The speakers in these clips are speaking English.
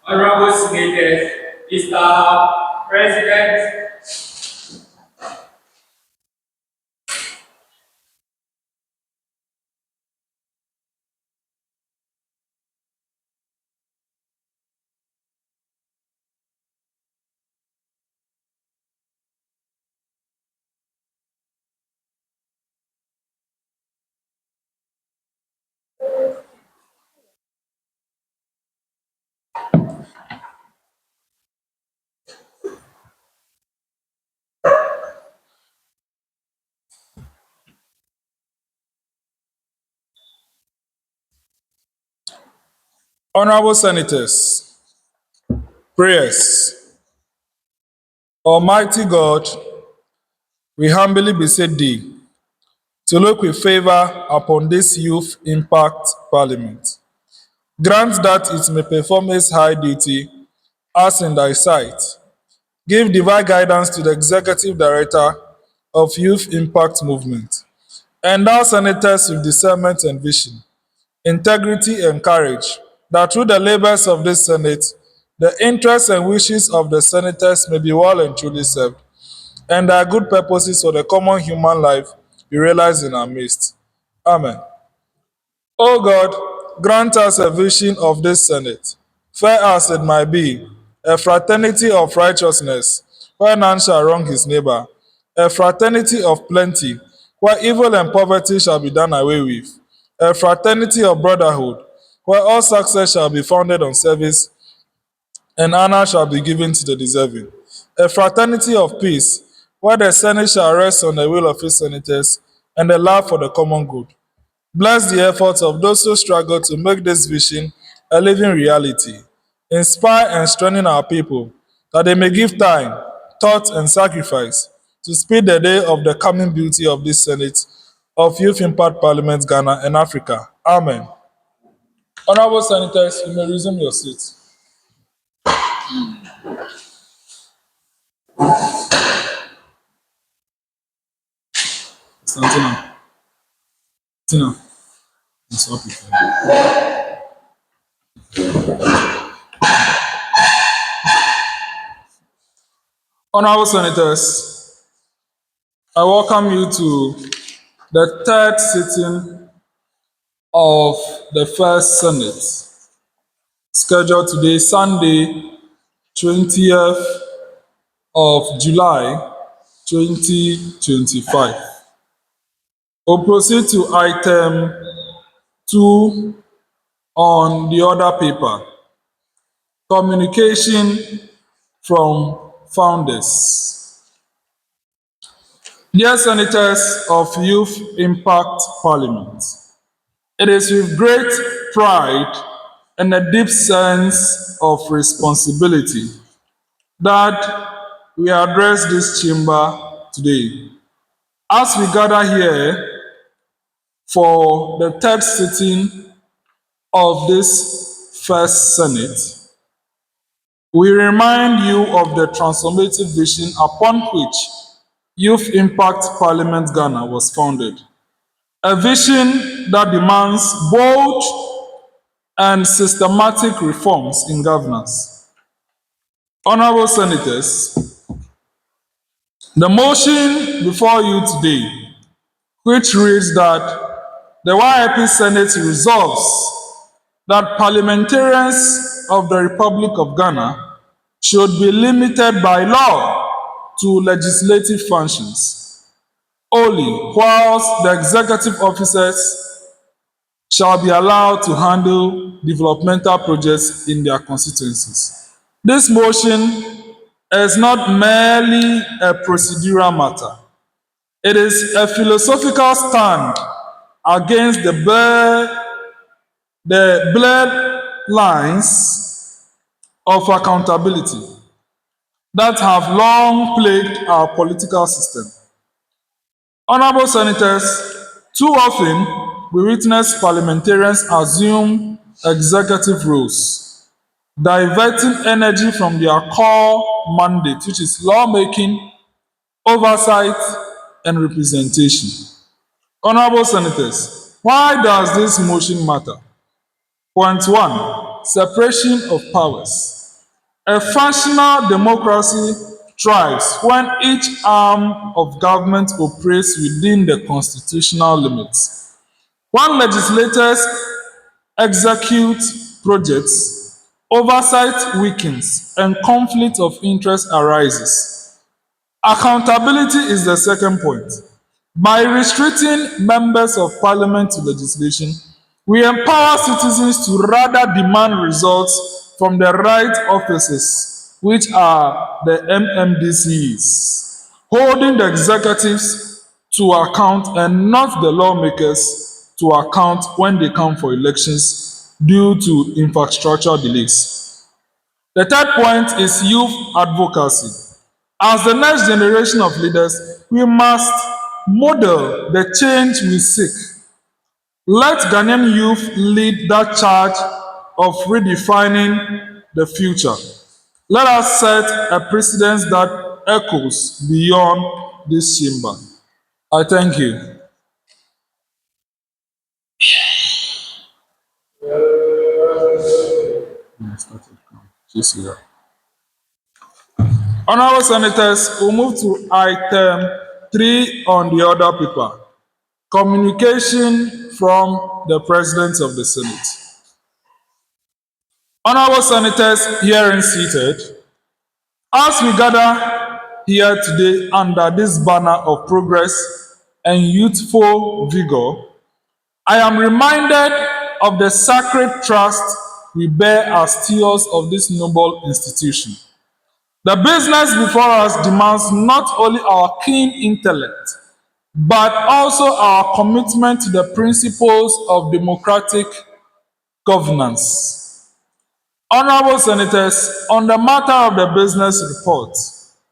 Honorable Senators, Mr. President, Honorable Senators, prayers. Almighty God, we humbly beseech Thee to look with favor upon this Youth Impact Parliament. Grant that it may perform its high duty as in Thy sight. Give divine guidance to the Executive Director of Youth Impact Movement. Endow Senators with discernment and vision, integrity and courage, that through the labors of this Senate, the interests and wishes of the Senators may be well and truly served, and our good purposes for the common human life be realized in our midst. Amen. O God, grant us a vision of this Senate, fair as it might be, a fraternity of righteousness, where none shall wrong his neighbor, a fraternity of plenty, where evil and poverty shall be done away with, a fraternity of brotherhood, where all success shall be founded on service and honor shall be given to the deserving. A fraternity of peace, where the Senate shall rest on the will of its senators and the love for the common good. Bless the efforts of those who struggle to make this vision a living reality. Inspire and strengthen our people, that they may give time, thought, and sacrifice to speed the day of the coming beauty of this Senate of Youth Impact Parliament, Ghana and Africa. Amen. Honorable Senators, you may resume your seats. Santina. Tina. It's up with you. Honorable Senators, I welcome you to the third sitting of the first Senate, scheduled today, Sunday, 20th of July, 2025. We'll proceed to item 2 on the order paper, communication from founders. Dear Senators of Youth Impact Parliament, it is with great pride and a deep sense of responsibility that we address this chamber today. As we gather here for the third sitting of this first Senate, we remind you of the transformative vision upon which Youth Impact Parliament Ghana was founded. A vision that demands bold and systematic reforms in governance. Honorable Senators, the motion before you today, which reads that the YIP Senate resolves that parliamentarians of the Republic of Ghana should be limited by law to legislative functions only, whilst the executive officers shall be allowed to handle developmental projects in their constituencies. This motion is not merely a procedural matter. It is a philosophical stand against the blurred lines of accountability that have long plagued our political system. Honorable Senators, too often we witness parliamentarians assume executive roles, diverting energy from their core mandate, which is lawmaking, oversight, and representation. Honorable Senators, why does this motion matter? Point 1, separation of powers. A functional democracy thrives when each arm of government operates within the constitutional limits. When legislators execute projects, oversight weakens, and conflict of interest arises. Accountability is the second point. By restricting members of parliament to legislation, we empower citizens to rather demand results from the right offices, which are the MMDCs, holding the executives to account and not the lawmakers to account when they come for elections due to infrastructure delays. The third point is youth advocacy. As the next generation of leaders, we must model the change we seek. Let Ghanaian youth lead that charge of redefining the future. Let us set a precedent that echoes beyond this chamber. I thank you. JCR. Honorable Senators, we move to item 3 on the order paper. Communication from the President of the Senate. Honorable Senators herein seated, as we gather here today under this banner of progress and youthful vigor, I am reminded of the sacred trust we bear as stewards of this noble institution. The business before us demands not only our keen intellect, but also our commitment to the principles of democratic governance. Honorable Senators, on the matter of the business report,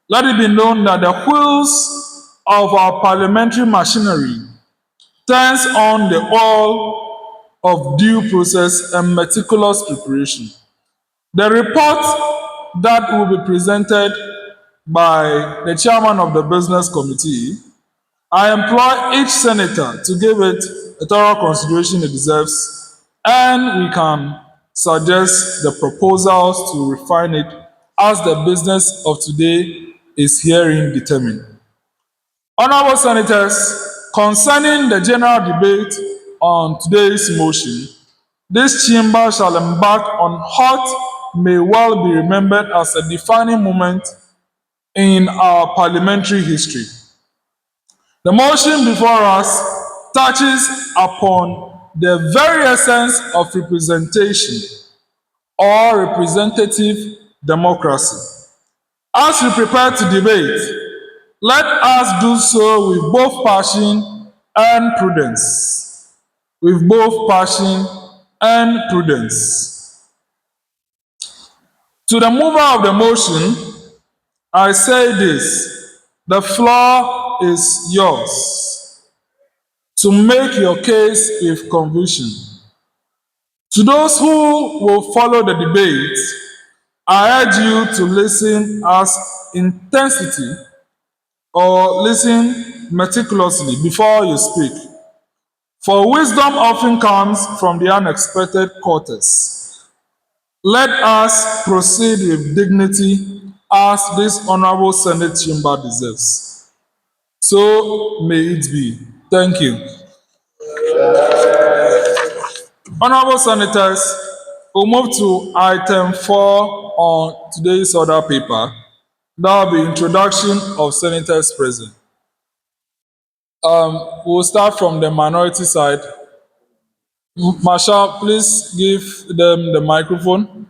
let it be known that the wheels of our parliamentary machinery turns on the oil of due process and meticulous preparation. The report that will be presented by the chairman of the business committee, I implore each senator to give it a thorough consideration it deserves, and we can suggest the proposals to refine it as the business of today is herein determined. Honorable Senators, concerning the general debate on today's motion, this chamber shall embark on what may well be remembered as a defining moment in our parliamentary history. The motion before us touches upon the very essence of representation or representative democracy. As we prepare to debate, let us do so with both passion and prudence. With both passion and prudence. To the mover of the motion, I say this: the floor is yours to make your case with conviction. To those who will follow the debate, I urge you to listen as intensity or listen meticulously before you speak. For wisdom often comes from the unexpected quarters. Let us proceed with dignity as this honorable Senate chamber deserves. So may it be. Thank you. Honorable Senators, we'll move to item 4 on today's order paper. That will be introduction of senators present. We'll start from the minority side. Masha, please give them the microphone.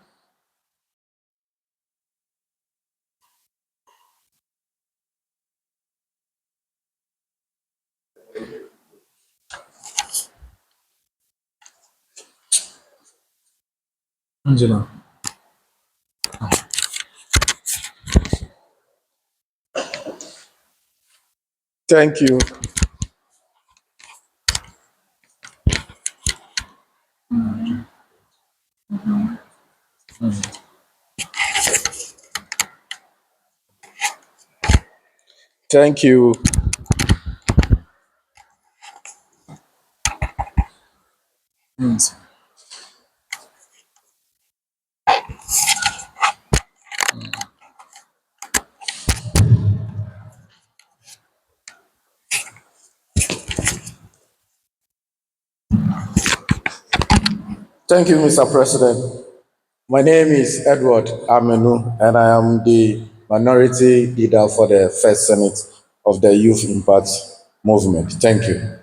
Angela. Thank you. Thank you. Yes. Thank you, Mr. President. My name is Edward Amenu, and I am the minority leader for the First Senate of the Youth Impact Movement. Thank you.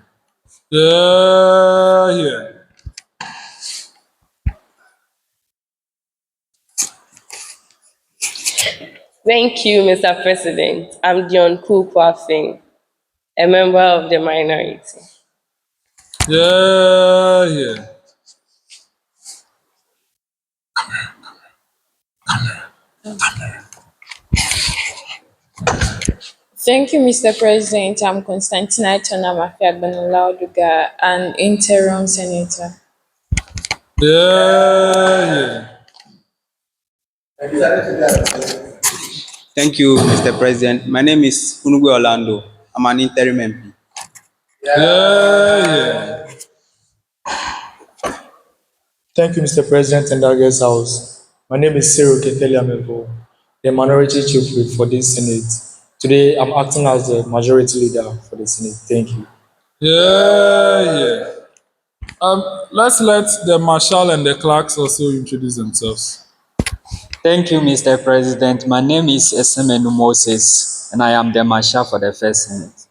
Yeah, yeah. Thank you, Mr. President. I'm Dion Kwafing, a member of the minority. Yeah, yeah. Thank you, Mr. President. I'm Constantina Tonamafia an interim senator. Yeah, yeah. Thank you, Mr. President. My name is Unugwe Orlando. I'm an interim MP. Yeah, yeah. Thank you, Mr. President and August House. My name is Cyril Kekeli Amevor, the minority chief whip for this Senate. Today, I'm acting as the majority leader for the Senate. Thank you. Yeah, yeah. Let's let the marshal and the clerks also introduce themselves. Thank you, Mr. President. My name is Esemenu Moses, and I am the Marshal for the First Senate.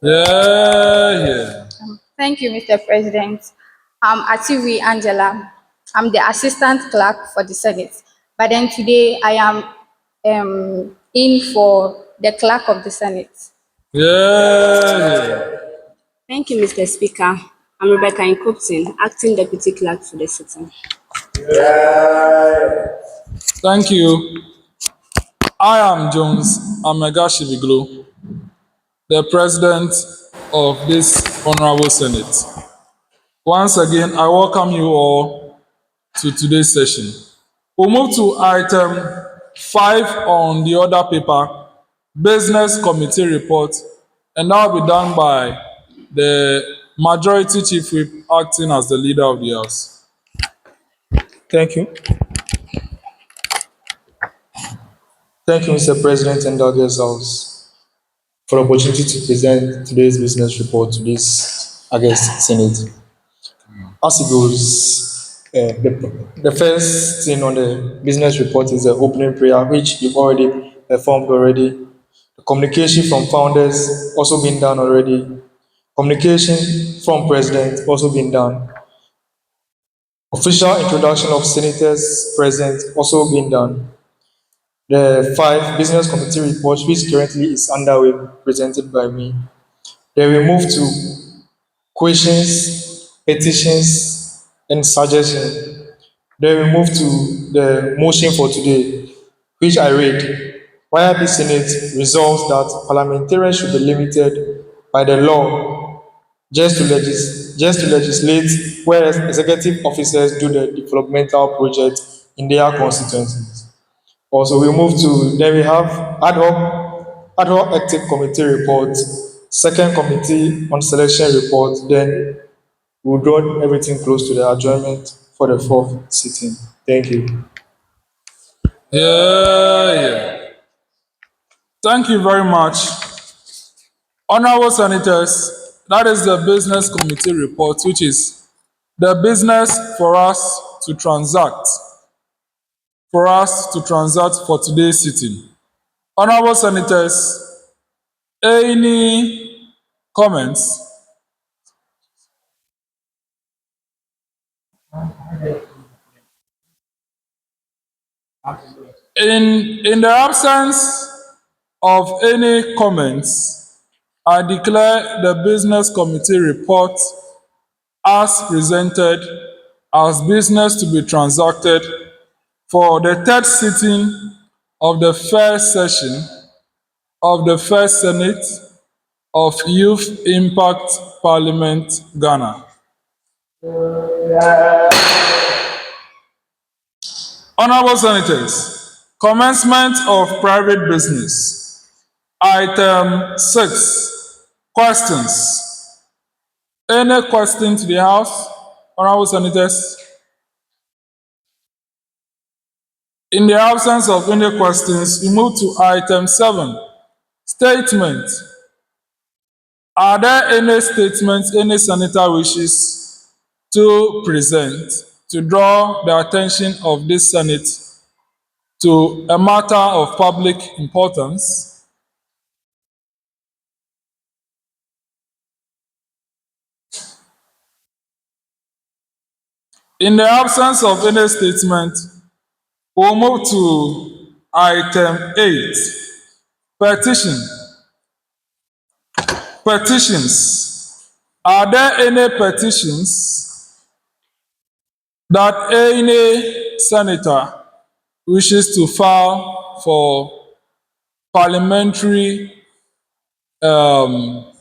Yeah, yeah. Thank you, Mr. President. I'm Atiwi Angela. I'm the assistant clerk for the Senate. But then today I am in for the clerk of the Senate. Yeah, yeah. Thank you, Mr. Speaker. I'm Rebecca Nkupton, Acting Deputy Clerk for the sitting. Thank you. I am Jones Amegashie-Viglo, the President of this Honorable Senate. Once again, I welcome you all to today's session. We'll move to item 5 on the order paper, Business Committee Report, and that will be done by the Majority Chief Whip acting as the leader of the House. Thank you. Thank you, Mr. President and August House, for the opportunity to present today's business report to this August Senate. As it goes, the first thing on the business report is the opening prayer, which you've already performed already. The communication from founders also been done already. Communication from president also been done. Official introduction of senators present also been done. The 5 business committee reports, which currently is underway, presented by me. Then we move to questions, petitions, and suggestions. Then we move to the motion for today, which I read. YIP Senate resolves that parliamentarians should be limited by the law just to legislate, whereas executive officers do the developmental project in their constituencies. Also, then we have ad hoc ethic committee report, second committee on selection report, then we'll draw everything close to the adjournment for the 4th sitting. Thank you. Yeah, yeah. Thank you very much. Honorable Senators, that is the Business Committee report, which is the business for us to transact for today's sitting. Honorable Senators, any comments? In the absence of any comments, I declare the Business Committee report as presented as business to be transacted for the 3rd sitting of the first session of the First Senate of Youth Impact Parliament, Ghana. Honorable Senators, commencement of private business. Item 6, questions. Any question to the House? Honorable Senators? In the absence of any questions, we move to item 7, statement. Are there any statements any senator wishes to present to draw the attention of this Senate to a matter of public importance. In the absence of any statement, we'll move to item 8, petition. Petitions. Are there any petitions that any senator wishes to file for parliamentary, how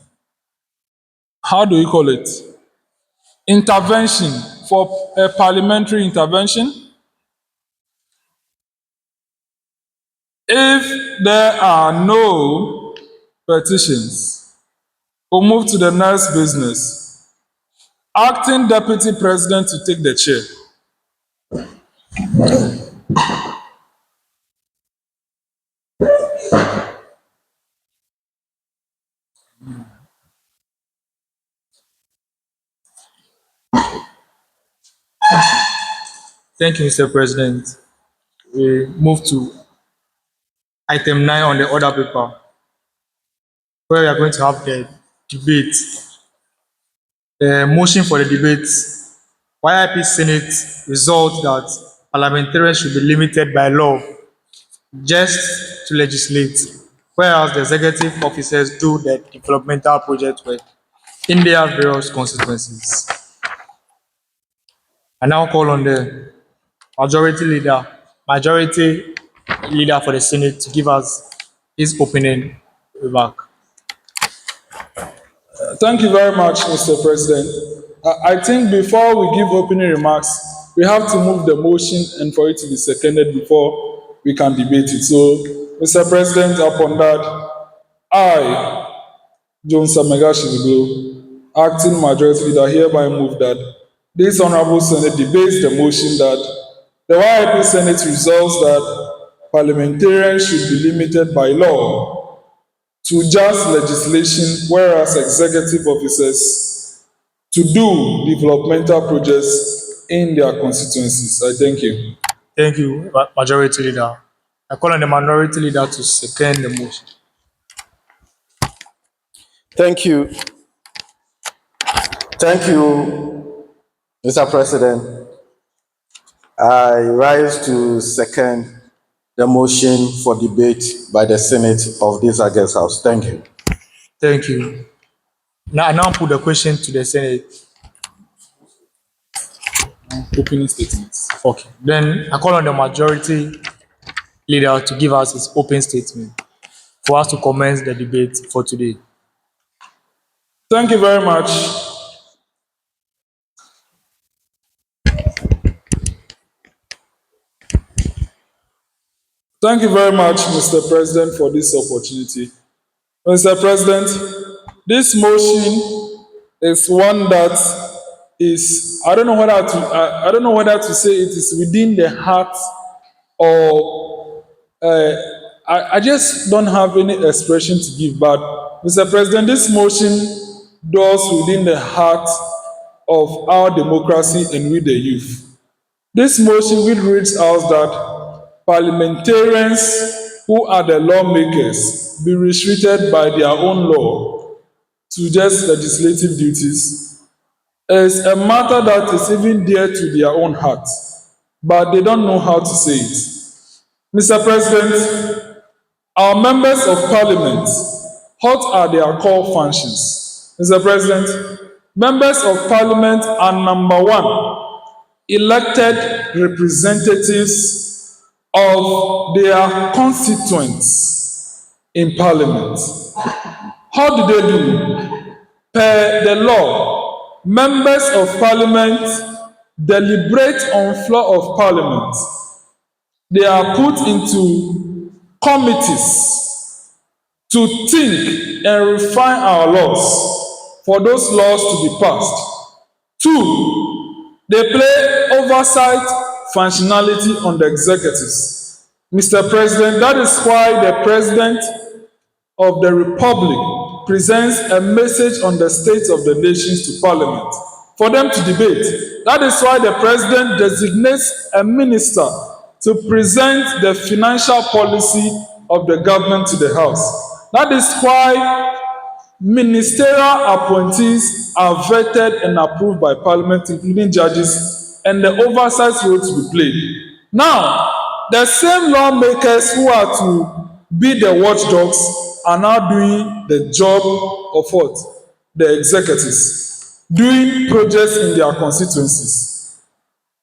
do you call it? Intervention, for a parliamentary intervention? If there are no petitions, we'll move to the next business. Acting Deputy President to take the chair. Thank you, Mr. President. We move to item 9 on the order paper, where we are going to have the debate. The motion for the debate, YIP Senate resolved that parliamentarians should be limited by law just to legislate, whereas the executive officers do the developmental project work in their various constituencies. I now call on the majority leader for the Senate to give us his opening remark. Thank you very much, Mr. President. I think before we give opening remarks, we have to move the motion and for it to be seconded before we can debate it. So, Mr. President, upon that, I, Jones Amegashie-Viglo, acting majority leader, hereby move that this Honorable Senate debates the motion that the YIP Senate resolves that parliamentarians should be limited by law to just legislation, whereas executive officers to do developmental projects in their constituencies. I thank you. Thank you, Majority Leader. I call on the Minority Leader to second the motion. Thank you. Thank you, Mr. President. I rise to second the motion for debate by the Senate of this August House. Thank you. Thank you. Now I now put the question to the Senate. Opening statements. Okay. Then I call on the Majority Leader to give us his open statement for us to commence the debate for today. Thank you very much. Thank you very much, Mr. President, for this opportunity. Mr. President, this motion is one that is, I don't know whether to say it is within the heart or I just don't have any expression to give. But Mr. President, this motion does within the heart of our democracy and with the youth. This motion which reads out that parliamentarians who are the lawmakers be restricted by their own law to just legislative duties is a matter that is even dear to their own heart, but they don't know how to say it. Mr. President, our members of parliament, what are their core functions? Mr. President, members of parliament are number one, elected representatives of their constituents in parliament. How do they do? Per the law, members of parliament deliberate on floor of parliament. They are put into committees to think and refine our laws for those laws to be passed. Two, they play oversight functionality on the executives. Mr. President, that is why the President of the Republic presents a message on the state of the nations to Parliament for them to debate. That is why the president designates a minister to present the financial policy of the government to the House. That is why ministerial appointees are vetted and approved by Parliament, including judges, and the oversight role to be played. Now, the same lawmakers who are to be the watchdogs are now doing the job of what? The executives, doing projects in their constituencies.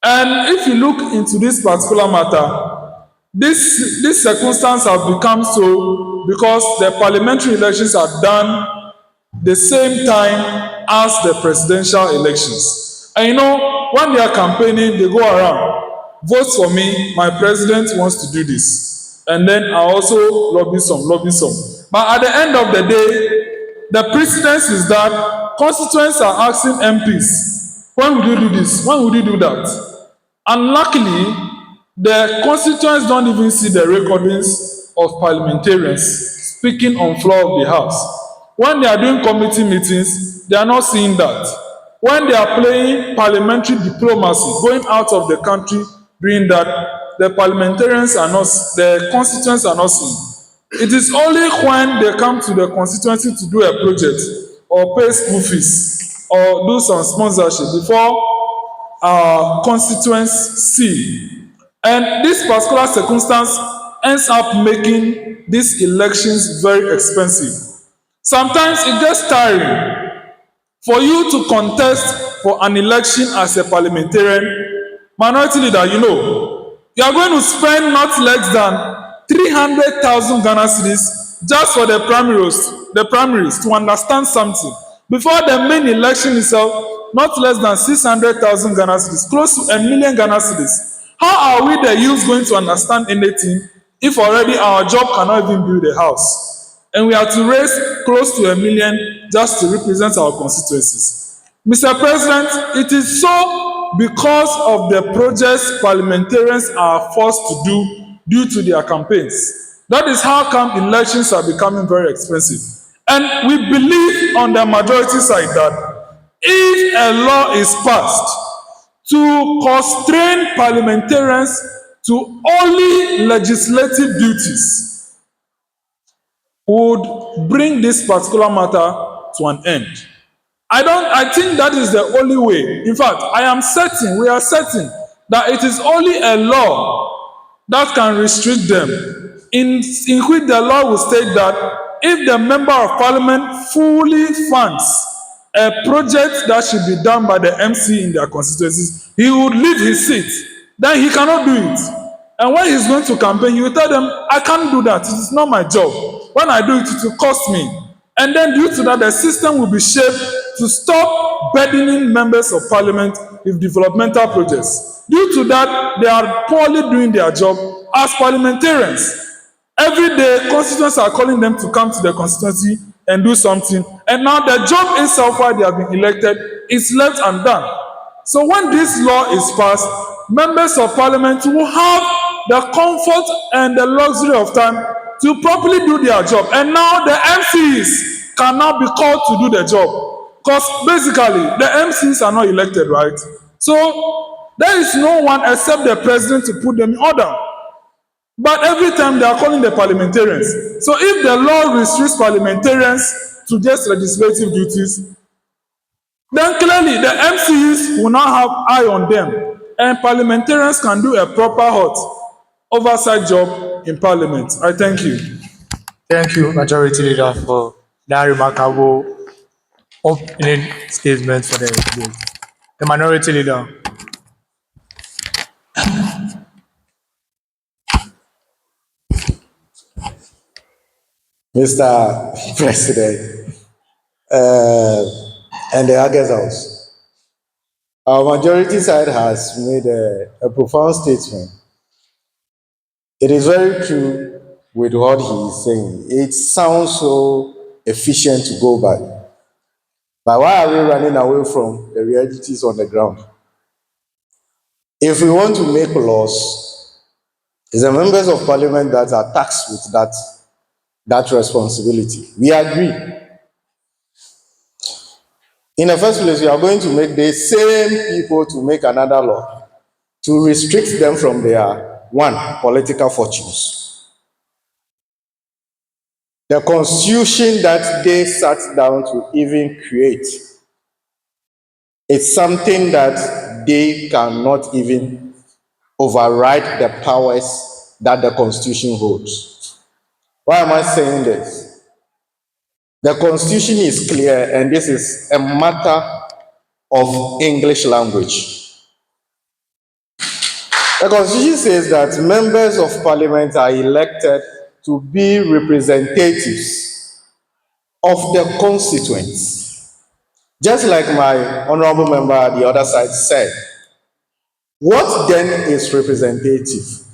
And if you look into this particular matter, this circumstance has become so because the parliamentary elections are done the same time as the presidential elections. And you know, when they are campaigning, they go around, vote for me, my president wants to do this. And then I also lobby some. But at the end of the day, the precedence is that constituents are asking MPs, when will you do this? When will you do that? And luckily, the constituents don't even see the recordings of parliamentarians speaking on floor of the House. When they are doing committee meetings, they are not seeing that. When they are playing parliamentary diplomacy, going out of the country, doing that, the parliamentarians are not, the constituents are not seeing. It is only when they come to the constituency to do a project or pay school fees or do some sponsorship before our constituents see. And this particular circumstance ends up making these elections very expensive. Sometimes it gets tiring for you to contest for an election as a parliamentarian, minority leader, you are going to spend not less than 300,000 Ghana cedis just for the primaries to understand something. Before the main election itself, not less than 600,000 Ghana cedis, close to 1 million Ghana cedis. How are we the youth going to understand anything if already our job cannot even build a house? And we have to raise close to 1 million just to represent our constituencies. Mr. President, it is so because of the projects parliamentarians are forced to do due to their campaigns. That is how come elections are becoming very expensive. And we believe on the majority side that if a law is passed to constrain parliamentarians to only legislative duties, would bring this particular matter to an end. I think that is the only way. In fact, we are certain that it is only a law that can restrict them, in which the law will state that if the member of parliament fully funds a project that should be done by the MC in their constituencies, he would leave his seat. Then he cannot do it. And when he's going to campaign, he will tell them, I can't do that. It is not my job. When I do it, it will cost me. And then due to that, the system will be shaped to stop burdening members of parliament with developmental projects. Due to that, they are poorly doing their job as parliamentarians. Every day, constituents are calling them to come to the constituency and do something. And now the job itself, while they have been elected, is left undone. So when this law is passed, members of parliament will have the comfort and the luxury of time to properly do their job. And now the MCs cannot be called to do the job. Because basically, the MCs are not elected, right? So there is no one except the president to put them in order. But every time they are calling the parliamentarians. So if the law restricts parliamentarians to just legislative duties, then clearly the MCs will not have eye on them. And parliamentarians can do a proper oversight job in parliament. I thank you. Thank you, Majority Leader, for that remarkable opening statement for the debate. The Minority Leader. Mr. President, and the August House. Our majority side has made a profound statement. It is very true with what he is saying. It sounds so efficient to go by. But why are we running away from the realities on the ground? If we want to make laws, it's the members of parliament that are tasked with that responsibility. We agree. In the first place, you are going to make the same people to make another law to restrict them from their political fortunes. The constitution that they sat down to even create is something that they cannot even override the powers that the constitution holds. Why am I saying this? The constitution is clear, and this is a matter of English language. The constitution says that members of parliament are elected to be representatives of the constituents. Just like my honorable member at the other side said, what then is representative?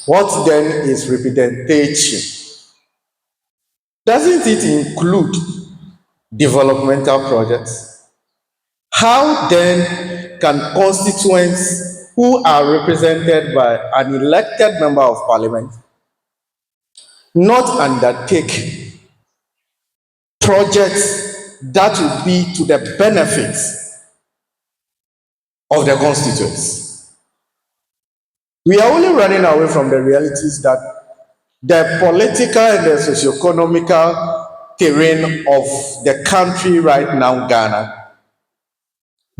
What then is representation? Doesn't it include developmental projects? How then can constituents who are represented by an elected member of parliament not undertake projects that will be to the benefit of the constituents? We are only running away from the realities that the political and the socio-economical terrain of the country right now, Ghana,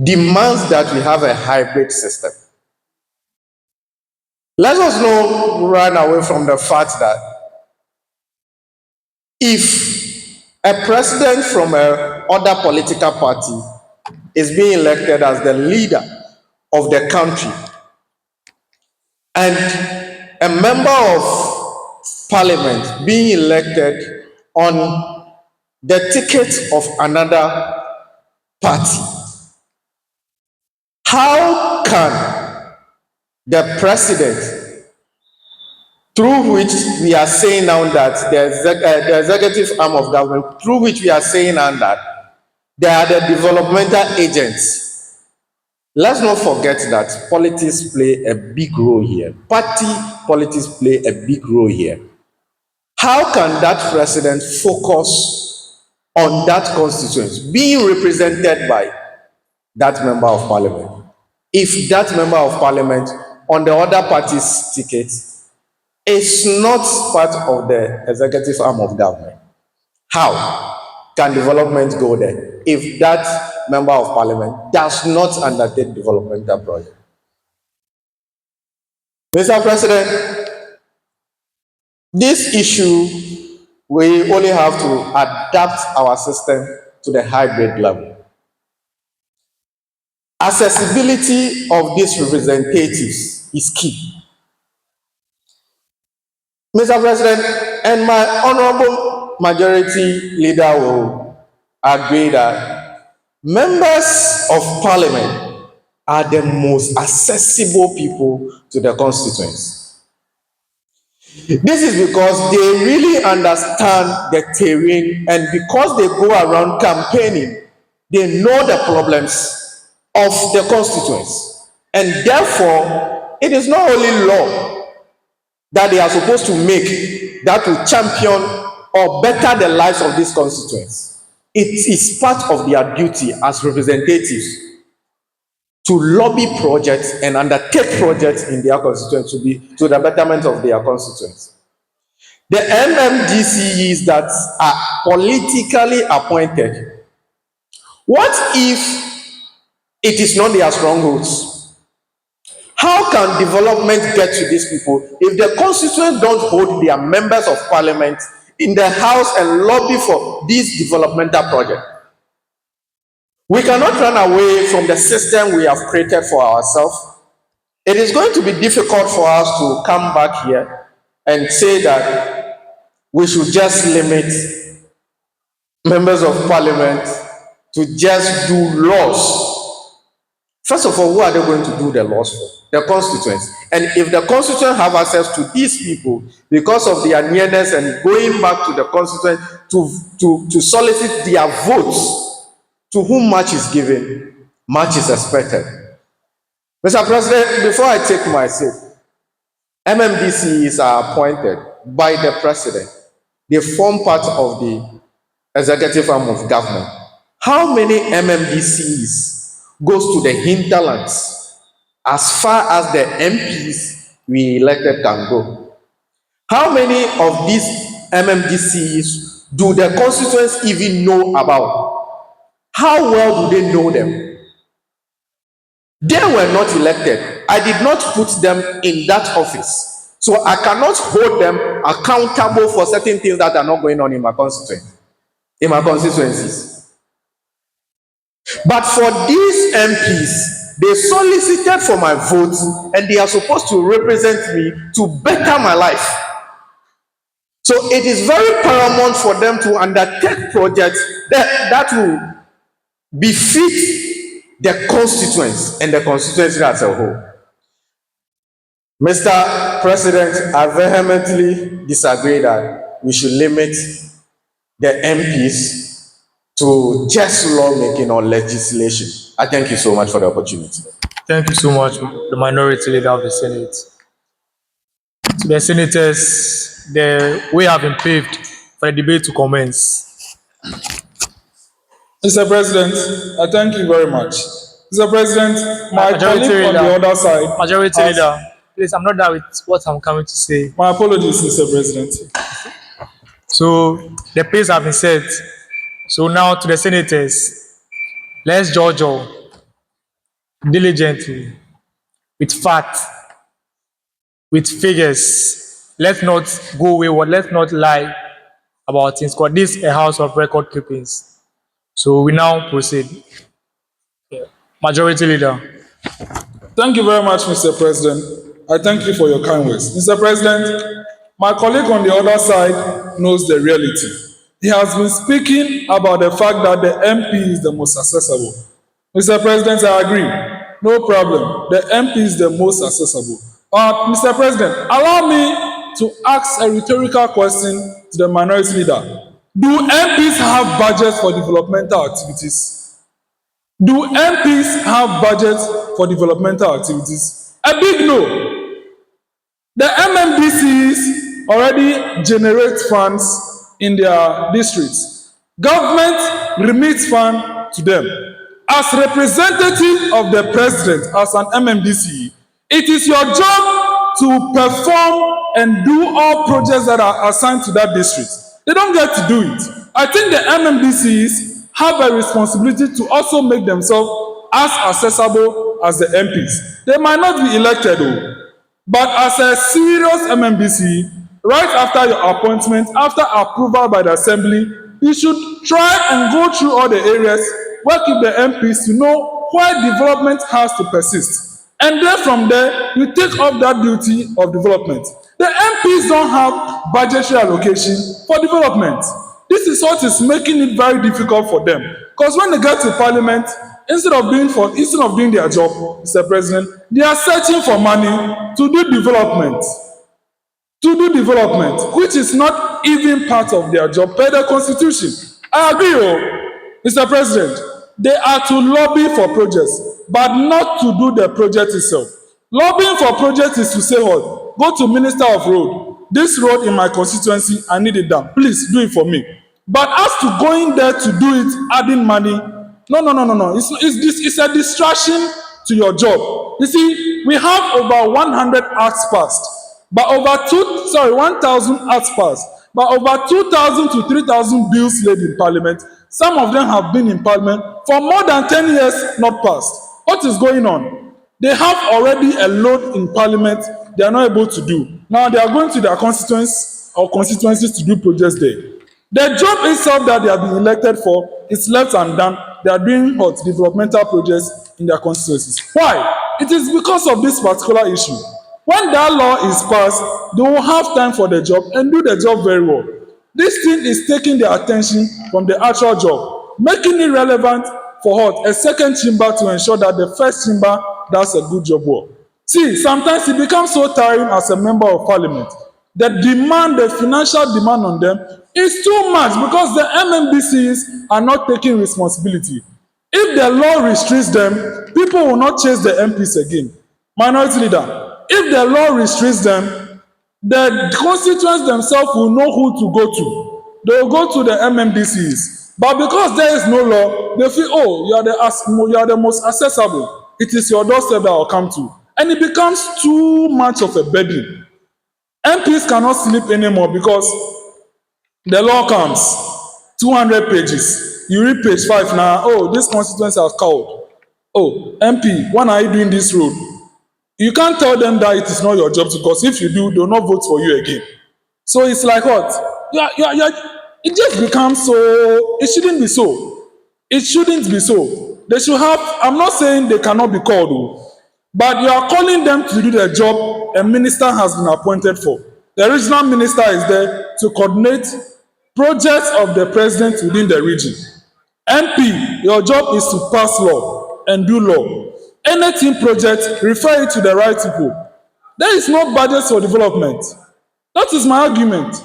demands that we have a hybrid system. Let us not run away from the fact that if a president from another political party is being elected as the leader of the country, and a member of parliament being elected on the ticket of another party, how can the president, through which we are saying now that the executive arm of government, through which we are saying now that they are the developmental agents? Let's not forget that politics play a big role here. Party politics play a big role here. How can that president focus on that constituency being represented by that member of parliament if that member of parliament on the other party's ticket is not part of the executive arm of government? How can development go there if that member of parliament does not undertake developmental project? Mr. President, this issue, we only have to adapt our system to the hybrid level. Accessibility of these representatives is key. Mr. President, and my honorable majority leader will agree that members of parliament are the most accessible people to the constituents. This is because they really understand the terrain, and because they go around campaigning, they know the problems of the constituents. And therefore, it is not only law that they are supposed to make that will champion or better the lives of these constituents. It is part of their duty as representatives to lobby projects and undertake projects in their constituents to the betterment of their constituents. The MMDCEs that are politically appointed, what if it is not their strongholds? How can development get to these people if the constituents don't hold their members of parliament in the house and lobby for these developmental projects? We cannot run away from the system we have created for ourselves. It is going to be difficult for us to come back here and say that we should just limit members of parliament to just do laws. First of all, who are they going to do the laws for? The constituents. And if the constituents have access to these people because of their nearness and going back to the constituent to solicit their votes, to whom much is given, much is expected. Mr. President, before I take my seat, MMDCs are appointed by the president. They form part of the executive arm of government. how many MMDCs goes to the hinterlands as far as the MPs we elected can go? How many of these MMDCs do the constituents even know about? How well do they know them? They were not elected. I did not put them in that office. So I cannot hold them accountable for certain things that are not going on in my constituencies. But for these MPs, they solicited for my vote and they are supposed to represent me to better my life. So it is very paramount for them to undertake projects that will befit the constituents and the constituency as a whole. Mr. President, I vehemently disagree that we should limit the MPs to just lawmaking or legislation. I thank you so much for the opportunity. Thank you so much, the Minority Leader of the Senate. To the senators, the way has been paved for the debate to commence. Mr. President, I thank you very much. Mr. President, my Majority colleague on Leader. the other side. Majority Leader, please, I'm not done with what I'm coming to say. My apologies, Mr. President. So the pace has been set. So now to the senators, let's judge all diligently, with facts, with figures. Let's not go wayward. Let's not lie about things. Because this is a house of record keepings. So we now proceed. Majority Leader. Thank you very much, Mr. President. I thank you for your kind words. Mr. President, my colleague on the other side knows the reality. He has been speaking about the fact that the MP is the most accessible. Mr. President, I agree. No problem. The MP is the most accessible. Mr. President, allow me to ask a rhetorical question to the minority leader. Do MPs have budgets for developmental activities? Do MPs have budgets for developmental activities? A big no. The MMDCs already generate funds in their districts. Government remits funds to them. As representative of the president, as an MMDC, it is your job to perform and do all projects that are assigned to that district. They don't get to do it. I think the MMDCs have a responsibility to also make themselves as accessible as the MPs. They might not be elected, though, but as a serious MMDC, right after your appointment, after approval by the assembly, you should try and go through all the areas, work with the MPs to know where development has to persist. And then from there, you take up that duty of development. The MPs don't have budgetary allocation for development. This is what is making it very difficult for them. Because when they get to parliament, instead of doing their job, Mr. President, they are searching for money to do development. Which is not even part of their job per the constitution. I agree, Mr. President. They are to lobby for projects, but not to do the project itself. Lobbying for projects is to say what? Go to Minister of Road. This road in my constituency, I need it done. Please do it for me. But as to going there to do it, adding money, no. It's a distraction to your job. You see, we have over 100 acts passed, but over 1,000 acts passed, but over 2,000 to 3,000 bills laid in Parliament. Some of them have been in Parliament for more than 10 years, not passed. What is going on? They have already a load in Parliament they are not able to do. Now they are going to their constituencies to do projects there. The job itself that they have been elected for is left undone. They are doing developmental projects in their constituencies. Why? It is because of this particular issue. When that law is passed, they will have time for the job and do the job very well. This thing is taking their attention from the actual job, making it relevant for a second chamber to ensure that the first chamber does a good job well. See, sometimes it becomes so tiring as a member of parliament. The financial demand on them is too much because the MMDCs are not taking responsibility. If the law restricts them, people will not chase the MPs again. Minority Leader, if the law restricts them, the constituents themselves will know who to go to. They will go to the MMDCs. But because there is no law, they feel, oh, you are the most accessible. It is your doorstep that will come to. And it becomes too much of a burden. MPs cannot sleep anymore because the law comes, 200 pages. You read page 5 now, oh, this constituency has called. Oh, MP, when are you doing this road? You can't tell them that it is not your job because if you do, they will not vote for you again. So it's like what? It just becomes so. It shouldn't be so. It shouldn't be so. They should have. I'm not saying they cannot be called, but you are calling them to do their job a minister has been appointed for. The regional minister is there to coordinate projects of the president within the region. MP, your job is to pass law and do law. Anything project, refer it to the right people. There is no budget for development. That is my argument.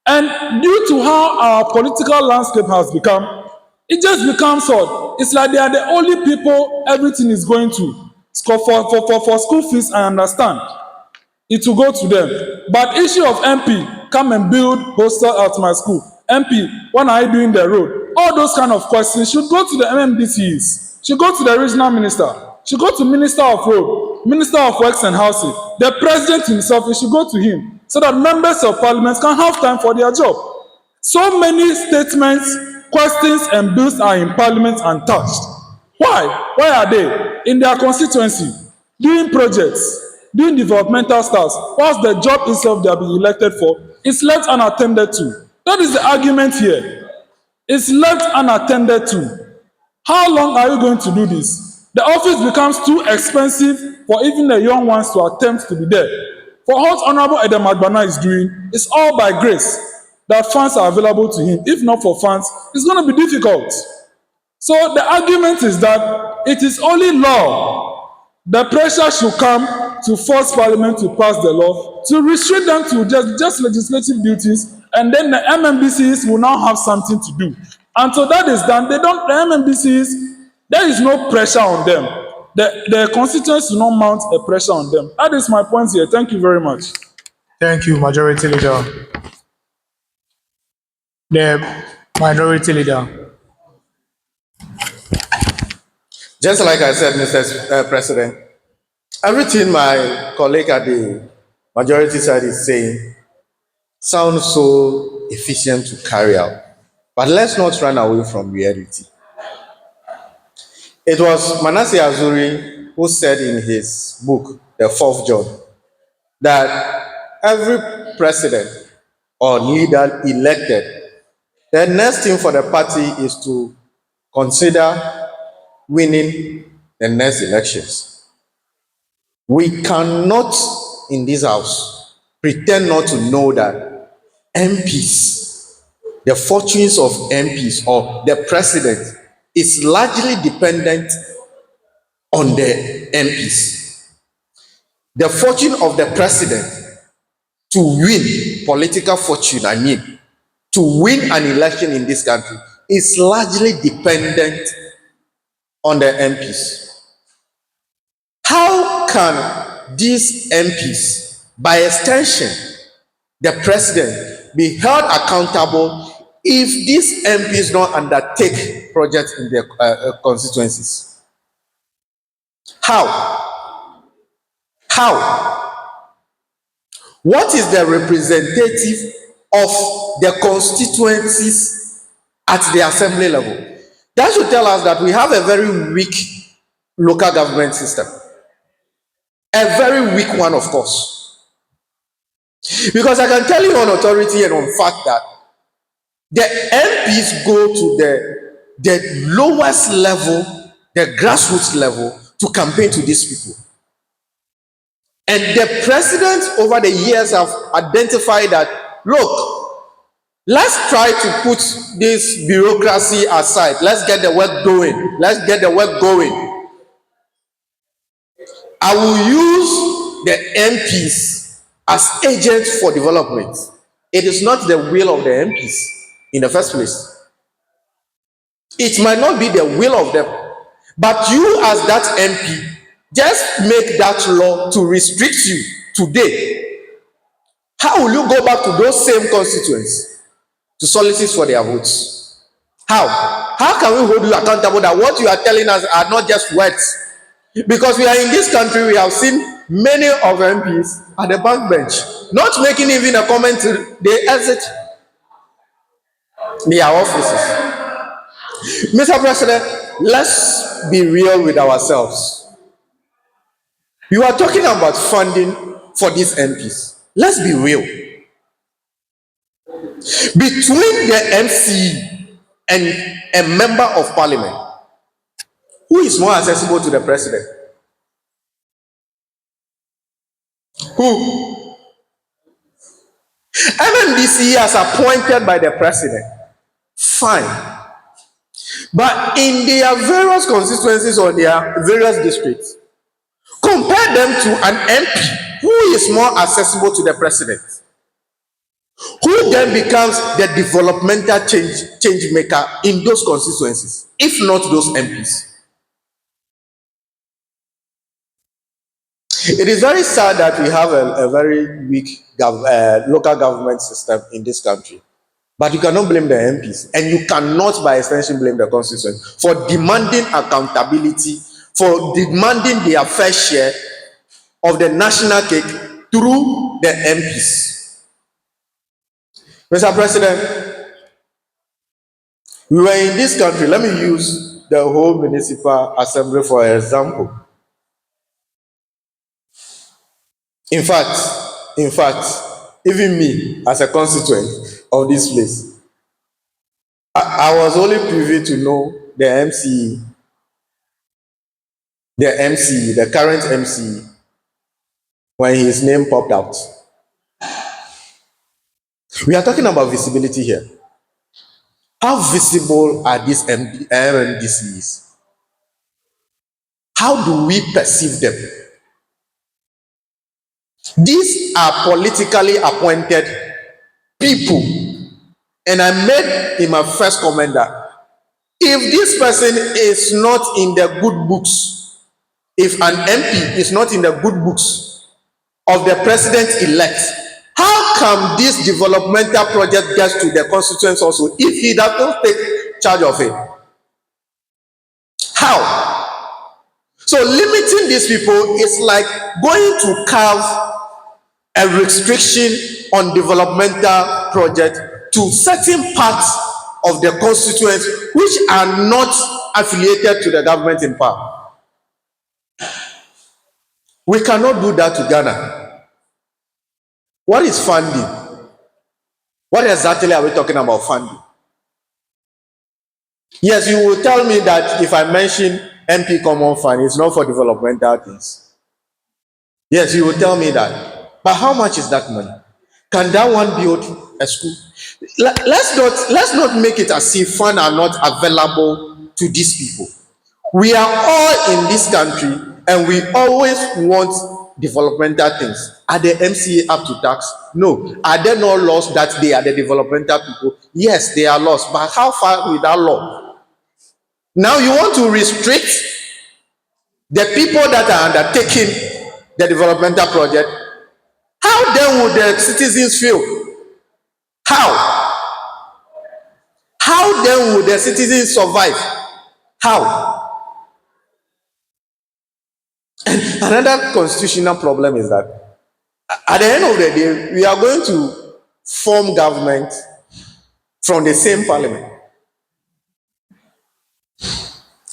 And due to how our political landscape has become, it just becomes odd. It's like they are the only people everything is going to. For school fees, I understand. It will go to them. But issue of MP, come and build hostel at my school. MP, when are you doing the road? All those kind of questions should go to the MMDCs, should go to the regional minister, should go to Minister of Road, Minister of Works and Housing. The president himself, it should go to him so that members of parliament can have time for their job. So many statements, questions, and bills are in parliament untouched. Why? Why are they? In their constituency, doing projects, doing developmental stuff, whilst the job itself they have been elected for is left unattended to. That is the argument here. It's left unattended to. How long are you going to do this? The office becomes too expensive for even the young ones to attempt to be there. For what Honorable Edem Agbana is doing, it's all by grace that funds are available to him. If not for funds, it's going to be difficult. So the argument is that it is only law. The pressure should come to force Parliament to pass the law, to restrict them to just legislative duties, and then the MMBCs will now have something to do. Until that is done, the MMBCs, there is no pressure on them. The constituents do not mount a pressure on them. That is my point here. Thank you very much. Thank you, Majority Leader. The Minority Leader. Just like I said, Mr. President, everything my colleague at the majority side is saying sounds so efficient to carry out. But let's not run away from reality. It was Manasseh Azuri who said in his book, The Fourth John, that every president or leader elected, the next thing for the party is to consider winning the next elections. We cannot, in this house, pretend not to know that MPs, the fortunes of MPs or the president is largely dependent on the MPs. The fortune of the president to win political fortune, to win an election in this country is largely dependent on the MPs. How can these MPs, by extension, the president, be held accountable if these MPs don't undertake projects in their constituencies? How? What is the representative of the constituencies at the assembly level? That should tell us that we have a very weak local government system. A very weak one, of course. Because I can tell you on authority and on fact that the MPs go to the lowest level, the grassroots level, to campaign to these people. And the presidents over the years have identified that, look, let's try to put this bureaucracy aside. Let's get the work going. I will use the MPs as agents for development. It is not the will of the MPs in the first place. It might not be the will of them, but you as that MP, just make that law to restrict you today. How will you go back to those same constituents to solicit for their votes? How? How can we hold you accountable that what you are telling us are not just words? Because we are in this country, we have seen many of MPs at the back bench not making even a comment till they exit their offices. Mr. President, let's be real with ourselves. You are talking about funding for these MPs. Let's be real. Between the MC and a member of parliament, who is more accessible to the president? Who? MMDC as appointed by the president. Fine. But in their various constituencies or their various districts, compare them to an MP who is more accessible to the president, who then becomes the developmental change maker in those constituencies, if not those MPs. It is very sad that we have a very weak local government system in this country. But you cannot blame the MPs, and you cannot, by extension, blame the constituents for demanding accountability, for demanding their fair share of the national cake through the MPs. Mr. President, we were in this country. Let me use the whole municipal assembly for example. In fact, even me as a constituent of this place, I was only privy to know the MC, the current MC, when his name popped out. We are talking about visibility here. How visible are these MMDCs? How do we perceive them? These are politically appointed people. And I made in my first comment that if this person is not in the good books, if an MP is not in the good books of the president-elect, how come this developmental project gets to the constituents also if he does not take charge of it? How? So limiting these people is like going to carve a restriction on developmental project to certain parts of the constituents which are not affiliated to the government in power. We cannot do that to Ghana. What is funding? What exactly are we talking about funding? Yes, you will tell me that if I mention MP Common Fund, it's not for developmental things. Yes, you will tell me that. But how much is that money? Can that one build a school? Let's not make it as if funds are not available to these people. We are all in this country and we always want developmental things. Are the MCA up to tax? No. Are there no laws that they are the developmental people? Yes, they are laws. But how far with that law? Now you want to restrict the people that are undertaking the developmental project. How then would the citizens feel? How then would the citizens survive? How? And another constitutional problem is that at the end of the day, we are going to form government from the same parliament.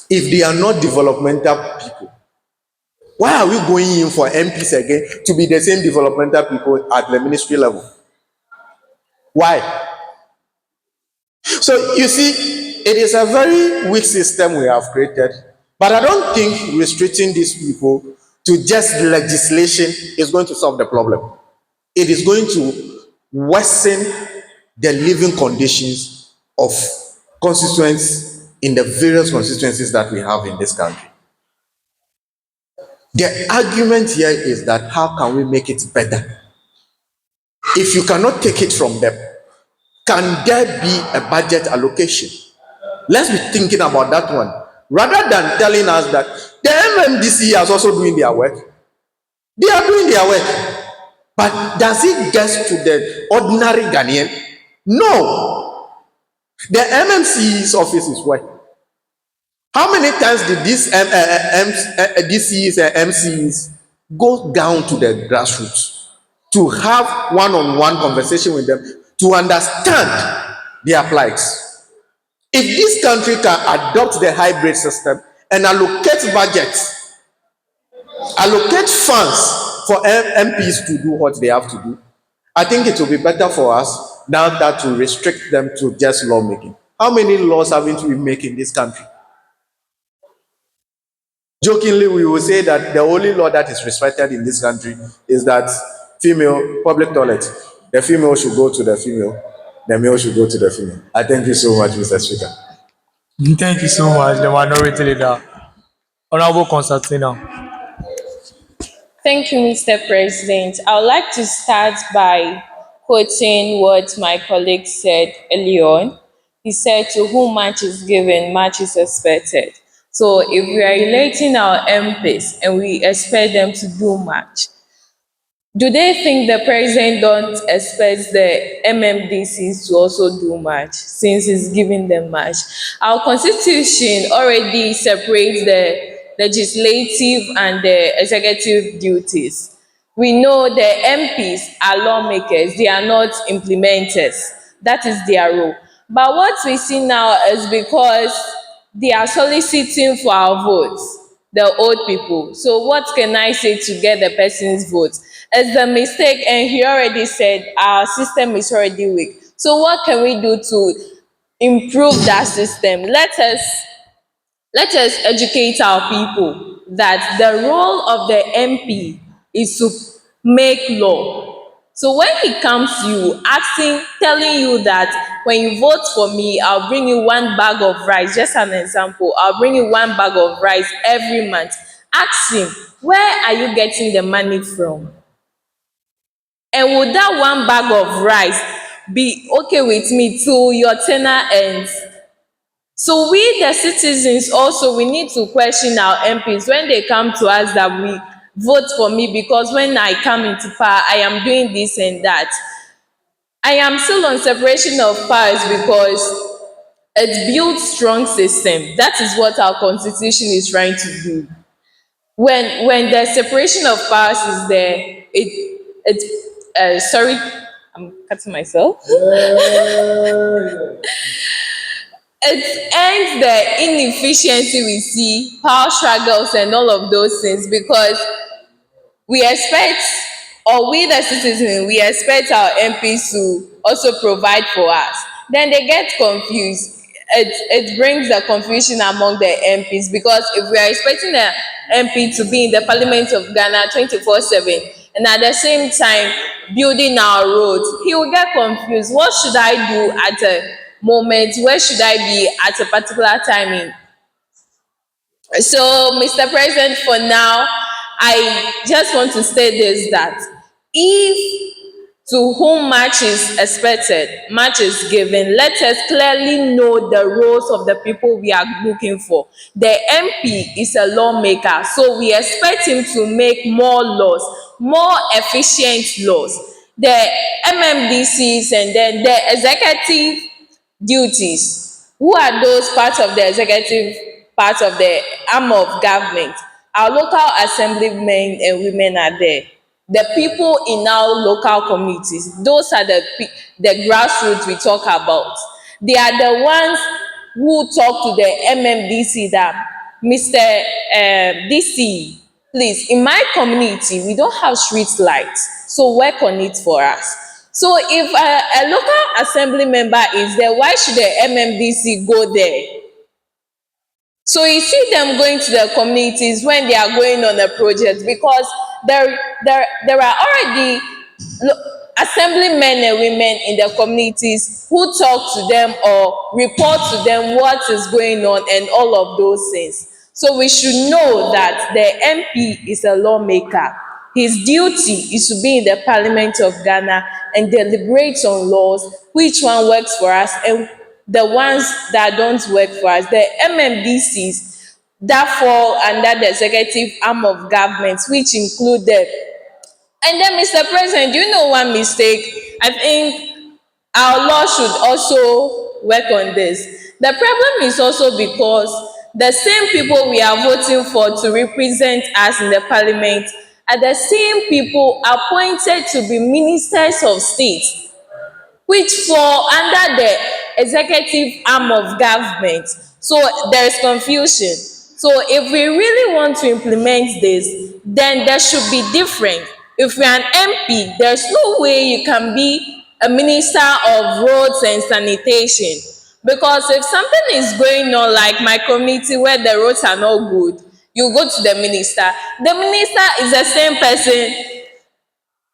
If they are not developmental people, why are we going in for MPs again to be the same developmental people at the ministry level? Why? So you see, it is a very weak system we have created, but I don't think restricting these people to just legislation is going to solve the problem. It is going to worsen the living conditions of constituents in the various constituencies that we have in this country. The argument here is that how can we make it better? If you cannot take it from them, can there be a budget allocation? Let's be thinking about that one. Rather than telling us that the MMDC is also doing their work. They are doing their work. But does it get to the ordinary Ghanaian? No. The MMC's office is where? How many times did these DCs and MCs go down to the grassroots to have one-on-one conversation with them to understand their plights? If this country can adopt the hybrid system and allocate budgets, allocate funds for MPs to do what they have to do, I think it will be better for us now that to restrict them to just lawmaking. How many laws haven't we made in this country? Jokingly, we will say that the only law that is respected in this country is that female public toilet. The female should go to the female, the male should go to the female. I thank you so much, Mr. Speaker. Thank you so much, the minority leader. Honorable Constantina. Thank you, Mr. President. I would like to start by quoting what my colleague said earlier on. He said, to whom much is given, much is expected. So if we are electing our MPs and we expect them to do much, do they think the president don't expect the MMDCs to also do much since he's giving them much? Our constitution already separates the legislative and the executive duties. We know the MPs are lawmakers, they are not implementers. That is their role. But what we see now is because they are soliciting for our votes, the old people. So what can I say to get the person's vote? It's a mistake, and he already said our system is already weak. So what can we do to improve that system? Let us educate our people that the role of the MP is to make law. So when it comes to you asking, telling you that when you vote for me, I'll bring you 1 bag of rice, just an example, I'll bring you 1 bag of rice every month. Ask him, where are you getting the money from? And would that 1 bag of rice be okay with me till your tenure ends? So we, the citizens, also, we need to question our MPs when they come to us that we vote for me because when I come into power, I am doing this and that. I am still on separation of powers because it builds strong system. That is what our constitution is trying to do. When the separation of powers is there, sorry, I'm cutting myself. It ends the inefficiency we see, power struggles and all of those things, because we expect, or we the citizens, we expect our MPs to also provide for us. Then they get confused. It brings the confusion among the MPs, because if we are expecting the MP to be in the Parliament of Ghana 24/7 and at the same time building our roads, he will get confused. What should I do at a moment? Where should I be at a particular timing? So, Mr. President, for now, I just want to state this, that if to whom much is expected, much is given, let us clearly know the roles of the people we are looking for. The MP is a lawmaker, so we expect him to make more laws, more efficient laws. The MMDCs and then the executive duties. Who are those parts of the executive, part of the arm of government? Our local assemblymen and women are there. The people in our local communities, those are the grassroots we talk about. They are the ones who talk to the MMDC that, Mr. DC, please, in my community, we don't have street lights, so work on it for us. So if a local assembly member is there, why should the MMDC go there? So you see them going to the communities when they are going on a project, because there are already assemblymen and women in the communities who talk to them or report to them what is going on and all of those things. So we should know that the MP is a lawmaker. His duty is to be in the Parliament of Ghana and deliberate on laws, which one works for us and the ones that don't work for us. The MMDCs that fall under the executive arm of government, which include them. And then, Mr. President, do you know one mistake? I think our law should also work on this. The problem is also because the same people we are voting for to represent us in the parliament are the same people appointed to be ministers of state, which fall under the executive arm of government. So there is confusion. So if we really want to implement this, then there should be different. If you're an MP, there's no way you can be a minister of roads and sanitation. Because if something is going on, like my community where the roads are not good, you go to the minister. The minister is the same person,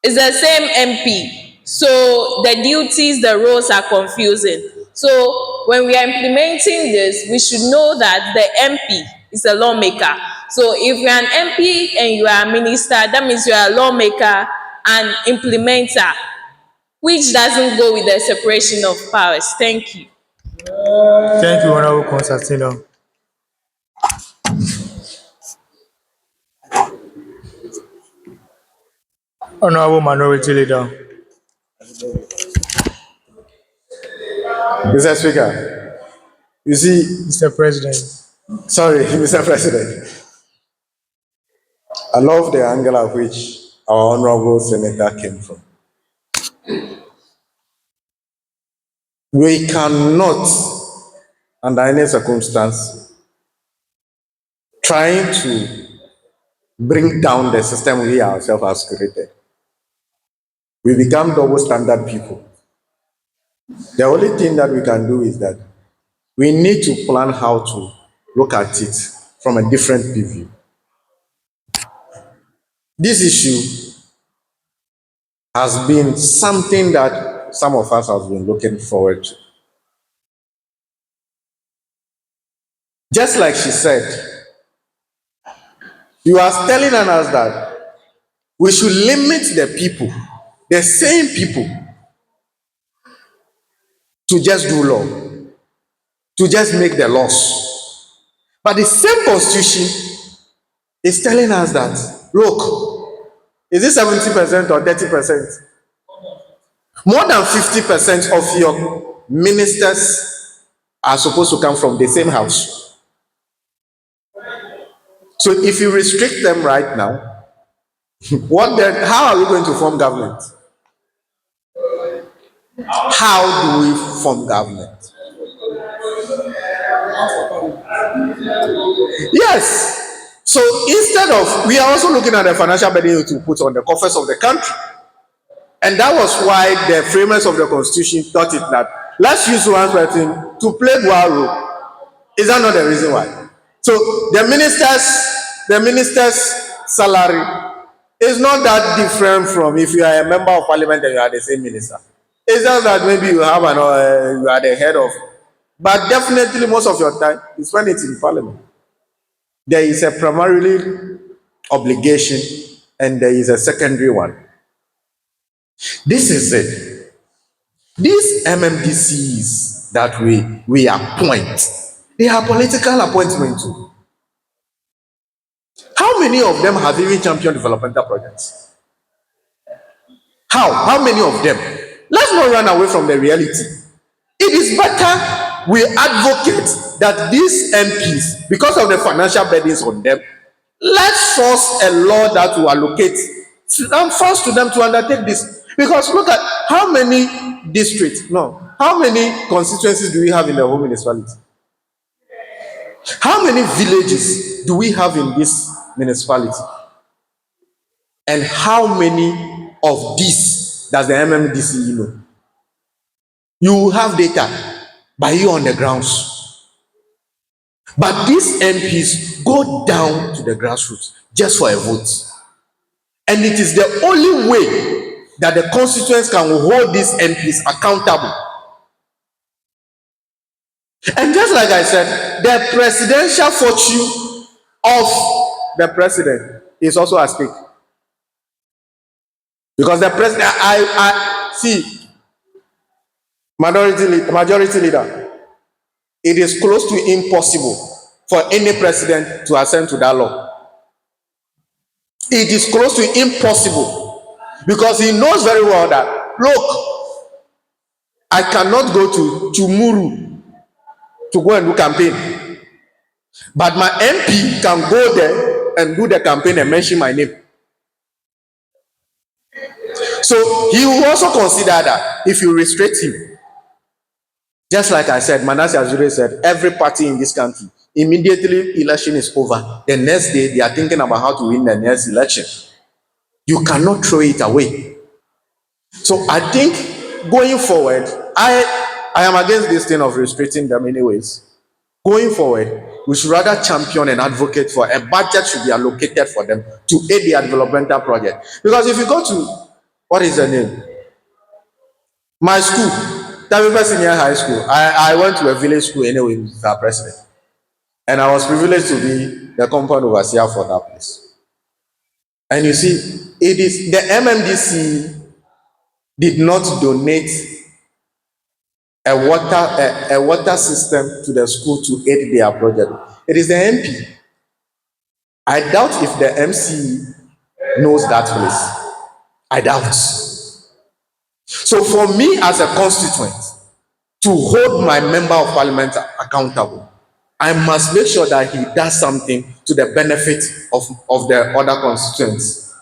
is the same MP. So the duties, the roles are confusing. So when we are implementing this, we should know that the MP is a lawmaker. So if you're an MP and you are a minister, that means you are a lawmaker and implementer, which doesn't go with the separation of powers. Thank you. Thank you, Honorable Constantino. Honorable Minority Leader. Mr. Speaker, you see, Mr. President. sorry, Mr. President, I love the angle at which our honorable senator came from. We cannot, under any circumstance, trying to bring down the system we ourselves have created. We become double standard people. The only thing that we can do is that we need to plan how to look at it from a different view. This issue has been something that some of us have been looking forward to. Just like she said, you are telling us that we should limit the people, the same people, to just do law, to just make the laws. But the same constitution is telling us that, look, is it 70% or 30%? More than 50% of your ministers are supposed to come from the same house. So if you restrict them right now, what then? How are we going to form government? How do we form government? Yes. So instead of, we are also looking at the financial burden to put on the coffers of the country. And that was why the framers of the constitution thought it that let's use one person to play dual role. Is that not the reason why? So the minister's salary is not that different from if you are a member of parliament and you are the same minister. It's just that maybe you have you are the head of, but definitely most of your time you spend it in parliament. There is a primarily obligation and there is a secondary one. This is it. These MMDCs that we appoint, they are political appointments too. How many of them have even championed developmental projects? How many of them? Let's not run away from the reality. It is better we advocate that these MPs, because of the financial burdens on them, let's force a law that will allocate funds to them to undertake this. Because look at how many how many constituencies do we have in the whole municipality? How many villages do we have in this municipality? And how many of these does the MMDC know? You have data by you on the grounds. But these MPs go down to the grassroots just for a vote. And it is the only way that the constituents can hold these MPs accountable. And just like I said, the presidential fortune of the president is also at stake. Because the president, I see, majority leader, it is close to impossible for any president to assent to that law. It is close to impossible because he knows very well that, look, I cannot go to Chumuru to go and do campaign, but my MP can go there and do the campaign and mention my name. So he will also consider that if you restrict him. Just like I said, Manasseh Azure said, every party in this country, immediately election is over, the next day they are thinking about how to win the next election. You cannot throw it away. So I think going forward, I am against this thing of restricting them anyways. Going forward, we should rather champion and advocate for a budget should be allocated for them to aid their developmental project. Because if you go to, what is the name? My school, Tabiba Senior High School, I went to a village school anyway, Mr. President. And I was privileged to be the compound overseer for that place. And you see, it is the MMDC did not donate a water system to the school to aid their project. It is the MP. I doubt if the MC knows that place. I doubt. So for me as a constituent to hold my member of parliament accountable, I must make sure that he does something to the benefit of the other constituents.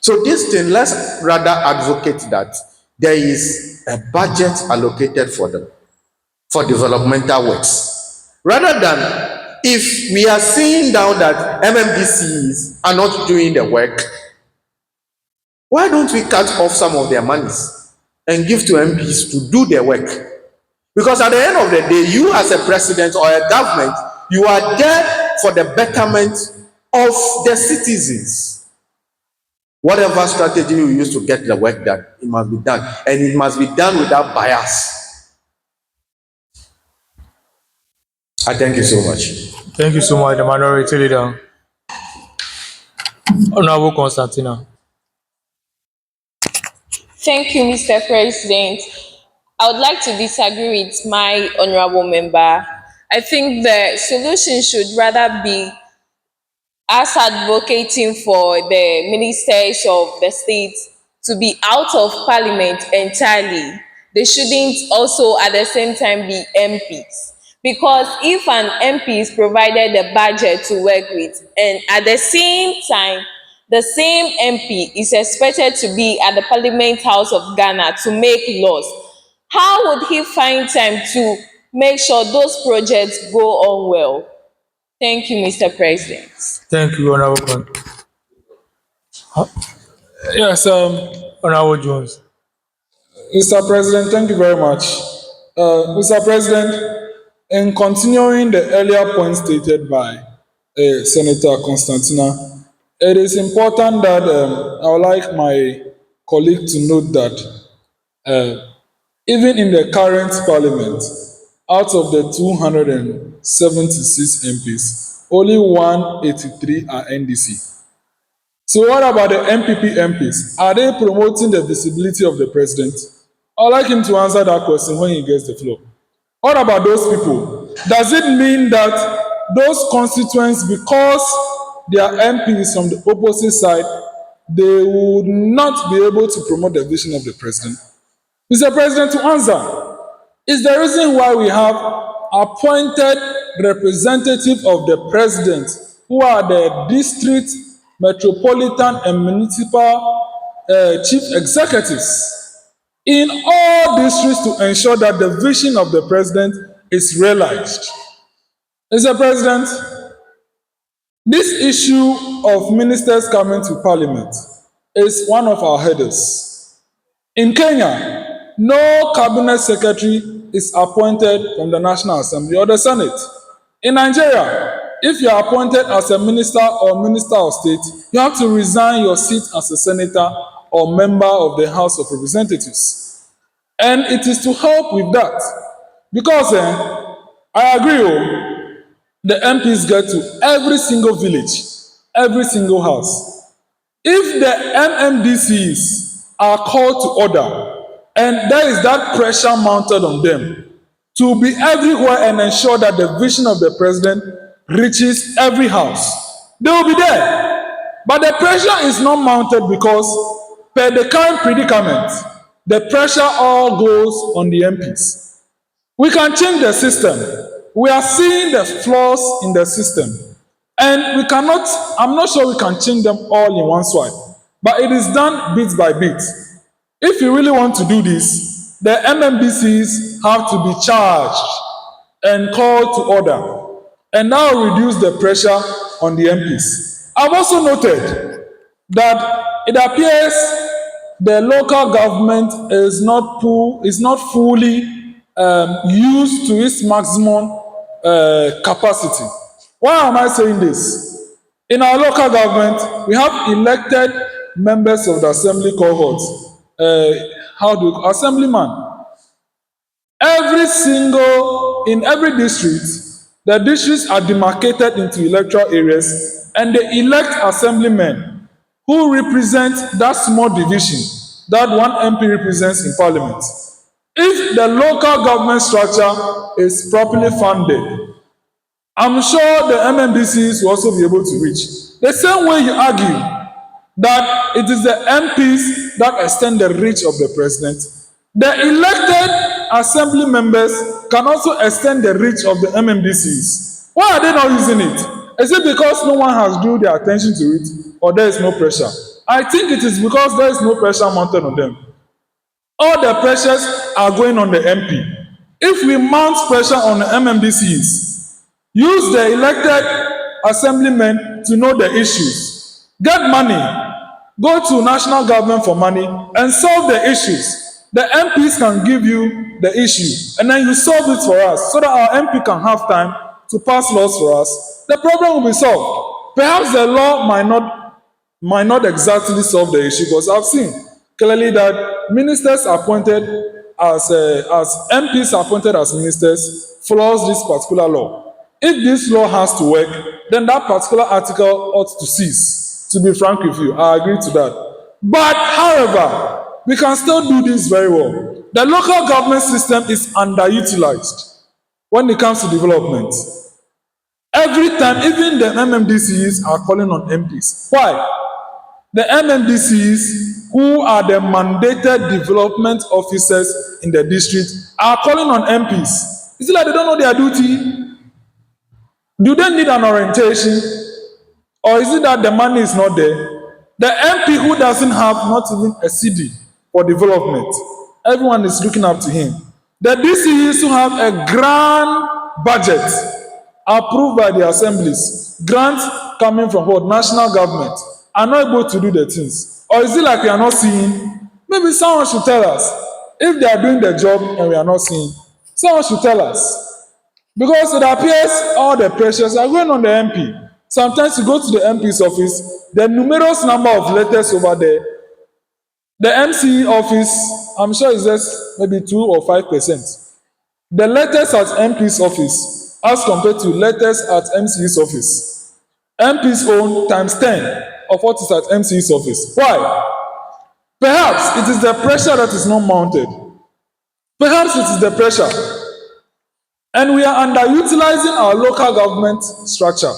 So this thing, let's rather advocate that there is a budget allocated for them, for developmental works. Rather than, if we are seeing now that MMDCs are not doing the work, why don't we cut off some of their monies and give to MPs to do their work? Because at the end of the day, you as a president or a government, you are there for the betterment of the citizens. Whatever strategy you use to get the work done, it must be done. And it must be done without bias. I thank you so much. Thank you so much, the Minority Leader. Honorable Constantina. Thank you, Mr. President. I would like to disagree with my honorable member. I think the solution should rather be us advocating for the ministers of the state to be out of parliament entirely. They shouldn't also at the same time be MPs. Because if an MP is provided a budget to work with, and at the same time, the same MP is expected to be at the Parliament House of Ghana to make laws, how would he find time to make sure those projects go on well? Thank you, Mr. President. Thank you, Honorable Yes, Honorable Jones. Mr. President, thank you very much. Mr. President, in continuing the earlier point stated by Senator Constantina, it is important that I would like my colleague to note that even in the current parliament, out of the 276 MPs, only 183 are NDC. So what about the MPP MPs? Are they promoting the visibility of the president? I'd like him to answer that question when he gets the floor. What about those people? Does it mean that those constituents, because they are MPs from the opposite side, they would not be able to promote the vision of the president? Mr. President, to answer, is the reason why we have appointed representatives of the president who are the district, metropolitan, and municipal chief executives in all districts to ensure that the vision of the president is realized. Mr. President, this issue of ministers coming to parliament is one of our headers. In Kenya, no cabinet secretary is appointed from the National Assembly or the Senate. In Nigeria, if you are appointed as a minister or minister of state, you have to resign your seat as a senator or member of the House of Representatives. And it is to help with that. Because I agree, the MPs get to every single village, every single house. If the MMDCs are called to order, and there is that pressure mounted on them to be everywhere and ensure that the vision of the president reaches every house, they will be there. But the pressure is not mounted because, per the current predicament, the pressure all goes on the MPs. We can change the system. We are seeing the flaws in the system. And we cannot, I'm not sure we can change them all in one swipe. But it is done bit by bit. If you really want to do this, the MMBCs have to be charged and called to order. And that will reduce the pressure on the MPs. I've also noted that it appears the local government is not fully used to its maximum capacity. Why am I saying this? In our local government, we have elected members of the assembly cohort. Assemblyman. In every district, the districts are demarcated into electoral areas and they elect assemblymen who represent that small division that one MP represents in parliament. If the local government structure is properly funded, I'm sure the MMBCs will also be able to reach. The same way you argue that it is the MPs that extend the reach of the president, the elected assembly members can also extend the reach of the MMBCs. Why are they not using it? Is it because no one has drew their attention to it, or there is no pressure? I think it is because there is no pressure mounted on them. All the pressures are going on the MP. If we mount pressure on the MMBCs, use the elected assemblymen to know the issues, get money, go to national government for money and solve the issues. The MPs can give you the issue and then you solve it for us so that our MP can have time to pass laws for us. The problem will be solved. Perhaps the law might not exactly solve the issue, because I've seen clearly that ministers appointed as MPs appointed as ministers follows this particular law. If this law has to work, then that particular article ought to cease. To be frank with you, I agree to that. But however, we can still do this very well. The local government system is underutilized when it comes to development. Every time, even the MMDCs are calling on MPs. Why? The MMDCs, who are the mandated development officers in the district, are calling on MPs. Is it like they don't know their duty? Do they need an orientation? Or is it that the money is not there? The MP who doesn't have not even a CD for development, everyone is looking up to him. The DCEs who have a grand budget approved by the assemblies, grants coming from what? National government, are not able to do the things. Or is it like we are not seeing? Maybe someone should tell us. If they are doing the job and we are not seeing, someone should tell us. Because it appears all the pressures are going on the MP. Sometimes you go to the MP's office, the numerous number of letters over there, the MC office, I'm sure it's just maybe 2 or 5%. The letters at MP's office as compared to letters at MC's office. MP's own times 10 of what is at MC's office. Why? Perhaps it is the pressure that is not mounted. Perhaps it is the pressure. And we are underutilizing our local government structure.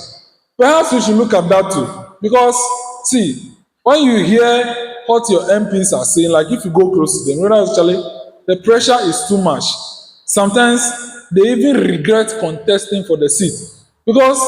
Perhaps we should look at that too. Because, see, when you hear what your MPs are saying, like if you go close to them, actually, the pressure is too much. Sometimes they even regret contesting for the seat. Because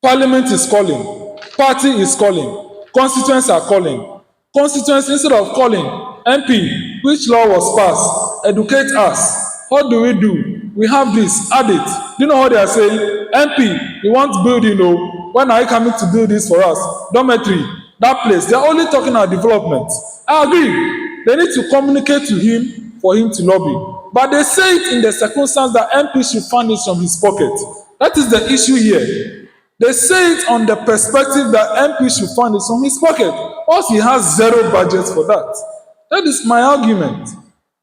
Parliament is calling, party is calling, constituents are calling. Constituents, instead of calling, MP, which law was passed? Educate us. What do we do? We have this, add it. Do you know what they are saying? MP, you want building, oh, when are you coming to build this for us? Dormitory, that place. They are only talking about development. I agree. They need to communicate to him for him to lobby. But they say it in the circumstance that MP should fund it from his pocket. That is the issue here. They say it on the perspective that MP should fund it from his pocket. Whilst he has zero budget for that. That is my argument.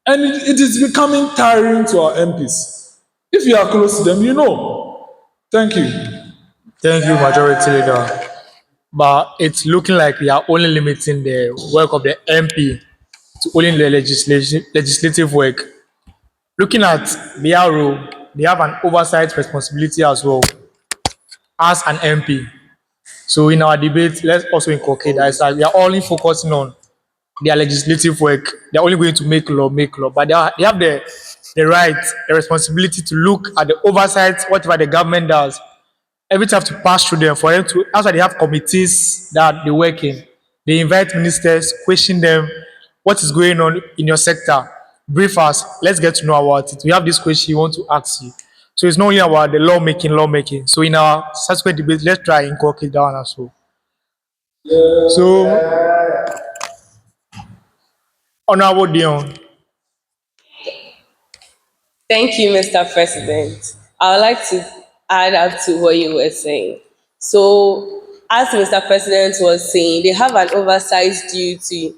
And it is becoming tiring to our MPs. If you are close to them, you know. Thank you. Thank you, Majority Leader. But it's looking like we are only limiting the work of the MP to only the legislative work. Looking at their role, they have an oversight responsibility as well as an MP. So in our debate, let's also inculcate that it's like we are only focusing on their legislative work. They're only going to make law, but they have the right, the responsibility to look at the oversight, whatever the government does. Everything have to pass through them for them to. That's why they have committees that they work in. They invite ministers, question them, what is going on in your sector. Brief us. Let's get to know about it. We have this question we want to ask you. So it's not only about the lawmaking. So in our subsequent debate, let's try and inculcate that one as well. So, Honorable Dion. Thank you, Mr. President. I would like to add up to what you were saying. So, as Mr. President was saying, they have an oversight duty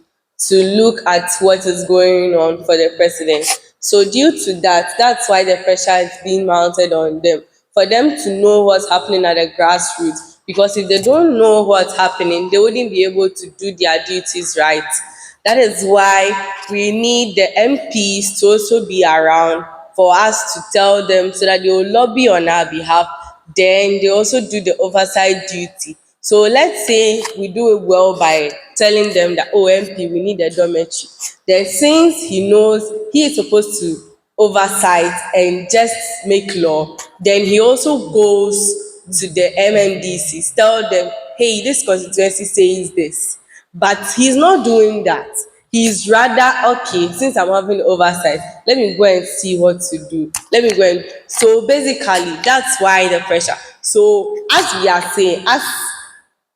to look at what is going on for the president. So, due to that, that's why the pressure is being mounted on them for them to know what's happening at the grassroots. Because if they don't know what's happening, they wouldn't be able to do their duties right. That is why we need the MPs to also be around for us to tell them so that they will lobby on our behalf. Then they also do the oversight duty. So let's say we do it well by telling them that, oh, MP, we need a dormitory. Then since he knows he is supposed to oversight and just make law, then he also goes to the MMDCs, tell them, hey, this constituency says this. But he's not doing that. He's rather, okay, since I'm having oversight, let me go and see what to do. Let me go and. So basically, that's why the pressure. So, as we are saying, as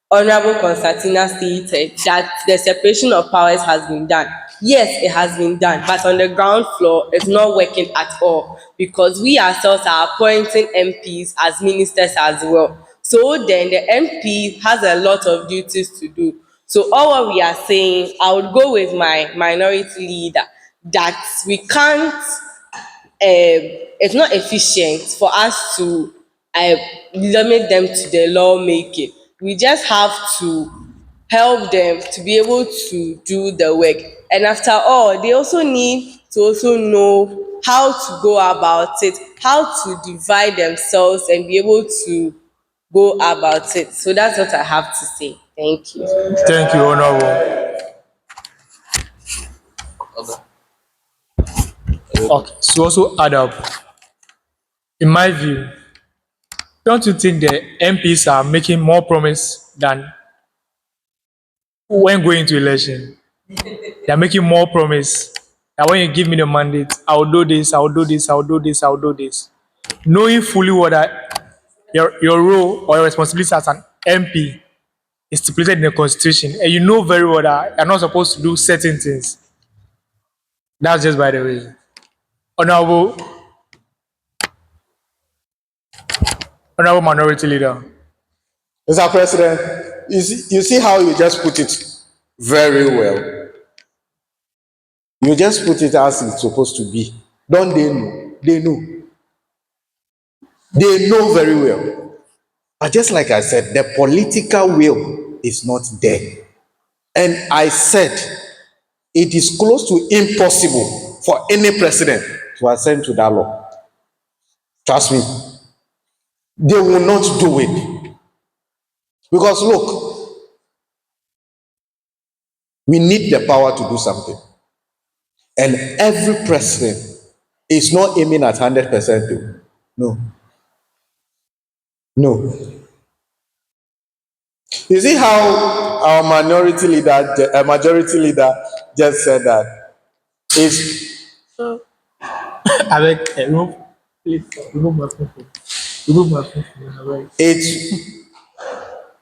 Honorable Constantina stated, that the separation of powers has been done. Yes, it has been done, but on the ground floor, it's not working at all because we ourselves are appointing MPs as ministers as well. So then the MP has a lot of duties to do. So all what we are saying, I would go with my minority leader that we can't it's not efficient for us to limit them to the lawmaking. We just have to help them to be able to do the work. And after all, they also need to also know how to go about it, how to divide themselves and be able to go about it. So that's what I have to say. Thank you. Thank you, Honorable. Okay, so also add up. In my view, don't you think the MPs are making more promise than when going to election? They are making more promise that when you give me the mandate, I will do this, I will do this, I will do this, I will do this. Knowing fully what your role or your responsibility as an MP is stipulated in the constitution, and you know very well that you're not supposed to do certain things. That's just by the way. Honorable, Honorable Minority Leader. Mr. President, you see how you just put it very well. You just put it as it's supposed to be. Don't they know? They know. They know very well. But just like I said, the political will is not there. And I said it is close to impossible for any president to assent to that law. Trust me. They will not do it. Because look, we need the power to do something. And every president is not aiming at 100%. No. No. You see how our majority leader just said that it's Avec, remove my phone. Remove my phone. it's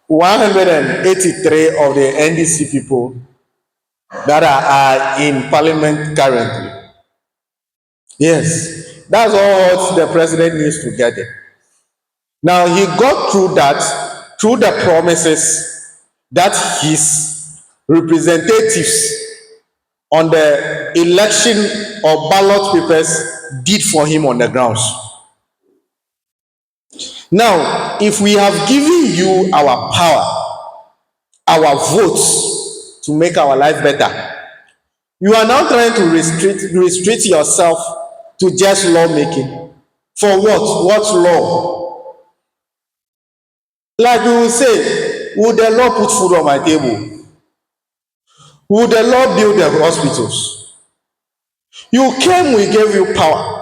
183 of the NDC people that are in parliament currently. Yes, that's all what the president needs to get it. Now he got through that through the promises that his representatives on the election or ballot papers did for him on the grounds. Now, if we have given you our power, our votes to make our life better, you are now trying to restrict yourself to just lawmaking. For what? What law? Like we will say, would the law put food on my table? Will the Lord build the hospitals? You came, we gave you power.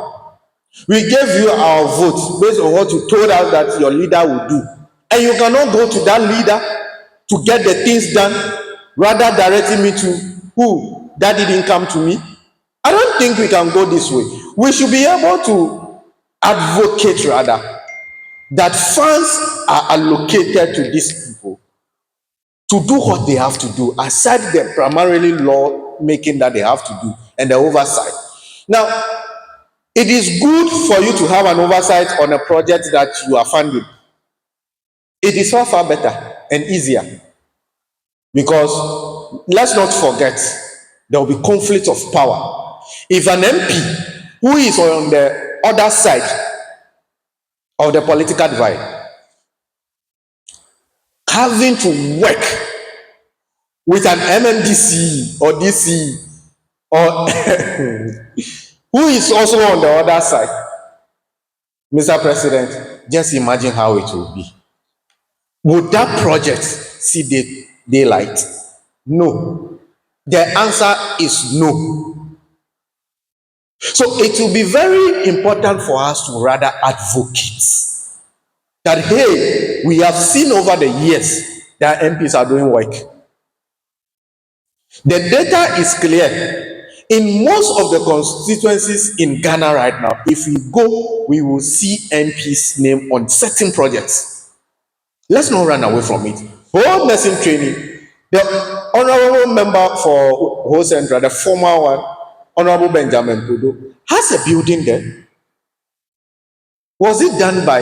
We gave you our vote based on what you told us that your leader would do. And you cannot go to that leader to get the things done, rather directing me to who? That didn't come to me. I don't think we can go this way. We should be able to advocate rather that funds are allocated to these people to do what they have to do, aside the primarily law making that they have to do and the oversight. Now, it is good for you to have an oversight on a project that you are funding. It is far, far better and easier because let's not forget there will be conflict of power. If an MP who is on the other side of the political divide having to work with an MMDC or DC or who is also on the other side, Mr. President, just imagine how it will be. Would that project see daylight? No. The answer is no. So it will be very important for us to rather advocate that, hey, we have seen over the years that MPs are doing work. The data is clear. In most of the constituencies in Ghana right now, if we go, we will see MPs' name on certain projects. Let's not run away from it. Whole nursing training, the honorable member for Whole Central, the former one, Honorable Benjamin Pudo, has a building there. Was it done by,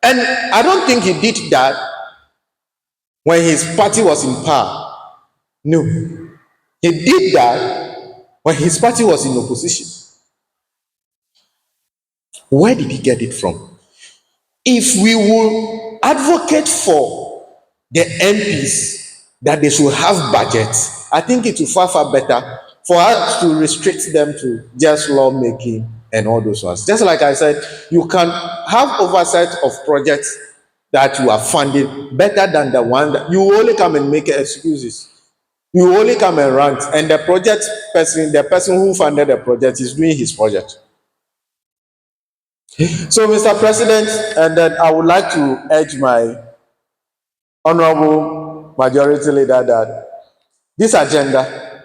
and I don't think he did that when his party was in power. No. He did that when his party was in opposition. Where did he get it from? If we will advocate for the MPs that they should have budgets, I think it will far, far better for us to restrict them to just lawmaking and all those ones. Just like I said, you can have oversight of projects that you are funding better than the one that you only come and make excuses. You only come and rant, and the project person, the person who funded the project, is doing his project. So, Mr. President, and then I would like to urge my honorable majority leader that this agenda,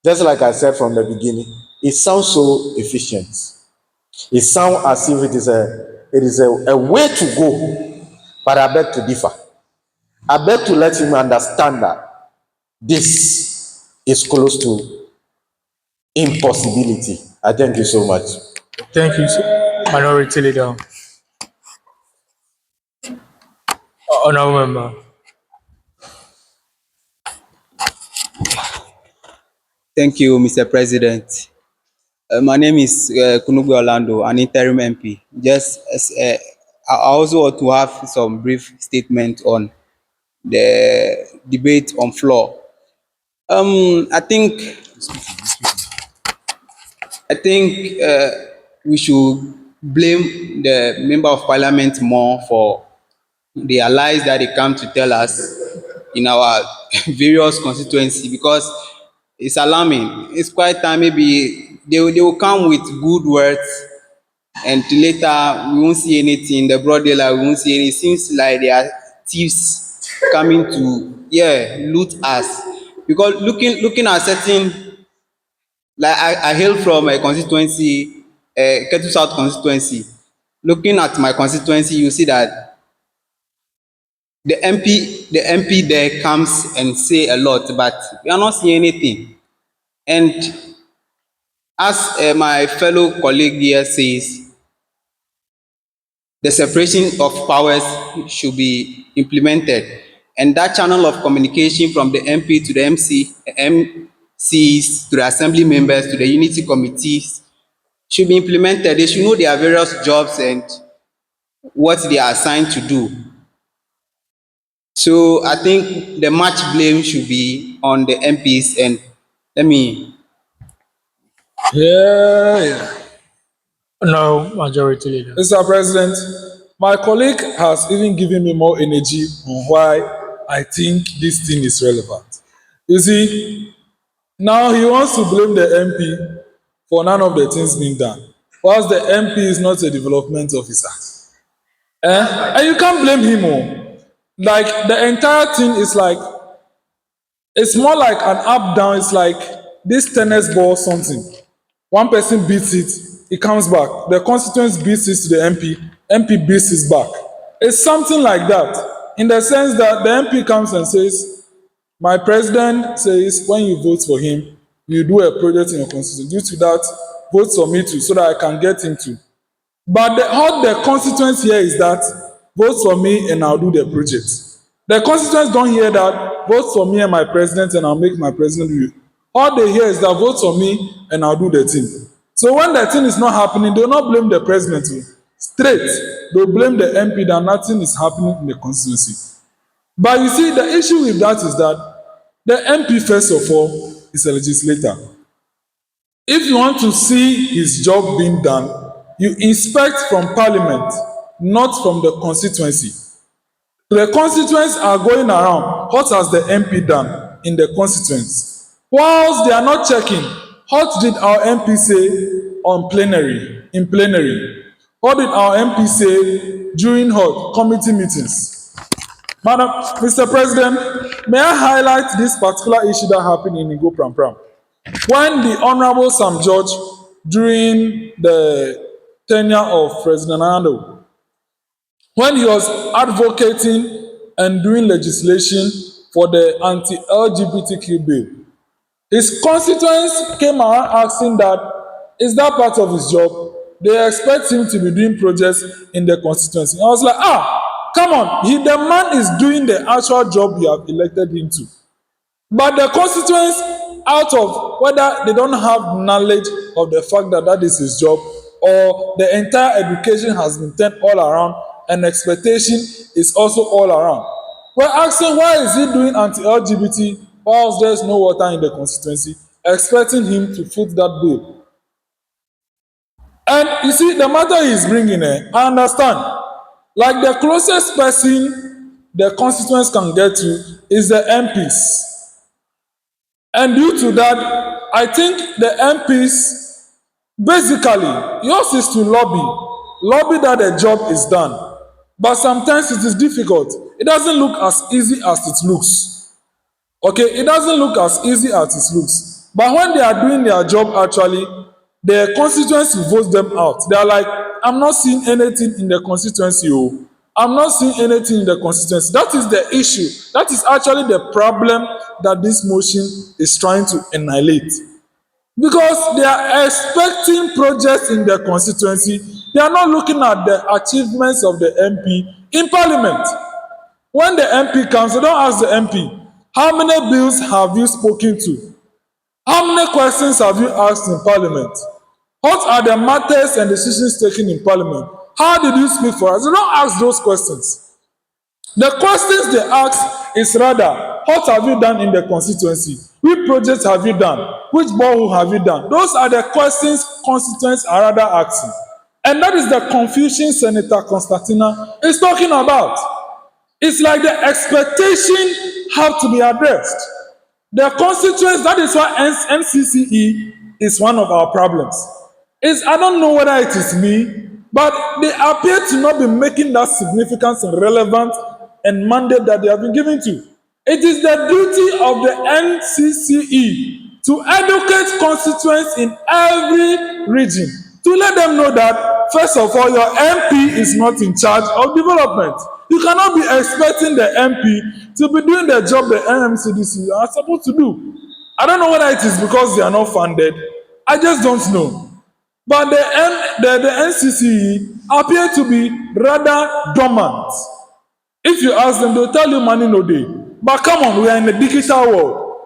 just like I said from the beginning, it sounds so efficient. It sounds as if it is a way to go, but I beg to differ. I beg to let him understand that this is close to impossibility. I thank you so much. Thank you, Minority Leader. Honorable Member. Thank you, Mr. President. My name is Kunugbe Orlando, an interim MP. Just as, I also want to have some brief statement on the debate on floor. I think we should blame the member of parliament more for the lies that they come to tell us in our various constituency, because it's alarming. It's quite time maybe they will come with good words and later we won't see anything. The broad daylight, we won't see anything. It seems like they are thieves coming to loot us. Because looking at certain, like I hail from a constituency, Ketu South constituency. Looking at my constituency, you see that the MP there comes and say a lot, but we are not seeing anything. And as my fellow colleague here says, the separation of powers should be implemented, and that channel of communication from the MP to the MCs to the assembly members to the unity committees should be implemented. They should know their various jobs and what they are assigned to do. So I think the much blame should be on the MPs. And let me. No, Majority Leader. Mr. President, my colleague has even given me more energy on why I think this thing is relevant. You see, Now he wants to blame the MP for none of the things being done, whilst the MP is not a development officer. And you can't blame him. Oh. Like the entire thing is like, it's more like an up down. It's like this tennis ball something. One person beats it, it comes back. The constituents beats it to the MP beats it back. It's something like that, in the sense that the MP comes and says, my president says when you vote for him, you do a project in your constituency. Due to that, vote for me too, so that I can get into. But how the constituents here is that vote for me and I'll do the project. The constituents don't hear that vote for me and my president and I'll make my president do it. All they hear is that vote for me and I'll do the thing. So when the thing is not happening, they'll not blame the president. Straight, they'll blame the MP that nothing is happening in the constituency. But you see, the issue with that is that the MP, first of all, is a legislator. If you want to see his job being done, you inspect from parliament, not from the constituency. The constituents are going around, what has the MP done in the constituents? Whilst they are not checking, what did our MP say on plenary, in plenary? What did our MP say during her committee meetings? Madam, Mr. President, may I highlight this particular issue that happened in Igo Pram Pram? When the Honorable Sam George, during the tenure of President Nando, when he was advocating and doing legislation for the anti-LGBTQ bill, his constituents came around asking that, is that part of his job? They expect him to be doing projects in the constituency. I was like, come on, the man is doing the actual job you have elected him to. But the constituents, out of whether they don't have knowledge of the fact that that is his job, or the entire education has been turned all around and expectation is also all around. We're asking, why is he doing anti-LGBT whilst there's no water in the constituency, expecting him to foot that bill? And you see, the matter he's bringing, I understand. Like the closest person the constituents can get to is the MPs. And due to that, I think the MPs, basically, yours is to lobby that the job is done. But sometimes it is difficult. It doesn't look as easy as it looks. Okay, it doesn't look as easy as it looks. But when they are doing their job, actually, the constituency votes them out. They are like, I'm not seeing anything in the constituency. Oh. I'm not seeing anything in the constituency. That is the issue. That is actually the problem that this motion is trying to annihilate. Because they are expecting projects in the constituency. They are not looking at the achievements of the MP in parliament. When the MP comes, they don't ask the MP, how many bills have you spoken to? How many questions have you asked in parliament? What are the matters and decisions taken in parliament? How did you speak for us? They don't ask those questions. The questions they ask is rather, what have you done in the constituency? Which projects have you done? Which borehole have you done? Those are the questions constituents are rather asking. And that is the confusion Senator Constantina is talking about. It's like the expectation have to be addressed. The constituents, that is why NCCE is one of our problems. I don't know whether it is me, but they appear to not be making that significance and relevant and mandate that they have been given to. It is the duty of the NCCE to educate constituents in every region, to let them know that, first of all, your MP is not in charge of development. You cannot be expecting the MP to be doing the job the NMCDC are supposed to do. I don't know whether it is because they are not funded. I just don't know. But the NCCE appear to be rather dormant. If you ask them, they'll tell you money no day. But come on, we are in a digital world.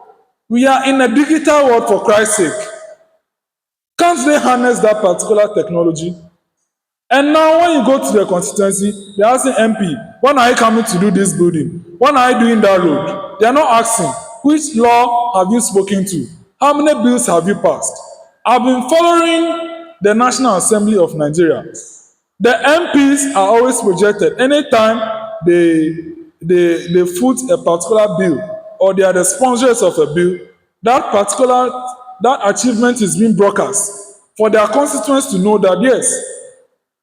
We are in a digital world, for Christ's sake. Can't they harness that particular technology? And now when you go to the constituency, they're asking MP, when are you coming to do this building? When are you doing that road? They're not asking, which law have you spoken to? How many bills have you passed? I've been following the National Assembly of Nigeria. The MPs are always projected. Anytime they foot a particular bill or they are the sponsors of a bill, that achievement is being broadcast for their constituents to know that yes,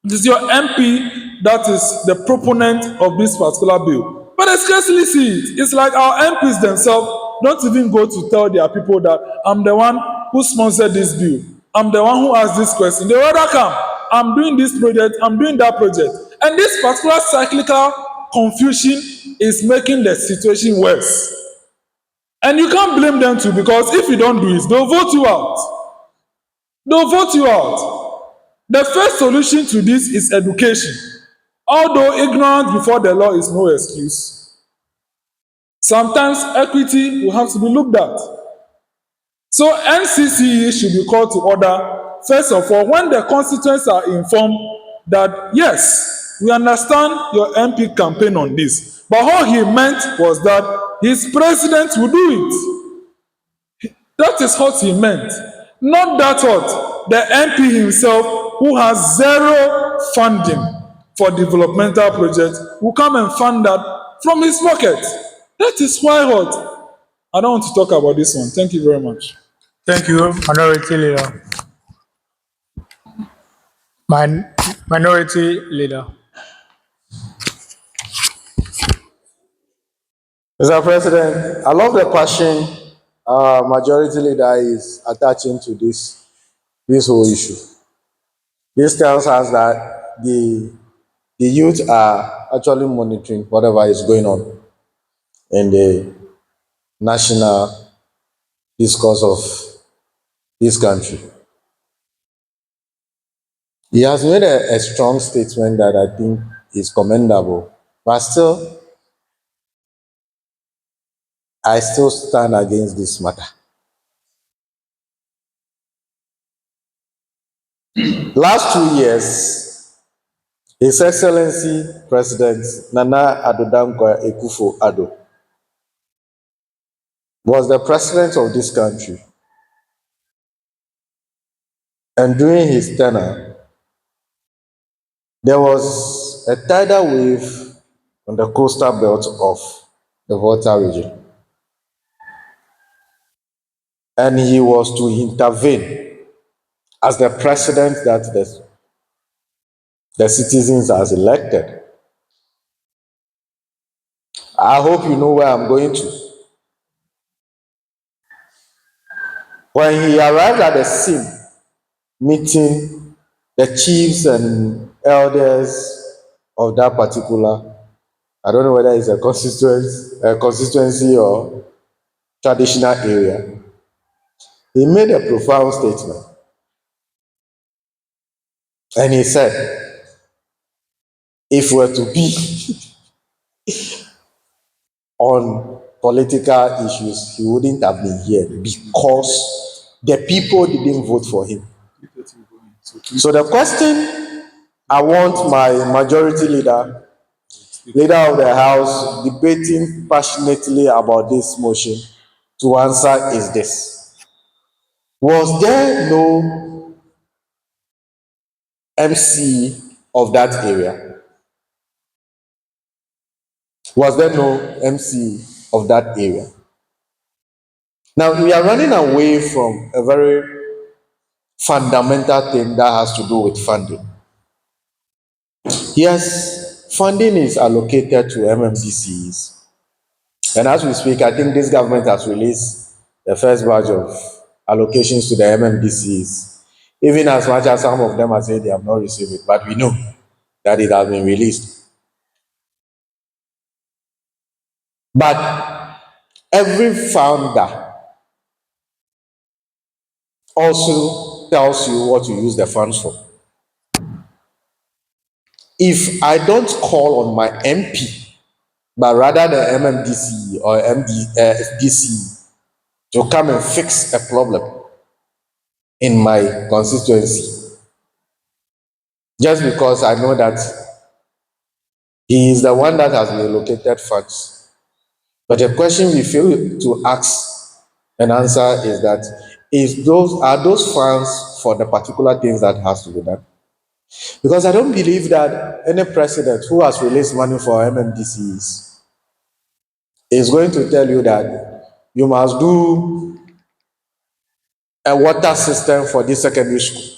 it is your MP that is the proponent of this particular bill. But they scarcely see it. It's like our MPs themselves don't even go to tell their people that I'm the one who sponsored this bill. I'm the one who asked this question. They rather come, I'm doing this project, I'm doing that project. And this particular cyclical confusion is making the situation worse. And you can't blame them too, because if you don't do it, they'll vote you out. They'll vote you out. The first solution to this is education. Although ignorance before the law is no excuse, sometimes equity will have to be looked at. So NCCE should be called to order. First of all, when the constituents are informed that yes, we understand your MP campaign on this, but all he meant was that his president will do it. That is what he meant. Not that what the MP himself, who has zero funding for developmental projects, will come and fund that from his pocket. That is why what I don't want to talk about this one. Thank you very much. Thank you, Minority Leader. Minority Leader. Mr. President, I love the passion Majority Leader is attaching to this whole issue. This tells us that the youth are actually monitoring whatever is going on in the national discourse of this country. He has made a strong statement that I think is commendable, but still, I still stand against this matter. Last 2 years, His Excellency President Nana Addo Dankwa Akufo-Addo was the president of this country. And during his tenure, there was a tidal wave on the coastal belt of the Volta region. And he was to intervene as the president that the citizens has elected. I hope you know where I'm going to. When he arrived at the scene, meeting the chiefs and elders of that particular, I don't know whether it's a constituency or traditional area, he made a profound statement. And he said, if we're to be on political issues, he wouldn't have been here because the people didn't vote for him. So the question I want my majority leader of the House debating passionately about this motion to answer is this. Was there no MC of that area? Was there no MC of that area? Now, we are running away from a very fundamental thing that has to do with funding. Yes, funding is allocated to MMDCs. And as we speak, I think this government has released the first batch of allocations to the MMDCs, even as much as some of them have said they have not received it, but we know that it has been released. But every founder also tells you what to use the funds for. If I don't call on my MP, but rather the MMDC or DC to come and fix a problem in my constituency, just because I know that he is the one that has been allocated funds. But the question we fail to ask and answer is that are those funds for the particular things that has to be done? Because I don't believe that any president who has released money for MMDCs is going to tell you that you must do a water system for this secondary school.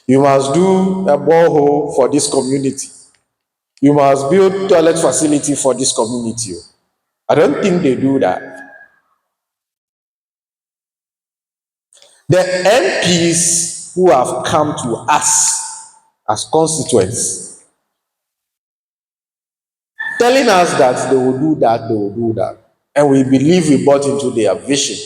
You must do a borehole for this community. You must build toilet facility for this community. I don't think they do that. The MPs who have come to us as constituents, telling us that they will do that, they will do that, and we believe we bought into their vision.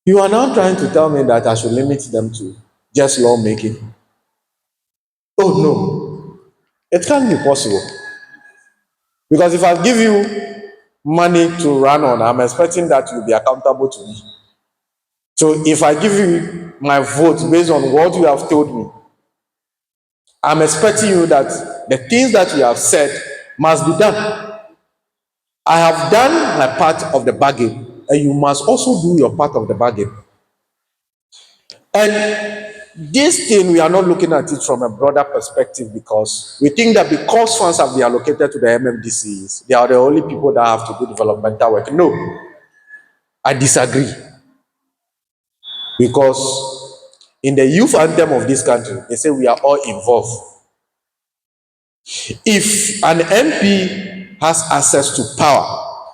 You are now trying to tell me that I should limit them to just lawmaking. Oh no, it can't be possible. Because if I give you money to run on, I'm expecting that you'll be accountable to me. So if I give you my vote based on what you have told me, I'm expecting you that the things that you have said must be done. I have done my part of the bargain, and you must also do your part of the bargain. And this thing, we are not looking at it from a broader perspective because we think that because funds have been allocated to the MMDCs, they are the only people that have to do developmental work. No, I disagree. Because in the youth anthem of this country, they say we are all involved. If an MP has access to power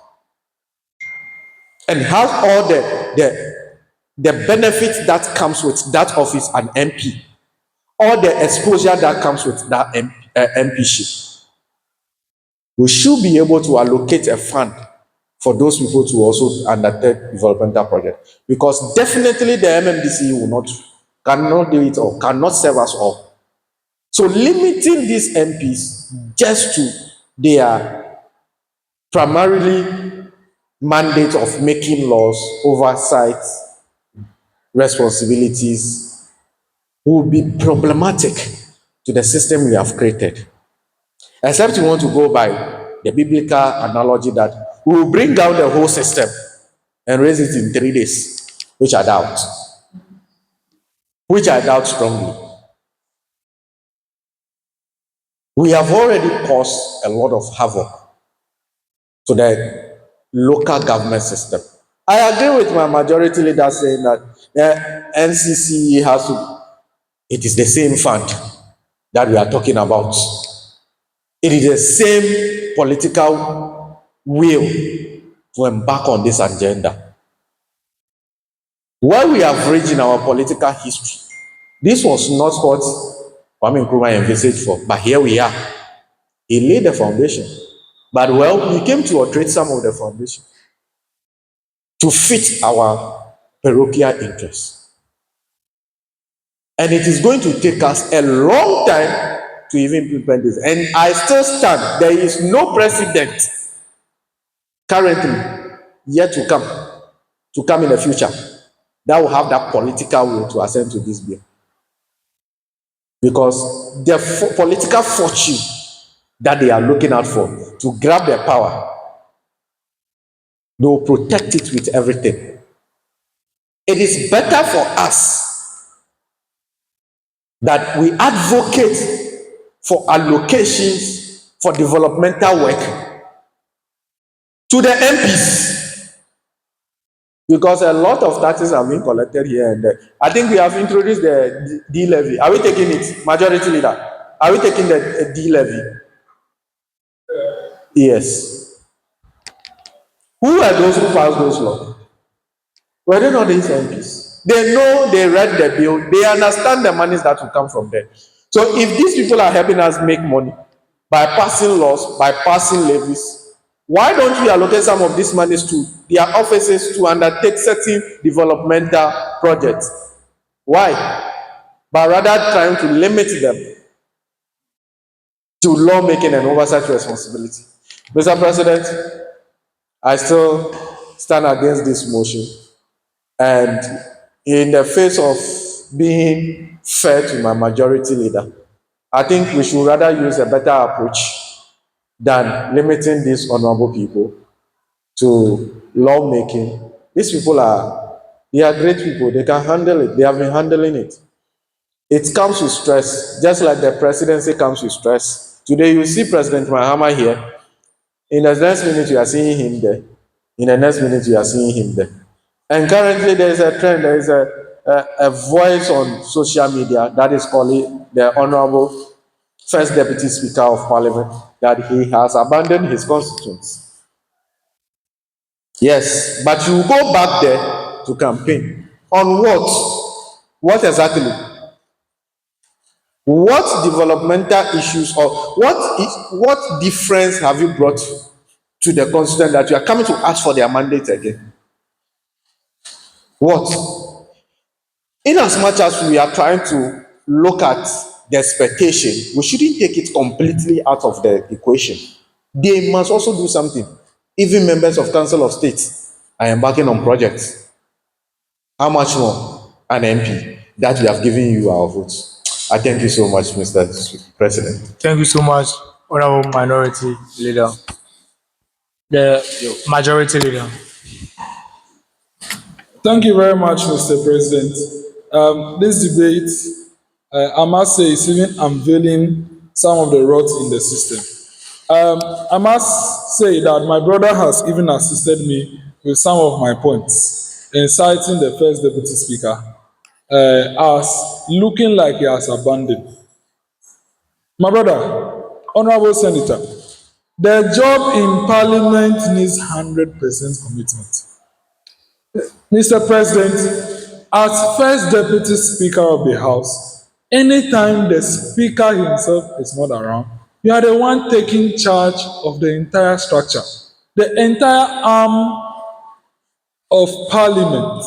and has all the benefits that comes with that office, an MP, all the exposure that comes with that MPship, we should be able to allocate a fund for those people to also undertake developmental projects. Because definitely the MMDC cannot do it all, cannot serve us all. So limiting these MPs just to their primarily mandate of making laws, oversight, responsibilities, will be problematic to the system we have created. Except you want to go by the biblical analogy that we will bring down the whole system and raise it in 3 days, which I doubt. Which I doubt strongly. We have already caused a lot of havoc to the local government system. I agree with my majority leader saying that the NCC has to, it is the same fund that we are talking about. It is the same political will to embark on this agenda. Where we have reached in our political history, this was not what Kwame Nkrumah envisaged for, but here we are. He laid the foundation. But well, we came to alterate some of the foundation to fit our parochial interests. And it is going to take us a long time to even implement this. And I still stand. There is no president currently yet to come in the future that will have that political will to ascend to this bill. Because the political fortune that they are looking out for to grab their power, they will protect it with everything. It is better for us that we advocate for allocations for developmental work to the MPs, because a lot of taxes have been collected here and there. I think we have introduced the D levy. Are we taking it, majority leader? Are we taking the D levy? Yes. Who are those who passed those laws? Were they not these MPs? They know, they read the bill, they understand the monies that will come from there. So if these people are helping us make money by passing laws, by passing levies, why don't we allocate some of these monies to their offices to undertake certain developmental projects? Why? But rather trying to limit them to lawmaking and oversight responsibility. Mr. President, I still stand against this motion. And in the face of being fair to my majority leader, I think we should rather use a better approach than limiting these honorable people to lawmaking. These people they are great people. They can handle it. They have been handling it. It comes with stress, just like the presidency comes with stress. Today you see President Mahama here. In the next minute you are seeing him there. In the next minute you are seeing him there. And currently, there is a trend, there is a voice on social media that is calling the Honorable First Deputy Speaker of Parliament that he has abandoned his constituents. Yes, but you go back there to campaign. On what? What exactly? What developmental issues or what difference have you brought to the constituent that you are coming to ask for their mandate again? What? In as much as we are trying to look at the expectation, we shouldn't take it completely out of the equation. They must also do something. Even members of Council of State are embarking on projects. How much more an MP that we have given you our votes? I thank you so much, Mr. President. Thank you so much, Honorable Minority Leader. The Majority Leader. Thank you very much, Mr. President. This debate, I must say, is even unveiling some of the rots in the system. I must say that my brother has even assisted me with some of my points, inciting the First Deputy Speaker as looking like he has abandoned. My brother, Honorable Senator, the job in Parliament needs 100% commitment. Mr. President, as First Deputy Speaker of the House, anytime the Speaker himself is not around, you are the one taking charge of the entire structure, the entire arm of Parliament.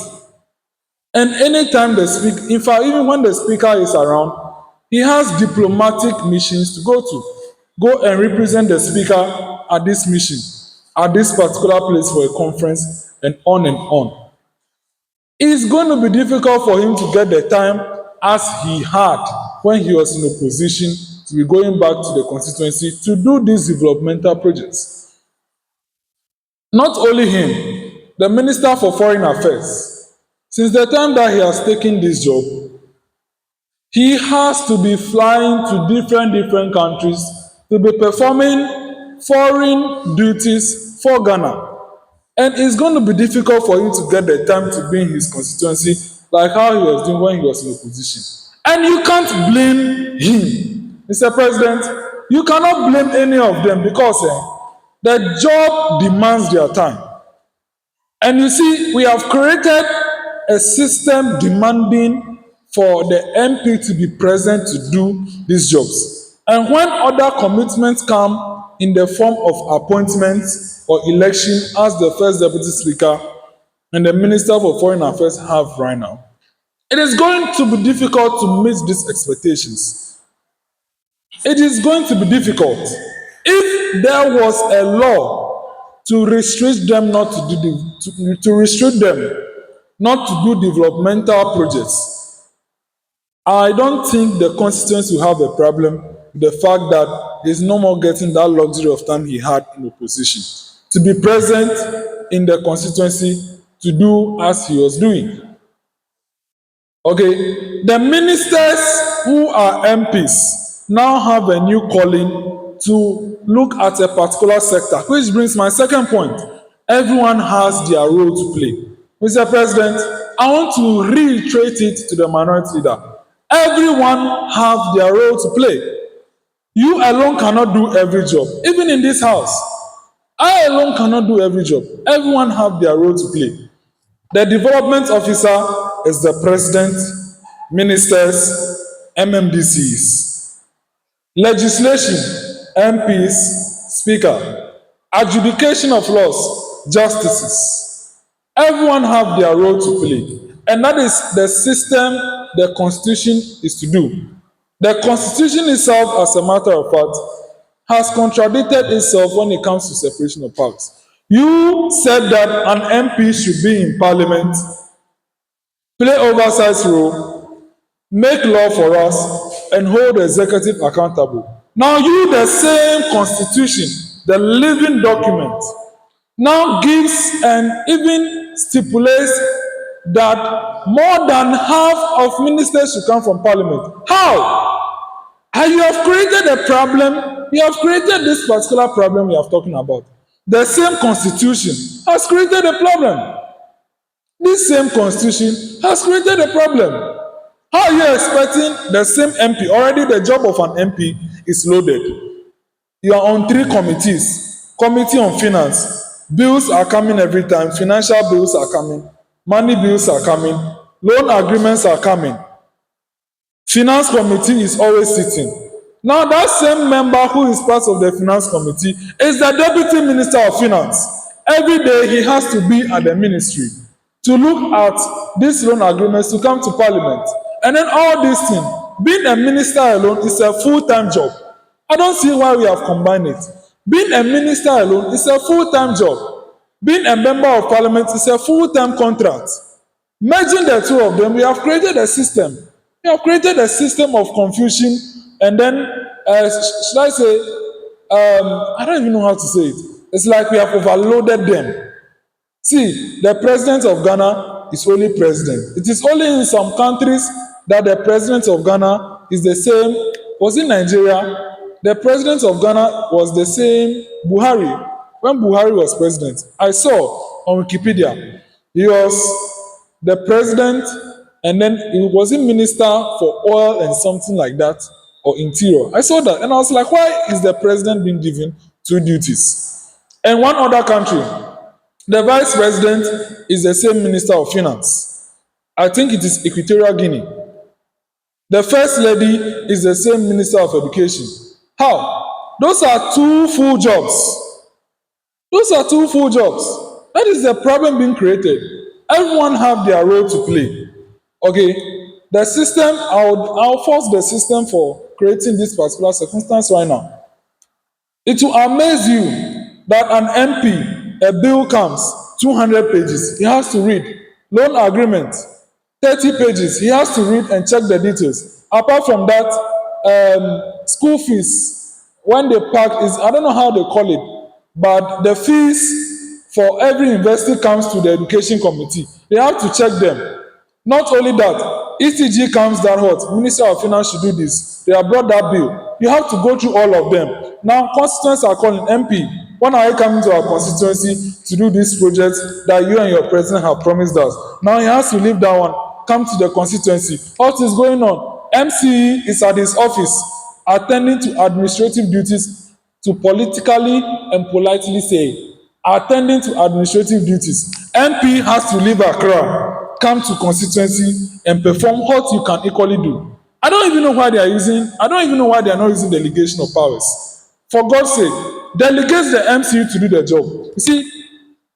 And anytime the Speaker, in fact, even when the Speaker is around, he has diplomatic missions to go and represent the Speaker at this mission, at this particular place for a conference, and on and on. It's going to be difficult for him to get the time as he had when he was in opposition to be going back to the constituency to do these developmental projects. Not only him, the Minister for Foreign Affairs, since the time that he has taken this job, he has to be flying to different countries to be performing foreign duties for Ghana. And it's going to be difficult for him to get the time to be in his constituency like how he was doing when he was in opposition. And you can't blame him. Mr. President, you cannot blame any of them because the job demands their time. And you see, we have created a system demanding for the MP to be present to do these jobs. And when other commitments come in the form of appointments or election, as the First Deputy Speaker and the Minister for Foreign Affairs have right now, it is going to be difficult to meet these expectations. It is going to be difficult. If there was a law to restrict them not to do to restrict them not to do developmental projects, I don't think the constituency will have a problem with the fact that he's no more getting that luxury of time he had in opposition to be present in the constituency to do as he was doing. Okay, the ministers who are MPs now have a new calling to look at a particular sector, which brings my second point. Everyone has their role to play. Mr. President, I want to reiterate it to the minority leader. Everyone have their role to play. You alone cannot do every job. Even in this house, I alone cannot do every job. Everyone have their role to play. The development officer is the president, ministers, MMDCs. Legislation, MPs, speaker. Adjudication of laws, justices. Everyone have their role to play. And that is the system the Constitution is to do. The Constitution itself, as a matter of fact, has contradicted itself when it comes to separation of powers. You said that an MP should be in Parliament, play oversight role, make law for us, and hold the executive accountable. Now you, the same Constitution, the living document, now gives and even stipulates that more than half of ministers should come from Parliament. How? And you have created a problem. You have created this particular problem we are talking about. The same Constitution has created a problem. This same constitution has created a problem. How are you expecting the same MP? Already the job of an MP is loaded. You are on 3 committees. Committee on Finance. Bills are coming every time. Financial bills are coming. Money bills are coming. Loan agreements are coming. Finance committee is always sitting. Now that same member who is part of the finance committee is the deputy minister of finance. Every day he has to be at the ministry to look at these loan agreements to come to parliament. And then all these things, being a minister alone is a full-time job. I don't see why we have combined it. Being a minister alone is a full-time job. Being a member of parliament is a full-time contract. Merging the two of them, we have created a system. We have created a system of confusion, and then, should I say, I don't even know how to say it. It's like we have overloaded them. See, the president of Ghana is only president. It is only in some countries that the president of Ghana is the same. Was in Nigeria, the president of Ghana was the same Buhari. When Buhari was president, I saw on Wikipedia, he was the president, and then he was a minister for oil and something like that, or interior. I saw that, and I was like, why is the president being given 2 duties? And one other country, the vice president is the same minister of finance. I think it is Equatorial Guinea. The first lady is the same minister of education. How? Those are 2 full jobs. Those are 2 full jobs. That is the problem being created. Everyone have their role to play. Okay, the system, I'll force the system for creating this particular circumstance right now. It will amaze you that an MP, a bill comes, 200 pages, he has to read. Loan agreement, 30 pages, he has to read and check the details. Apart from that, school fees, when they pack is, I don't know how they call it, but the fees for every university comes to the education committee. They have to check them. Not only that, ECG comes down what? Minister of Finance should do this. They have brought that bill. You have to go through all of them. Now, constituents are calling MP. When are you coming to our constituency to do this project that you and your president have promised us? Now he has to leave that one, come to the constituency. What is going on? MCE is at his office, attending to administrative duties, to politically and politely say, attending to administrative duties. MP has to leave Accra, come to constituency and perform what you can equally do. I don't even know why they are not using delegation of powers. For God's sake, delegate the MCU to do the job. You see,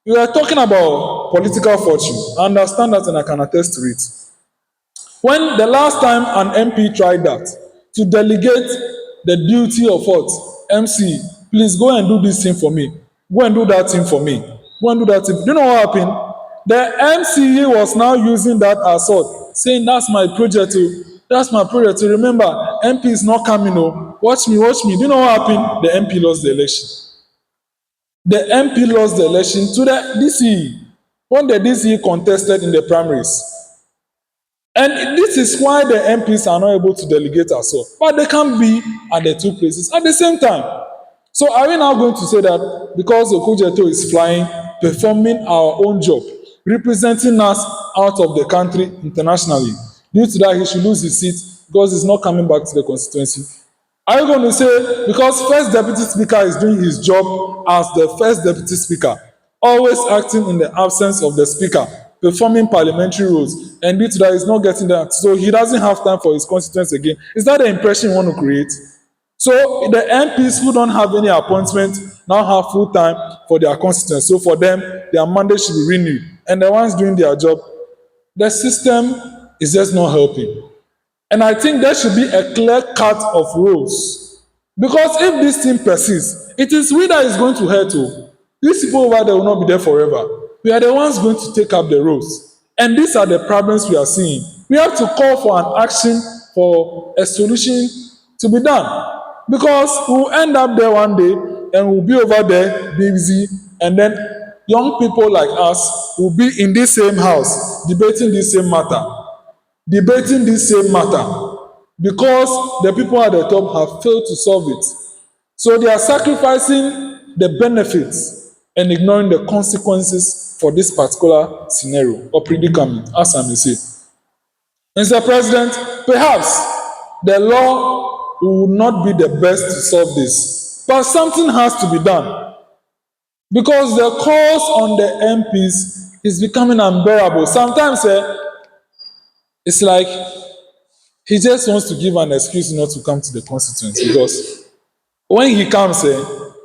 we are talking about political fortune. I understand that and I can attest to it. When the last time an MP tried that, to delegate the duty of what? MC, please go and do this thing for me. Go and do that thing for me. Go and do that thing. Do you know what happened? The MCE was now using that assault, saying that's my project. That's my project. Remember, MP is not coming. Watch me, watch me. Do you know what happened? The MP lost the election. The MP lost the election to the DCE when the DCE contested in the primaries. And this is why the MPs are not able to delegate as well. But they can't be at the 2 places at the same time. So are we now going to say that because Okujeto is flying, performing our own job, representing us out of the country internationally, due to that he should lose his seat because he's not coming back to the constituency? Are you going to say because first deputy speaker is doing his job as the first deputy speaker, always acting in the absence of the speaker, performing parliamentary roles, and due to that he's not getting that, so he doesn't have time for his constituents again? Is that the impression you want to create? So the MPs who don't have any appointment now have full time for their constituents. So for them, their mandate should be renewed. And the ones doing their job, the system is just not helping. And I think there should be a clear cut of roles. Because if this thing persists, it is we that is going to hurt to. These people over there will not be there forever. We are the ones going to take up the roles. And these are the problems we are seeing. We have to call for an action for a solution to be done. Because we'll end up there one day and we'll be over there busy, and then young people like us will be in this same house debating this same matter. Because the people at the top have failed to solve it. So they are sacrificing the benefits and ignoring the consequences for this particular scenario or predicament, as I may say. Mr. President, perhaps the law will not be the best to solve this, but something has to be done because the calls on the MPs is becoming unbearable. Sometimes it's like he just wants to give an excuse not to come to the constituency because when he comes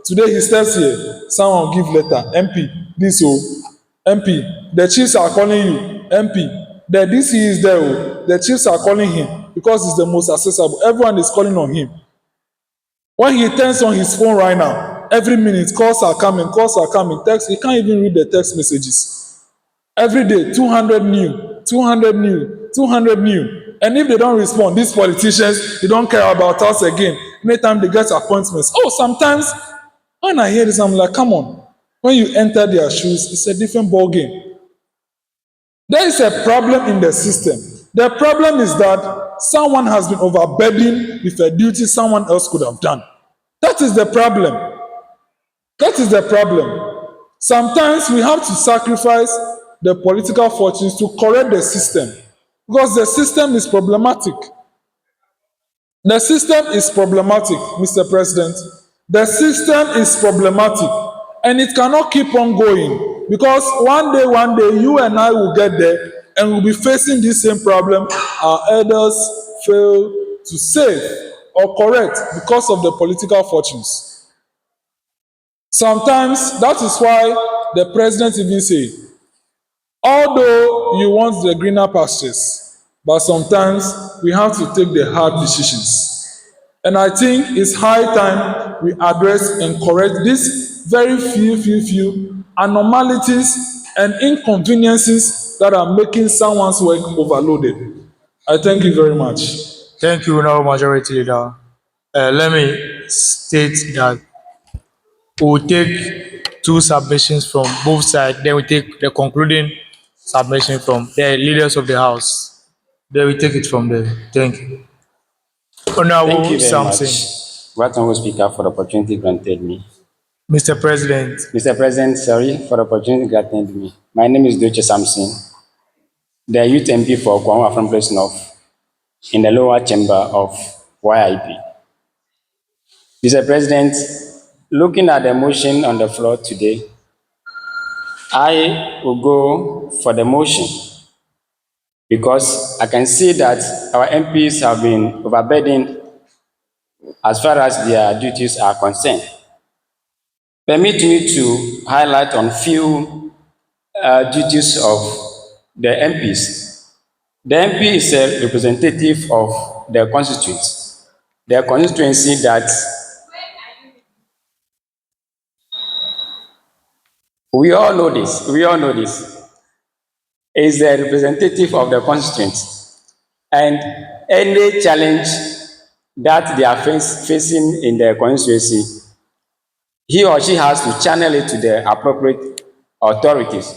today he steps here, someone give letter, MP, this MP, the chiefs are calling you, MP, the DC is there, the chiefs are calling him because he's the most accessible. Everyone is calling on him. When he turns on his phone right now, every minute calls are coming, text, he can't even read the text messages. Every day, 200 new, 200 new, 200 new. And if they don't respond, these politicians, they don't care about us again. Anytime they get appointments. Oh, sometimes when I hear this, I'm like, come on. When you enter their shoes, it's a different ball game. There is a problem in the system. The problem is that someone has been overburdened with a duty someone else could have done. That is the problem. That is the problem. Sometimes we have to sacrifice the political fortunes to correct the system because the system is problematic. The system is problematic, Mr. President. The system is problematic and it cannot keep on going because one day, you and I will get there and we'll be facing this same problem our elders fail to save or correct because of the political fortunes. Sometimes that is why the president even say, although you want the greener pastures, but sometimes we have to take the hard decisions. And I think it's high time we address and correct these very few anomalies and inconveniences that are making someone's work overloaded. I thank you very much. Thank you, now Majority Leader. Let me state that we will take two submissions from both sides, then we take the concluding submission from the leaders of the House. Then we take it from there. Thank you. Honorable Thank you very Samson. much, Right Honorable Speaker, for the opportunity granted me. Mr. President. Mr. President, sorry for the opportunity granted me. My name is Doche Samson, the youth MP for Kwamo Afram Place North in the lower chamber of YIP. Mr. President, looking at the motion on the floor today, I will go for the motion because I can see that our MPs have been overburdened as far as their duties are concerned. Permit me to highlight on few duties of the MPs. The MP is a representative of the constituency that we all know this, is a representative of the constituency. And any challenge that they are facing in the constituency, he or she has to channel it to the appropriate authorities,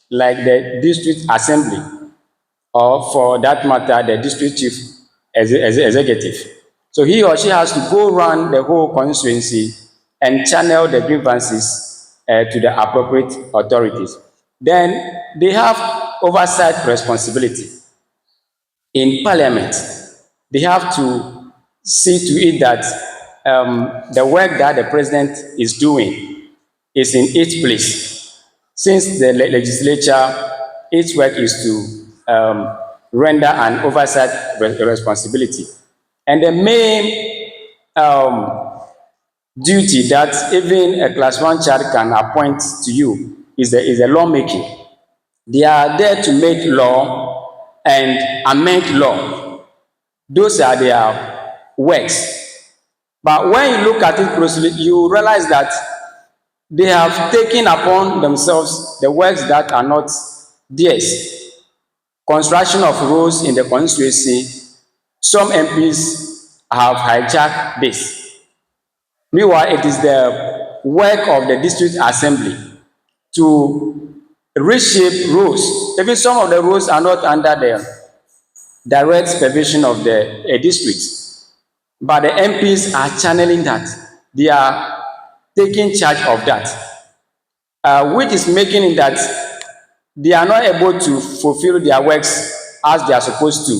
like the district assembly, or for that matter, the district chief executive. So he or she has to go around the whole constituency and channel the grievances to the appropriate authorities. Then they have oversight responsibility. In Parliament, they have to see to it that the work that the president is doing is in its place. Since the legislature, its work is to render an oversight responsibility. And the main duty that even a class 1 child can appoint to you is the lawmaking. They are there to make law and amend law. Those are their works. But when you look at it closely, you realize that they have taken upon themselves the works that are not theirs. Construction of roads in the constituency, some MPs have hijacked this. Meanwhile, it is the work of the district assembly to reshape roads. Even some of the roads are not under the direct supervision of the district. But the MPs are channeling that. They are taking charge of that, which is making it that they are not able to fulfill their works as they are supposed to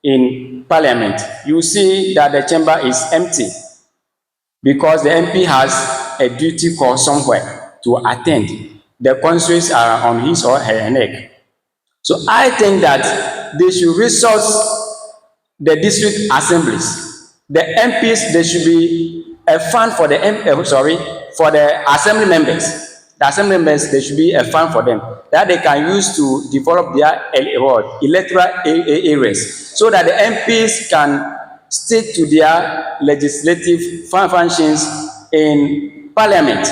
in parliament. You see that the chamber is empty because the MP has a duty call somewhere to attend. The constituents are on his or her neck. So I think that they should resource the district assemblies. The MPs, there should be a fund for the for the assembly members. The assembly members, there should be a fund for them that they can use to develop their electoral areas, so that the MPs can stick to their legislative functions in parliament.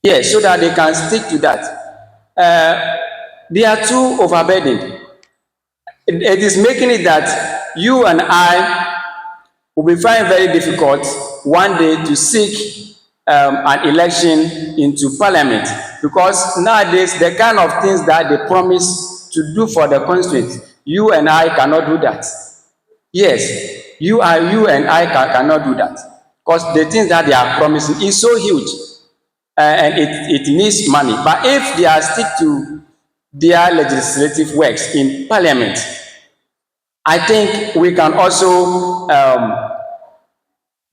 Yes, so that they can stick to that. They are too overburdened. It is making it that you and I will be finding very difficult one day to seek an election into parliament, because nowadays the kind of things that they promise to do for the constituents, you and I cannot do that. Yes, you and I cannot do that, because the things that they are promising is so huge, and it needs money. But if they are stick to their legislative works in parliament, I think we can also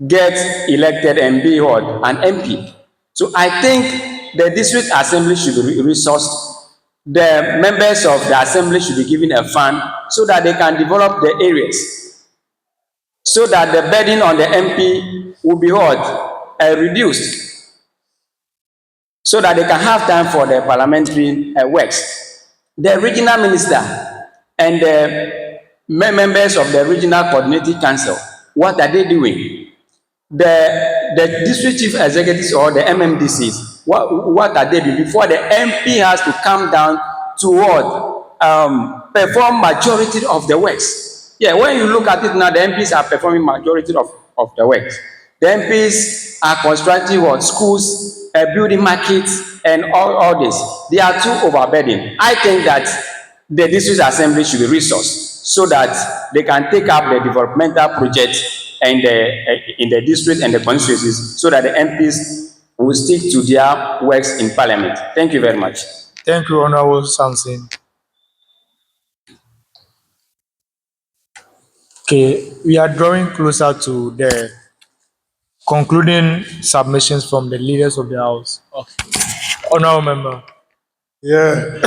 get elected and be what, an MP. So I think the district assembly should be resourced. The members of the assembly should be given a fund so that they can develop the areas, so that the burden on the MP will be what, reduced, so that they can have time for the parliamentary works. The regional minister and the members of the regional coordinating council, what are they doing? The district chief executives or the MMDCs, what are they doing before the MP has to come down to what, perform majority of the works? Yeah, when you look at it now, the MPs are performing majority of the works. The MPs are constructing what, schools, building markets, and all this. They are too overburdened. I think that the district assembly should be resourced so that they can take up the developmental projects and in the district and the constituencies, so that the MPs will stick to their works in parliament. Thank you very much. Thank you, Honorable Samson. Okay, we are drawing closer to the concluding submissions from the leaders of the House. Honorable Member. Yeah,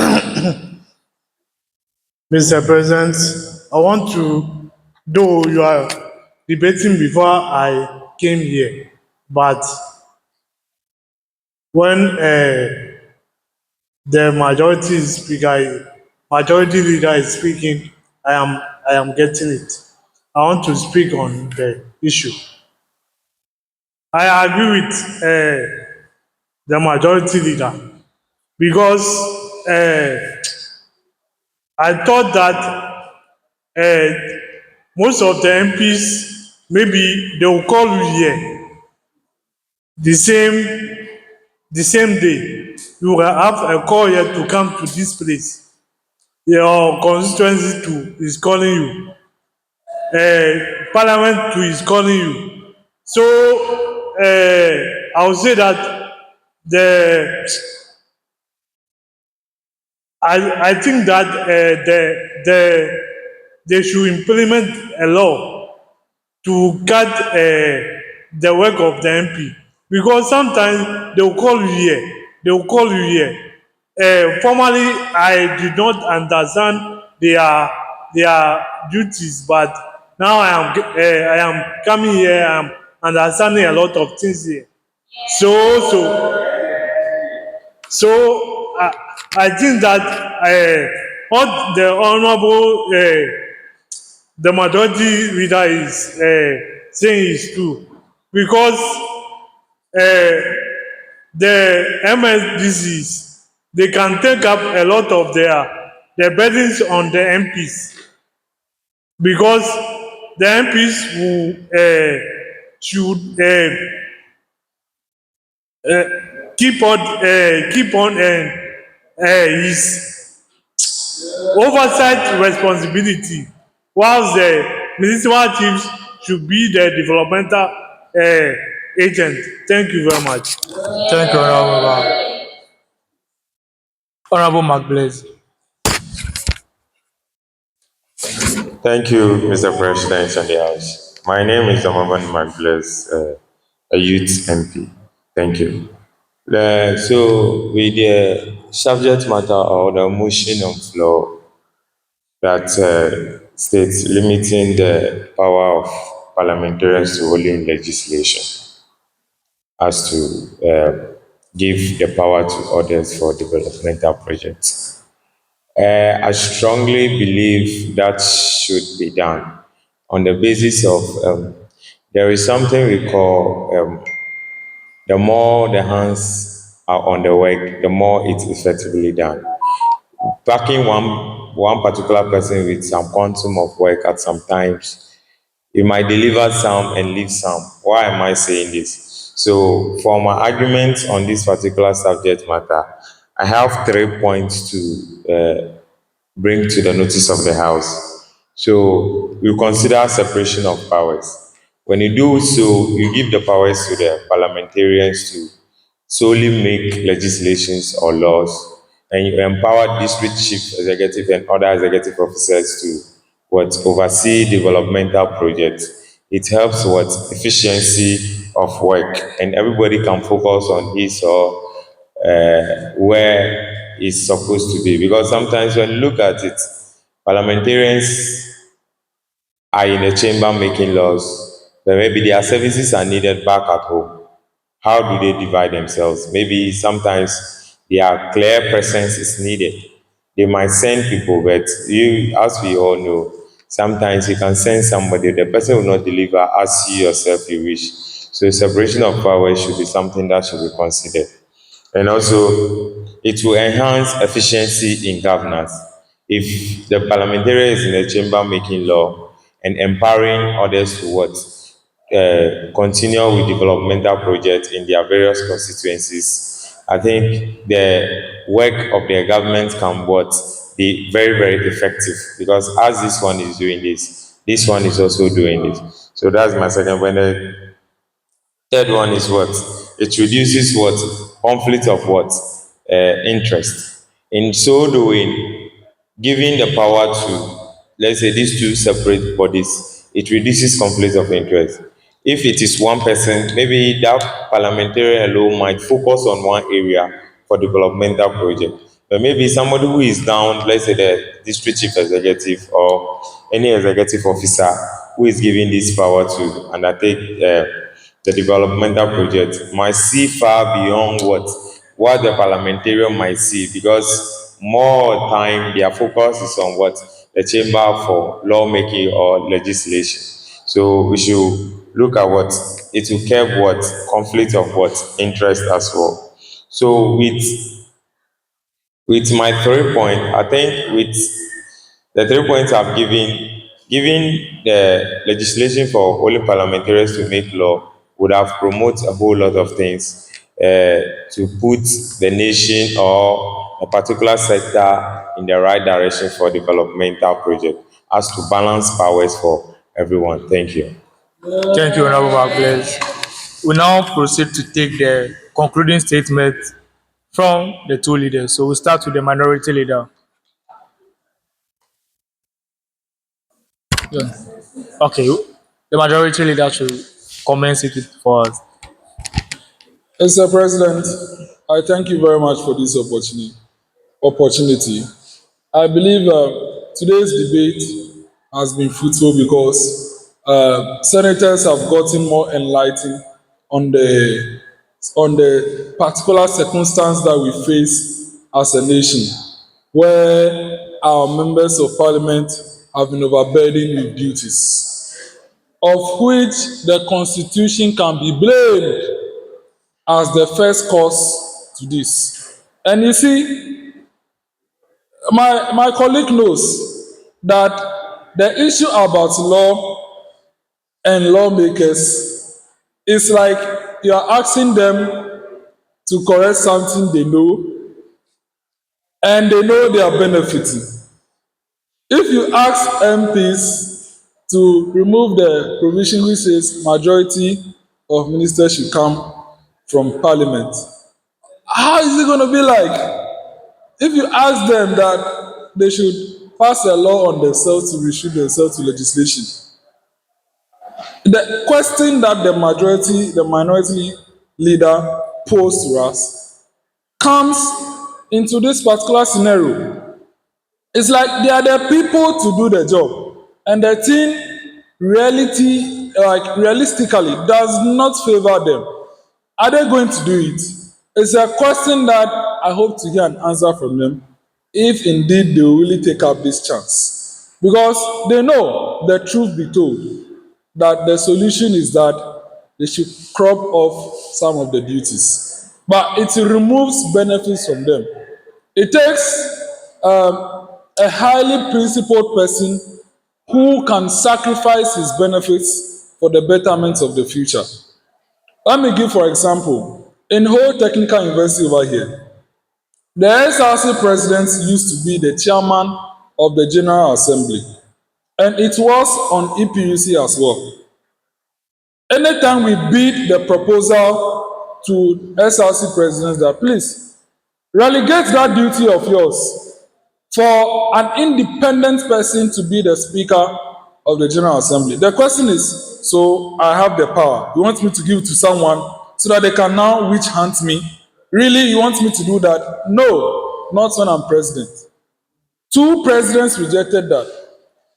Mr. President, I want to, though you are debating before I came here, but when the majority leader is speaking, I am getting it. I want to speak on the issue. I agree with the majority leader, because I thought that most of the MPs, maybe they will call you here the same day. You will have a call here to come to this place. Your constituency too is calling you. Parliament too is calling you. So I would say that I think that they should implement a law to cut the work of the MP, because sometimes they will call you here. They will call you here. Formerly, I did not understand their duties, but now I am coming here. I am understanding a lot of things here. So I think that what the honorable the majority leader is saying is true, because the MSDCs, they can take up a lot of their burdens on the MPs, because the MPs should keep on his oversight responsibility, whilst the municipal chiefs should be the developmental agent. Thank you very much. Thank you, Honorable Member. Honorable McBlaze. Thank you, Mr. President and the House. My name is Amavan Magbles, a youth MP. Thank you. So, with the subject matter or the motion on floor that states limiting the power of parliamentarians to holding legislation as to give the power to others for developmental projects. I strongly believe that should be done on the basis of there is something we call the more the hands are on the work, the more it's effectively done. Backing one particular person with some quantum of work at some times, you might deliver some and leave some. Why am I saying this? So, for my argument on this particular subject matter, I have 3 points to bring to the notice of the House. So we consider separation of powers. When you do so, you give the powers to the parliamentarians to solely make legislations or laws, and you empower district chief executive and other executive officers to what oversee developmental projects. It helps what efficiency of work, and everybody can focus on his or where it's supposed to be. Because sometimes when you look at it, parliamentarians are in the chamber making laws, but maybe their services are needed back at home. How do they divide themselves? Maybe sometimes their clear presence is needed. They might send people, but you, as we all know, sometimes you can send somebody, the person will not deliver as you yourself you wish. So separation of power should be something that should be considered. And also, it will enhance efficiency in governance. If the parliamentarian is in the chamber making law and empowering others to what? Continue with developmental projects in their various constituencies, I think the work of the government can what? Be very, very effective, because as this one is doing this one is also doing this. So that's my second point. Third one is what? It reduces what? Conflict of what? Interest. In so doing, giving the power to, let's say, these two separate bodies, it reduces conflict of interest. If it is one person, maybe that parliamentarian alone might focus on one area for developmental project. But maybe somebody who is down, let's say the district chief executive or any executive officer who is given this power to undertake the developmental project might see far beyond what the parliamentarian might see, because more time their focus is on what? The chamber for lawmaking or legislation. So we should look at what it will curb what conflict of what interest as well. So with my 3 point, I think with the 3 points I've given, giving the legislation for only parliamentarians to make law would have promoted a whole lot of things to put the nation or a particular sector in the right direction for developmental project, as to balance powers for everyone. Thank you. Thank you, Honorable McBlaze. We now proceed to take the concluding statement from the two leaders. So we start with the minority leader. Yeah. Okay, the majority leader should commence it for us. Mr. President, I thank you very much for this opportunity. I believe today's debate has been fruitful because senators have gotten more enlightened on the particular circumstance that we face as a nation, where our members of parliament have been overburdened with duties, of which the constitution can be blamed as the first cause to this. And you see, my colleague knows that the issue about law and lawmakers is like you are asking them to correct something they know, and they know they are benefiting. If you ask MPs to remove the provision which says majority of ministers should come from parliament, how is it going to be like? if you ask them that they should pass a law on themselves to restrict themselves to legislation, the question that the minority leader posed to us comes into this particular scenario. It's like they are the people to do the job, and the thing realistically does not favor them. Are they going to do it? It's a question that I hope to hear an answer from them, if indeed they will really take up this chance. Because they know, the truth be told, that the solution is that they should crop off some of the duties. But it removes benefits from them. It takes a highly principled person who can sacrifice his benefits for the betterment of the future. Let me give, for example, in whole technical university over here, the SRC president used to be the chairman of the General Assembly, and it was on EPUC as well. Anytime we bid the proposal to SRC presidents that please relegate that duty of yours for an independent person to be the speaker of the General Assembly. The question is, so I have the power. You want me to give it to someone so that they can now witch hunt me? Really, you want me to do that? No, not when I'm president. 2 presidents rejected that.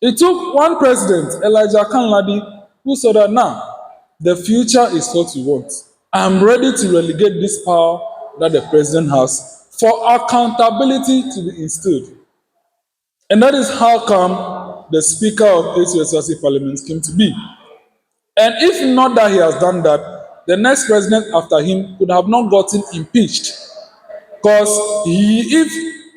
It took 1 president, Elijah Kanladi, who said that now, the future is what we want. I'm ready to relegate this power that the president has for accountability to be instilled. And that is how come the Speaker of HTU SRC Parliament came to be. And if not that he has done that, the next president after him could have not gotten impeached. Because if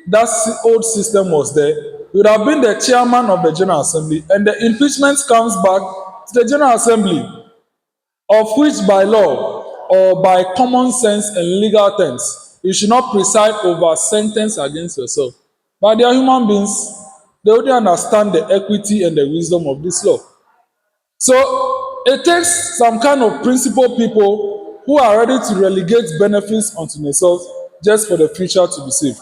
that old system was there, he would have been the chairman of the General Assembly, and the impeachment comes back to the General Assembly, of which by law or by common sense and legal terms, you should not preside over sentence against yourself. But they are human beings. They only understand the equity and the wisdom of this law. So it takes some kind of principled people who are ready to relegate benefits onto themselves just for the future to be saved.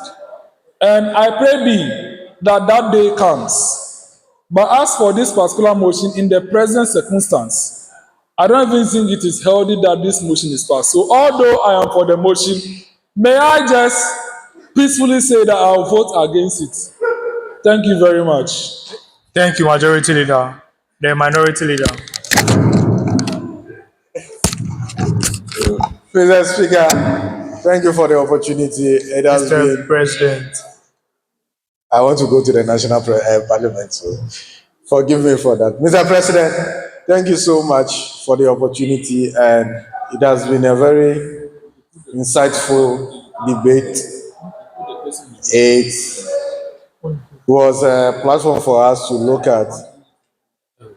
And I pray thee that that day comes. But as for this particular motion, in the present circumstance, I don't even think it is healthy that this motion is passed. So although I am for the motion, may I just peacefully say that I will vote against it. Thank you very much. Thank you, Majority Leader. The Minority Leader. Mr. Speaker, thank you for the opportunity. It has Mr. been. President. I want to go to the National Parliament, so forgive me for that. Mr. President, thank you so much for the opportunity, and it has been a very insightful debate. It was a platform for us to look at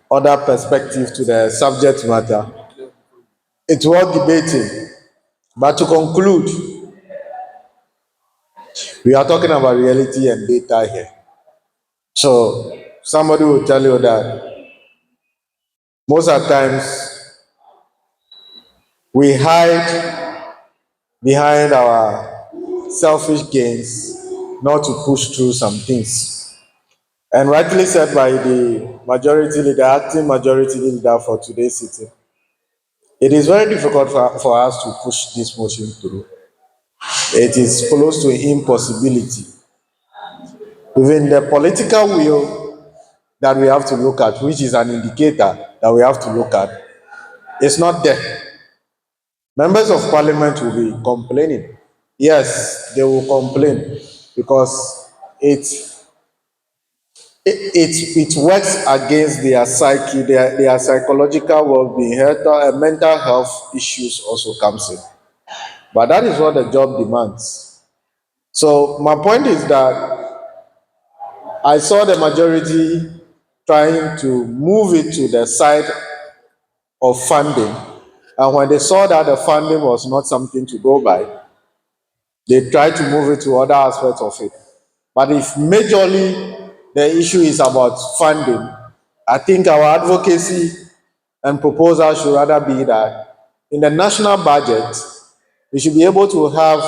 other perspectives to the subject matter. It was debating, but to conclude, we are talking about reality and data here. So somebody will tell you that most of the times we hide behind our selfish gains not to push through some things. And rightly said by the majority leader, acting majority leader for today's sitting, it is very difficult for us to push this motion through. It is close to impossibility. Even the political will that we have to look at, which is an indicator that we have to look at, is not there. Members of parliament will be complaining. Yes, they will complain because it works against their psyche, their psychological well-being. Mental health issues also comes in. But that is what the job demands. So my point is that I saw the majority trying to move it to the side of funding. And when they saw that the funding was not something to go by, they tried to move it to other aspects of it. But if majorly the issue is about funding, I think our advocacy and proposal should rather be that in the national budget, we should be able to have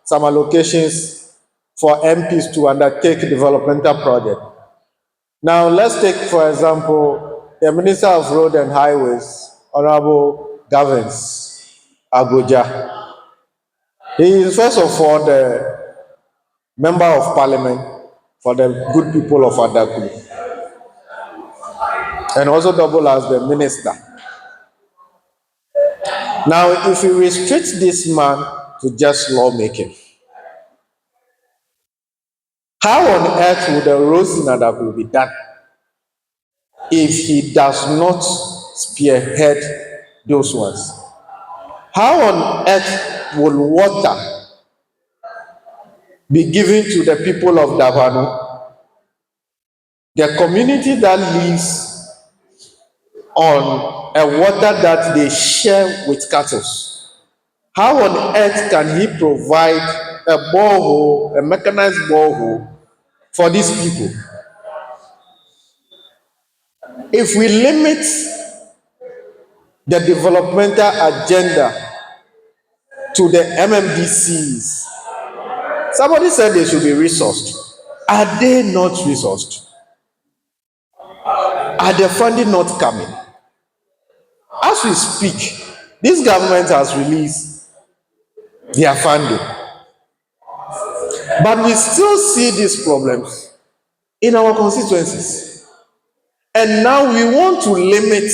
some allocations for MPs to undertake developmental projects. Now, let's take, for example, the Minister of Road and Highways, Honorable Gavins Abuja. He is, first of all, the Member of Parliament for the good people of Adaku, and also double as the Minister. Now, if we restrict this man to just lawmaking, how on earth would the roads in Adaku be done if he does not spearhead those ones? How on earth will water be given to the people of Davano, the community that lives on a water that they share with cattle? How on earth can he provide a borehole, a mechanized borehole for these people? If we limit the developmental agenda to the MMDCs, somebody said they should be resourced. Are they not resourced? Are the funding not coming? As we speak, this government has released their funding, but we still see these problems in our constituencies. And now we want to limit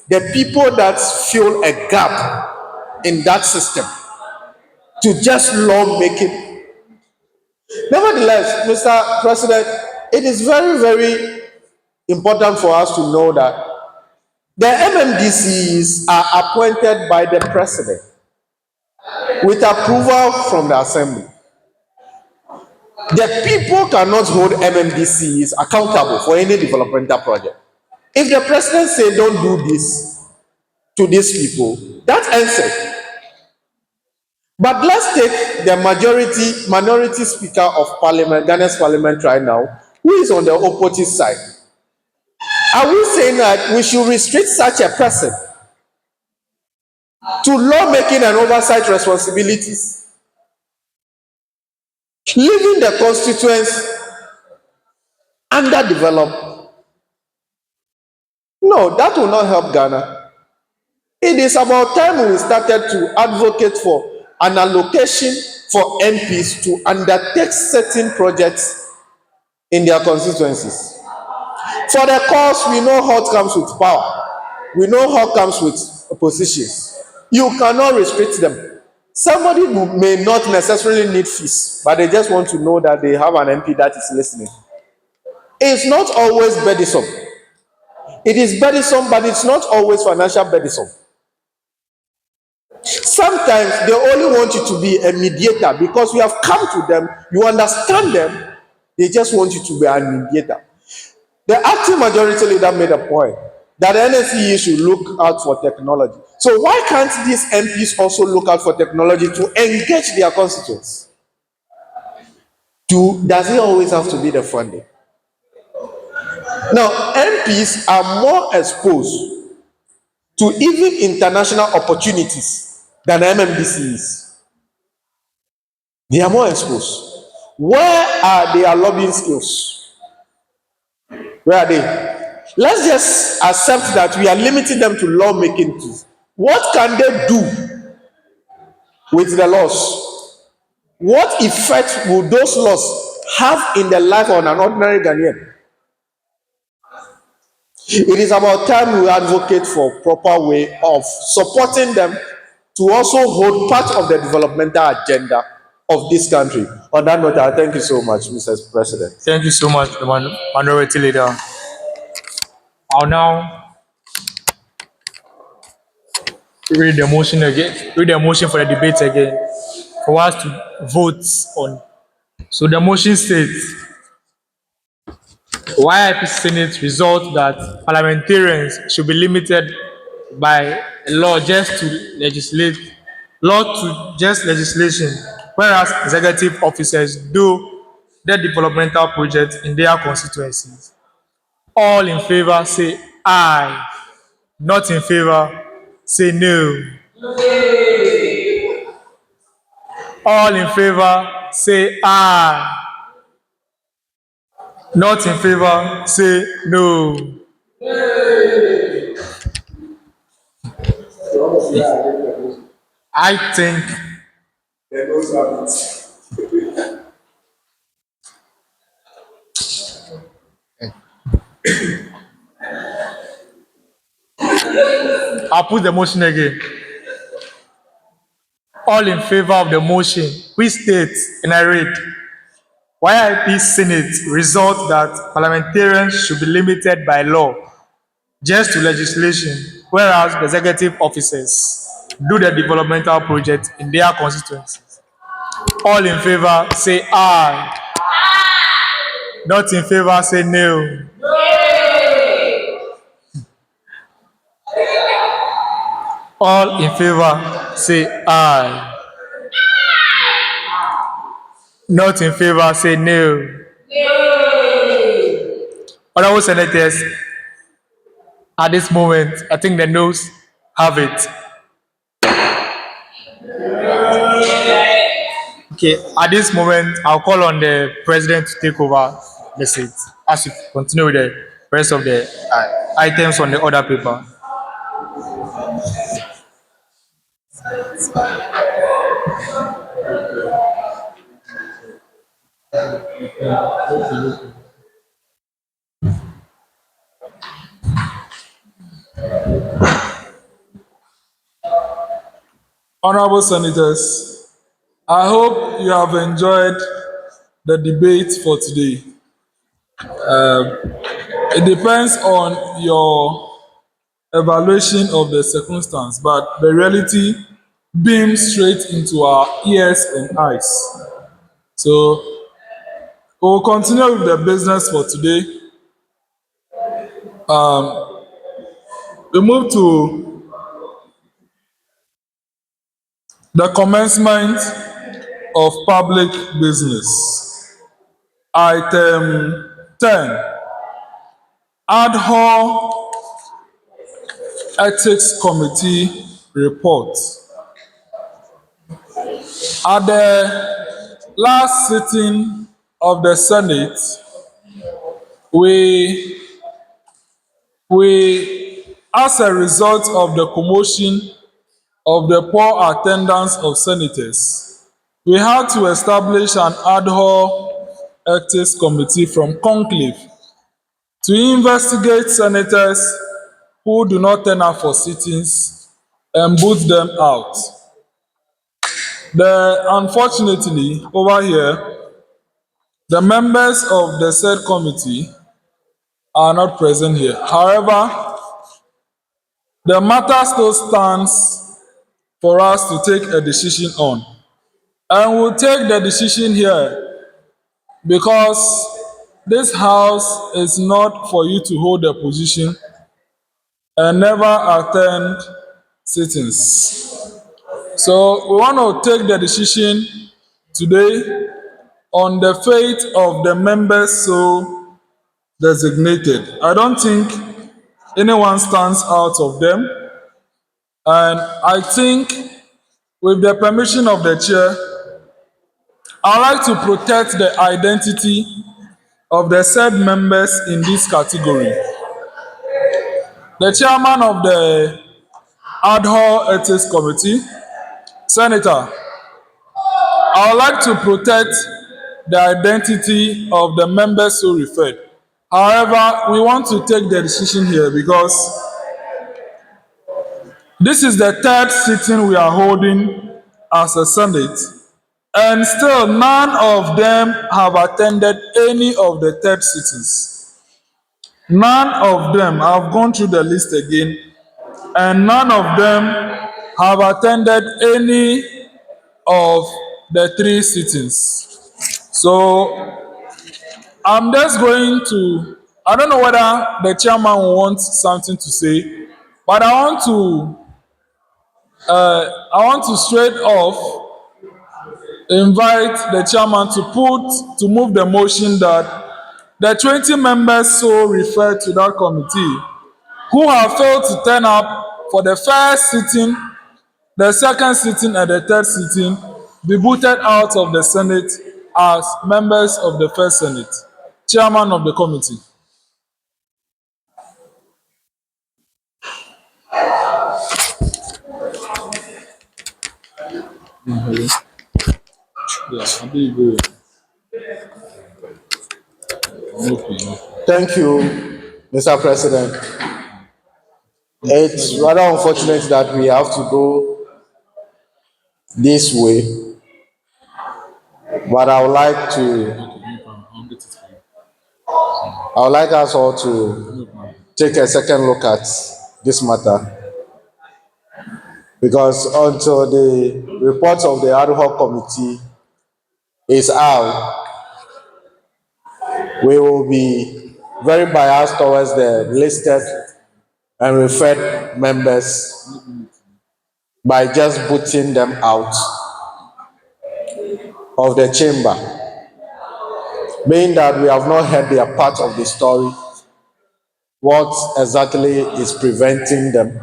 the people that fill a gap in that system to just lawmaking. Nevertheless, Mr. President, it is very, very important for us to know that the MMDCs are appointed by the president with approval from the assembly. The people cannot hold MMDCs accountable for any developmental project. If the president say don't do this to these people, that ends it. But let's take the minority speaker of parliament, Ghana's parliament right now, who is on the opposite side. Are we saying that we should restrict such a person to lawmaking and oversight responsibilities, leaving the constituents underdeveloped? No, that will not help Ghana. It is about time we started to advocate for an allocation for MPs to undertake certain projects in their constituencies. For the cause, we know how it comes with power. We know how it comes with positions. You cannot restrict them. Somebody who may not necessarily need fees, but they just want to know that they have an MP that is listening. It's not always burdensome. It is burdensome, but it's not always financial burdensome. Sometimes they only want you to be a mediator because you have come to them, you understand them, they just want you to be a mediator. The acting majority leader made a point that the NSE should look out for technology. So why can't these MPs also look out for technology to engage their constituents? Does it always have to be the funding? Now, MPs are more exposed to even international opportunities than MMDCs. They are more exposed. Where are their lobbying skills? Where are they? Let's just accept that we are limiting them to lawmaking too. What can they do with the laws? What effect will those laws have in the life of an ordinary Ghanaian? It is about time we advocate for proper way of supporting them to also hold part of the developmental agenda of this country. On that note, I thank you so much, Mr. President. Thank you so much, the minority leader. I'll now read the motion again. Read the motion for the debate again for us to vote on. So the motion states, YIP Senate resolved that parliamentarians should be limited by law just to legislation, whereas executive officers do the developmental projects in their constituencies. All in favor say aye. Not in favor say no. All in favor say aye. Not in favor, say no. I think I'll put the motion again. All in favor of the motion, which states, and I read, YIP Senate result that parliamentarians should be limited by law just to legislation, whereas the executive officers do the developmental project in their constituencies. All in favor, say aye. Not in favor, say no. All in favor, say aye. Not in favor, say no. Honorable senators, at this moment, I think the noes have it. Okay, at this moment, I'll call on the president to take over the seat as we continue with the rest of the items on the order paper. Honorable senators, I hope you have enjoyed the debate for today. It depends on your evaluation of the circumstance, but the reality beams straight into our ears and eyes. So we'll continue with the business for today. We move to the commencement of public business. Item 10, Ad hoc Ethics Committee report. At the last sitting of the Senate, we, as a result of the commotion of the poor attendance of senators, we had to establish an ad hoc ethics committee from conclave to investigate senators who do not turn up for sittings and boot them out. Unfortunately, over here, the members of the said committee are not present here. However, the matter still stands for us to take a decision on. And we'll take the decision here because this house is not for you to hold a position and never attend sittings. So we want to take the decision today on the fate of the members so designated. I don't think anyone stands out of them. And I think, with the permission of the chair, I'd like to protect the identity of the said members in this category. The chairman of the Ad hoc Ethics Committee, Senator, I would like to protect the identity of the members so referred. However, we want to take the decision here because this is the third sitting we are holding as a Senate, and still none of them have attended any of the third sittings. None of them, I've gone through the list again, and none of them have attended any of the three sittings. So I'm just going to, I don't know whether the chairman wants something to say, but I want to straight off invite the chairman to move the motion that the 20 members so referred to that committee who have failed to turn up for the first sitting, the second sitting, and the third sitting be booted out of the Senate as members of the first Senate. Chairman of the committee. Thank you, Mr. President. It's rather unfortunate that we have to go this way, but I would like us all to take a second look at this matter, because until the report of the ad hoc committee is out, we will be very biased towards the listed and referred members by just booting them out of the chamber, being that we have not heard their part of the story, what exactly is preventing them,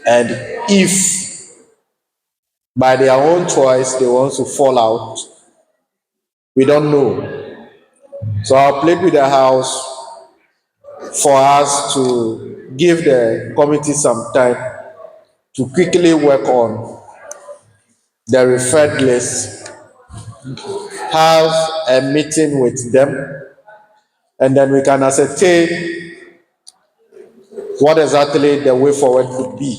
and if by their own choice they want to fall out, we don't know. So I'll plead with the House for us to give the committee some time to quickly work on the referred list, have a meeting with them, and then we can ascertain what exactly the way forward could be.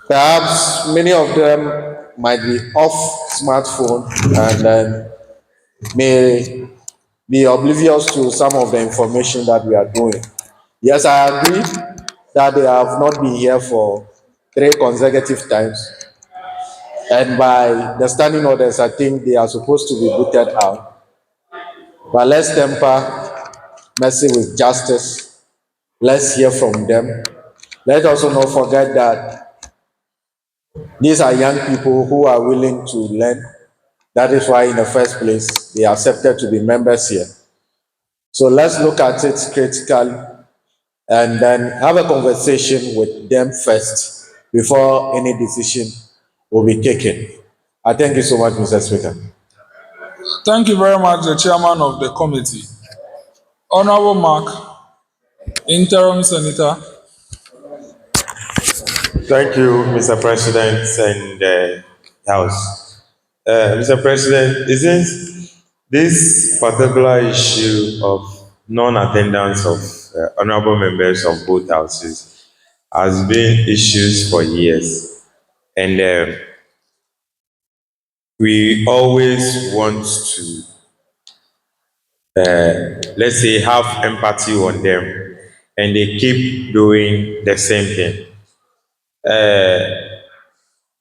Perhaps many of them might be off smartphone and then may be oblivious to some of the information that we are doing. Yes, I agree that they have not been here for 3 consecutive times, and by the standing orders, I think they are supposed to be booted out. But let's temper mercy with justice. Let's hear from them. Let's also not forget that these are young people who are willing to learn. That is why, in the first place, they accepted to be members here. So let's look at it critically and then have a conversation with them first before any decision will be taken. I thank you so much, Mr. Speaker. Thank you very much, the chairman of the committee. Honorable Mark, interim senator. Thank you, Mr. President and House. Mr. President, isn't this particular issue of non-attendance of honorable members of both houses has been issues for years, and we always want to, let's say, have empathy on them, and they keep doing the same thing.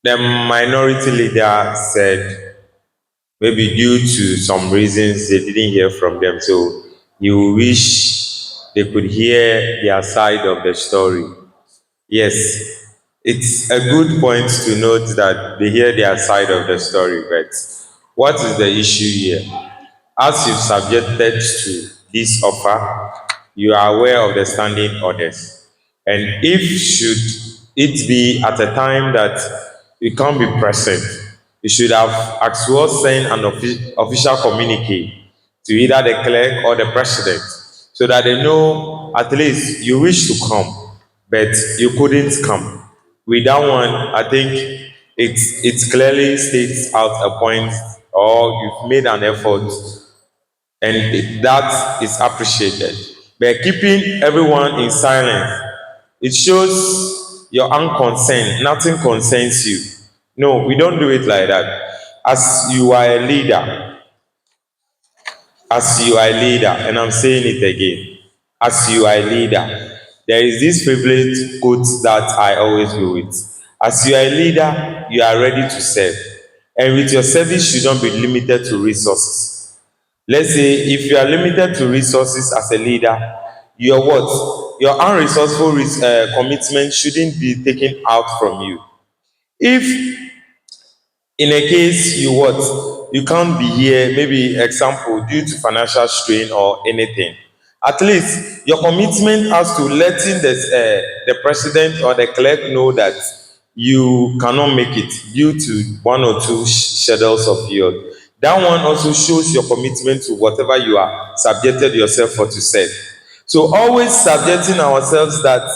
The minority leader said maybe due to some reasons they didn't hear from them, so you wish they could hear their side of the story. Yes, it's a good point to note that they hear their side of the story, but what is the issue here? As you've subjected to this offer, you are aware of the standing orders. And if should it be at a time that you can't be present, you should have actually sent an official communique to either the clerk or the president, so that they know at least you wish to come, but you couldn't come. With that one, I think it clearly states out a point, or you've made an effort, and that is appreciated. But keeping everyone in silence, it shows your unconcern. Nothing concerns you. No, we don't do it like that. As you are a leader, and I'm saying it again, as you are a leader, there is this privilege quote that I always go with. As you are a leader, you are ready to serve. And with your service should not be limited to resources. Let's say if you are limited to resources as a leader, your what? Your unresourceful commitment shouldn't be taken out from you. If in a case you can't be here, maybe example due to financial strain or anything, at least your commitment has to letting the president or the clerk know that you cannot make it due to one or two schedules of yours. That one also shows your commitment to whatever you are subjected yourself for to serve. So always subjecting ourselves that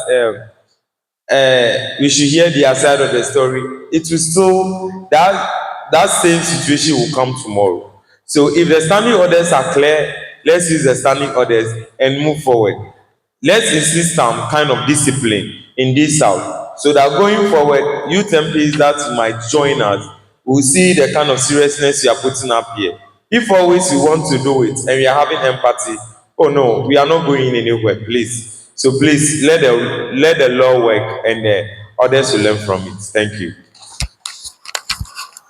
we should hear their side of the story. It will still that same situation will come tomorrow. So if the standing orders are clear, let's use the standing orders and move forward. Let's insist on kind of discipline in this house so that going forward, youth MPs that might join us will see the kind of seriousness you are putting up here. If always we want to do it and we are having empathy, oh no, we are not going anywhere, please. So please let the law work and others will learn from it. Thank you.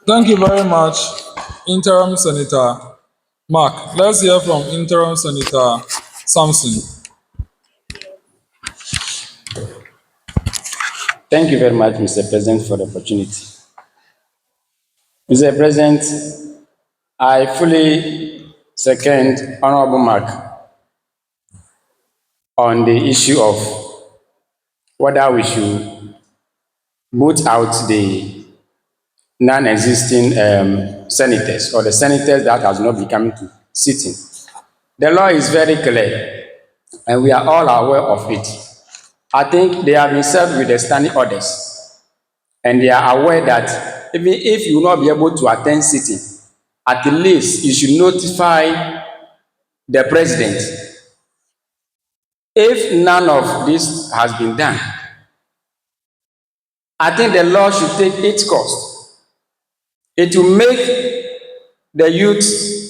Thank you very much, Interim Senator Mark. Let's hear from Interim Senator Samson. Thank you very much, Mr. President, for the opportunity. Mr. President, I fully second Honorable Mark on the issue of whether we should boot out the non-existing senators or the senators that has not been coming to sitting. The law is very clear and we are all aware of it. I think they have been served with the standing orders and they are aware that even if you will not be able to attend sitting, at least you should notify the president. If none of this has been done, I think the law should take its course. It will make the youth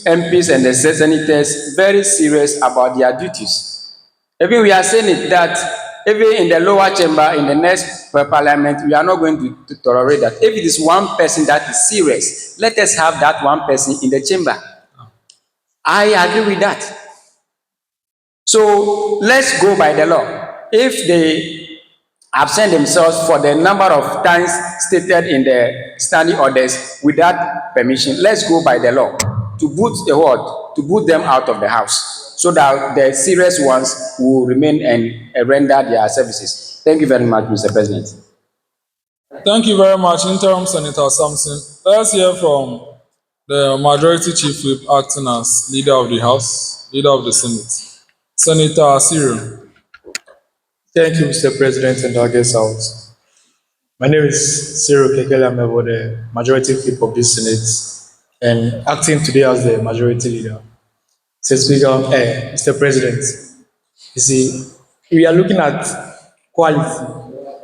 MPs and the senators very serious about their duties. Even we are saying it that even in the lower chamber, in the next parliament, we are not going to tolerate that. If it is one person that is serious, let us have that one person in the chamber. I agree with that. So let's go by the law. If they absent themselves for the number of times stated in the standing orders without permission, let's go by the law to boot the word, to boot them out of the house so that the serious ones will remain and render their services. Thank you very much, Mr. President. Thank you very much, Interim Senator Samson. Let's hear from the Majority Chief Whip acting as Leader of the House, Leader of the Senate, Senator Cyril. Thank you, Mr. President and our guest house. My name is Cyril Kekeli Amevor, the Majority Whip of this Senate, and acting today as the Majority Leader. Mr. President, you see, we are looking at quality,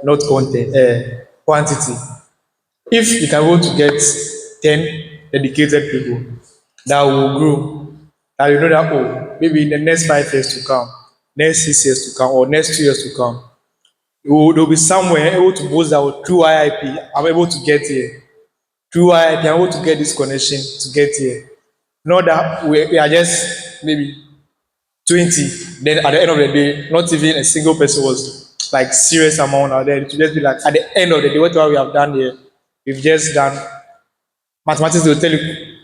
not quantity. If you can go to get 10 dedicated people that will grow, that you know that, oh, maybe in the next 5 years to come, next 6 years to come, or next 2 years to come, they'll be somewhere able to boast that through YIP, I'm able to get here. Through YIP, I'm able to get this connection to get here. Not that we are just maybe 20, then at the end of the day, not even a single person was like serious amount out there. It will just be like at the end of the day, whatever we have done here, we've just done. Mathematics will tell you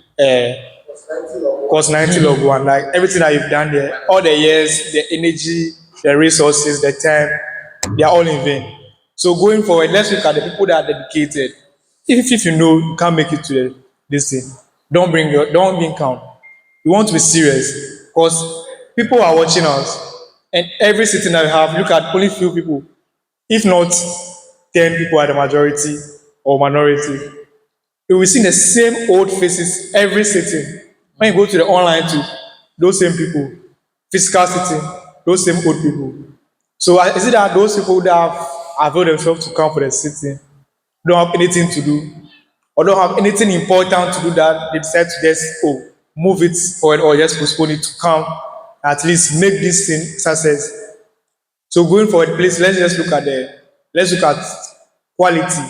cos 90 log 1, like everything that you've done there, all the years, the energy, the resources, the time, they are all in vain. So going forward, let's look at the people that are dedicated. If you know you can't make it to this thing, don't bring count. We want to be serious because people are watching us, and every sitting that we have, look at only few people, if not 10 people are the majority or minority. You will see the same old faces every sitting. When you go to the online too, those same people, physical sitting, those same old people. So is it that those people that have availed themselves to come for the sitting don't have anything to do, or don't have anything important to do, that they decide to just move it forward or just postpone it to come, at least make this thing success. So going forward, please let's look at quality,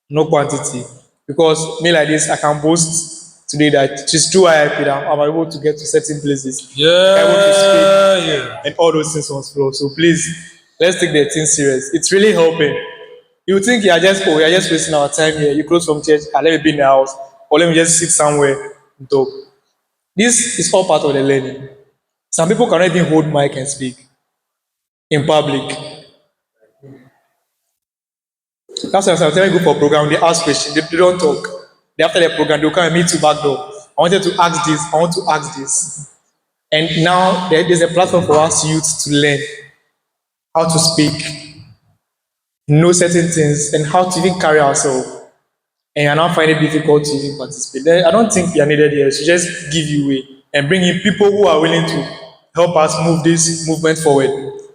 no quantity. Because me like this, I can boast today that it is through IIP that I'm able to get to certain places. Able to speak, and all those things on floor. So please, let's take the thing serious. It's really helping. You think you are just wasting our time here. You close from church, and let me be in the house, or let me just sit somewhere and talk. This is all part of the learning. Some people cannot even hold mic and speak in public. That's why sometimes I go for a program, they ask questions, they don't talk. After the program, they'll come and meet you back door. I wanted to ask this, I want to ask this. And now there's a platform for us youth to learn how to speak, know certain things, and how to even carry ourselves. And I now find it difficult to even participate. Then I don't think we are needed here. So just give you way and bring in people who are willing to help us move this movement forward.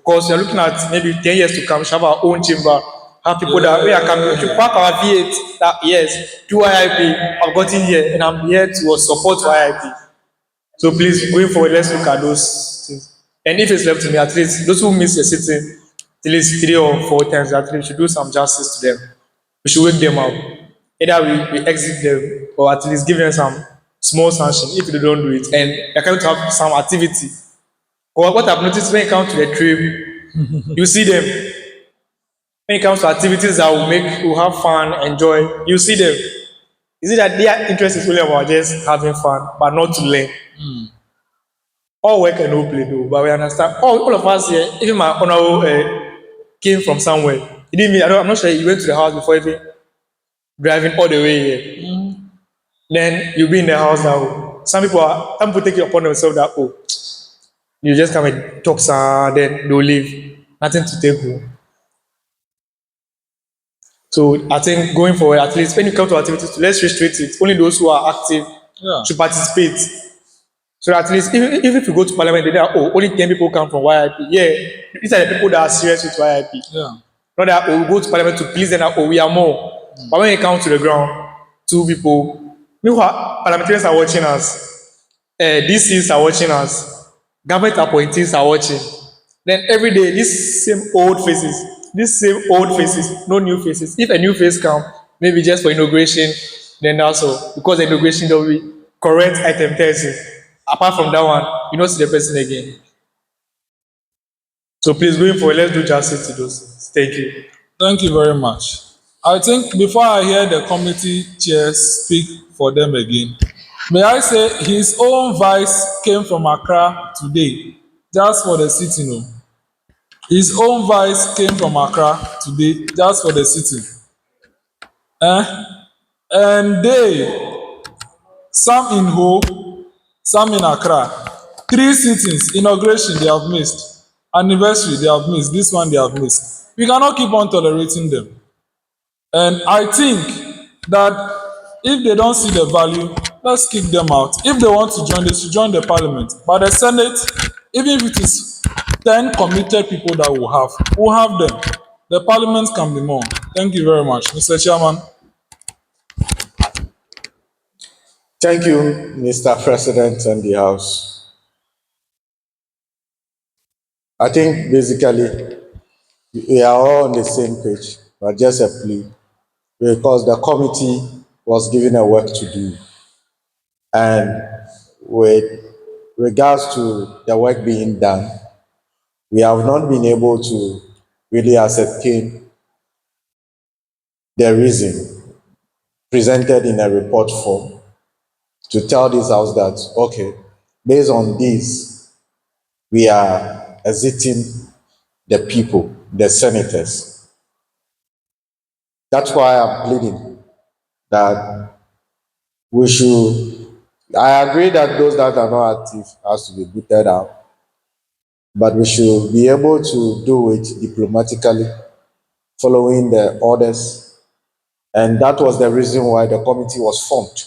Because we are looking at maybe 10 years to come, we should have our own chamber, have people that we are coming to pack our V8 that yes, do YIP, I've gotten here and I'm here to support YIP. So please, going forward, let's look at those things. And if it's left to me, at least those who miss a sitting at least 3 or 4 times, at least we should do some justice to them. We should wake them up. Either we exit them or at least give them some small sanction if they don't do it. And they're coming to have some activity. Or what I've noticed when it comes to the trip, you see them. When it comes to activities that will have fun, enjoy, you see them. Is it that their interest is only about just having fun, but not to learn? All work and no play though, but we understand. All of us here, even my honorable came from somewhere. He didn't mean, I'm not sure he went to the house before even driving all the way here. Then you'll be in the house now. Some people take it upon themselves that, oh, you just come and talk, sir, then they'll leave. Nothing to take home. So I think going forward, at least when you come to activities, let's restrict it. Only those who are active should participate. So at least even if you go to parliament, they are, oh, only 10 people come from YIP. Yeah, these are the people that are serious with YIP. Yeah. Not that, oh, we go to parliament to please them, oh, we are more. But when it comes to the ground, 2 people, meanwhile, parliamentarians are watching us, DCs are watching us, government appointees are watching. Then every day, these same old faces, no new faces. If a new face comes, maybe just for inauguration, then also, because the inauguration, there will be correct item 30. Apart from that one, you don't see the person again. So please, going forward, let's do justice to those. Thank you. Thank you very much. I think before I hear the committee chairs speak for them again, may I say his own vice came from Accra today, just for the sitting. Oh. His own vice came from Accra today, just for the sitting. And some in Ho, some in Accra. 3 sittings, inauguration they have missed, anniversary they have missed, this one they have missed. We cannot keep on tolerating them. And I think that if they don't see the value, let's kick them out. If they want to join, they should join the parliament. But the Senate, even if it is 10 committed people that we'll have them. The parliament can be more. Thank you very much, Mr. Chairman. Thank you, Mr. President and the House. I think basically we are all on the same page, but just a plea, because the committee was given a work to do. And with regards to the work being done, we have not been able to really ascertain the reason presented in a report form to tell this House that, okay, based on this, we are exiting the people, the senators. That's why I'm pleading that we should, I agree that those that are not active has to be booted out, but we should be able to do it diplomatically, following the orders. And that was the reason why the committee was formed.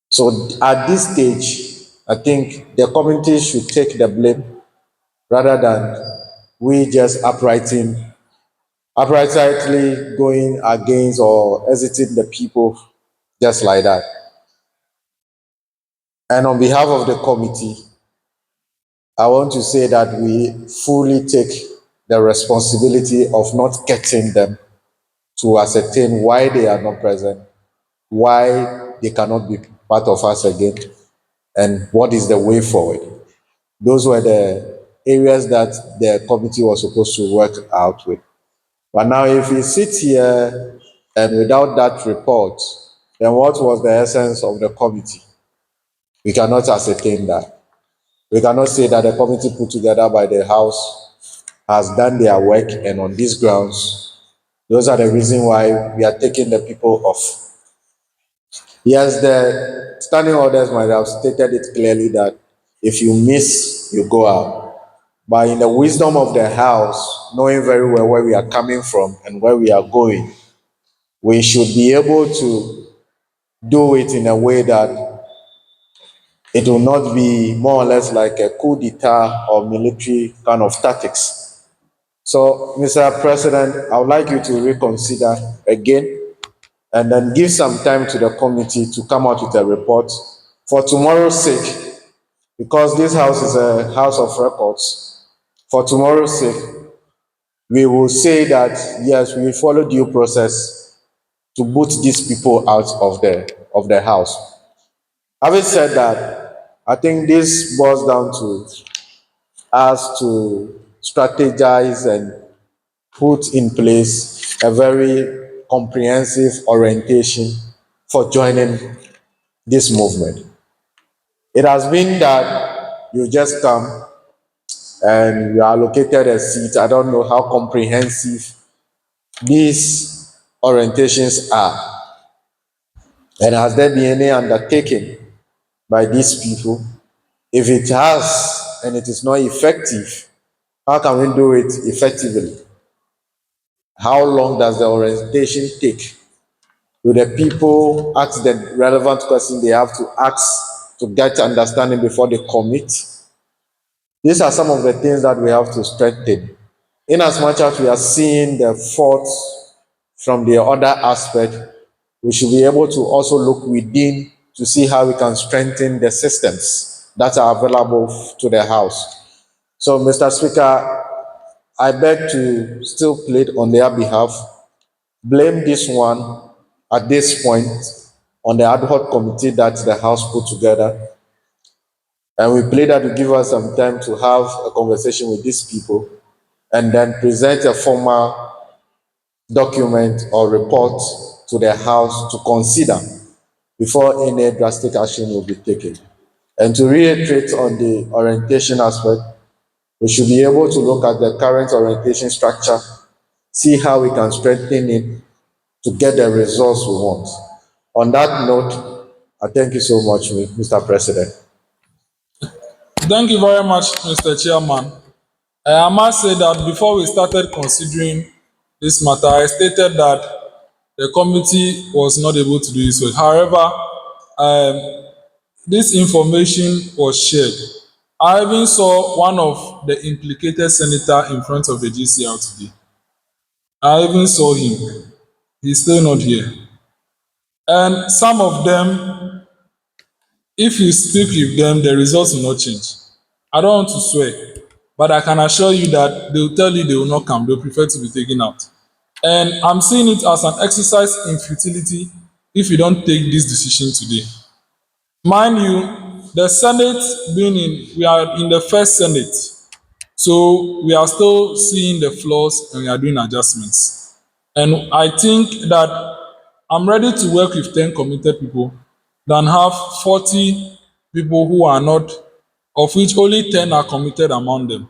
So at this stage, I think the committee should take the blame rather than we just uprightly going against or exiting the people just like that. And on behalf of the committee, I want to say that we fully take the responsibility of not getting them to ascertain why they are not present, why they cannot be part of us again, and what is the way forward. Those were the areas that the committee was supposed to work out with. But now if we sit here and without that report, then what was the essence of the committee? We cannot ascertain that. We cannot say that the committee put together by the House has done their work, and on these grounds, those are the reasons why we are taking the people off. Yes, the standing orders might have stated it clearly that if you miss, you go out. But in the wisdom of the house, knowing very well where we are coming from and where we are going, we should be able to do it in a way that it will not be more or less like a coup d'etat or military kind of tactics. So, Mr. President, I would like you to reconsider again and then give some time to the committee to come out with a report for tomorrow's sake, because this house is a house of records. For tomorrow's sake, we will say that yes, we follow due process to boot these people out of the house. Having said that, I think this boils down to us to strategize and put in place a very comprehensive orientation for joining this movement. It has been that you just come and you are allocated a seat. I don't know how comprehensive these orientations are. And has there been any undertaking by these people? If it has and it is not effective, how can we do it effectively? How long does the orientation take? Do the people ask the relevant question they have to ask to get understanding before they commit? These are some of the things that we have to strengthen. In as much as we are seeing the faults from the other aspect, we should be able to also look within to see how we can strengthen the systems that are available to the House. So, Mr. Speaker, I beg to still plead on their behalf, blame this one at this point on the ad hoc committee that the House put together. And we plead that you give us some time to have a conversation with these people and then present a formal document or report to the House to consider before any drastic action will be taken. And to reiterate on the orientation aspect, we should be able to look at the current orientation structure, see how we can strengthen it to get the results we want. On that note, I thank you so much, Mr. President. Thank you very much, Mr. Chairman. I must say that before we started considering this matter, I stated that the committee was not able to do this work. However, this information was shared. I even saw one of the implicated senator in front of the GCR today. I even saw him. He's still not here. And some of them, if you speak with them, the results will not change. I don't want to swear, but I can assure you that they will tell you they will not come. They will prefer to be taken out. And I'm seeing it as an exercise in futility if you don't take this decision today. Mind you, the Senate we are in the first Senate. So we are still seeing the flaws and we are doing adjustments. And I think that I'm ready to work with 10 committed people than have 40 people who are not, of which only 10 are committed among them.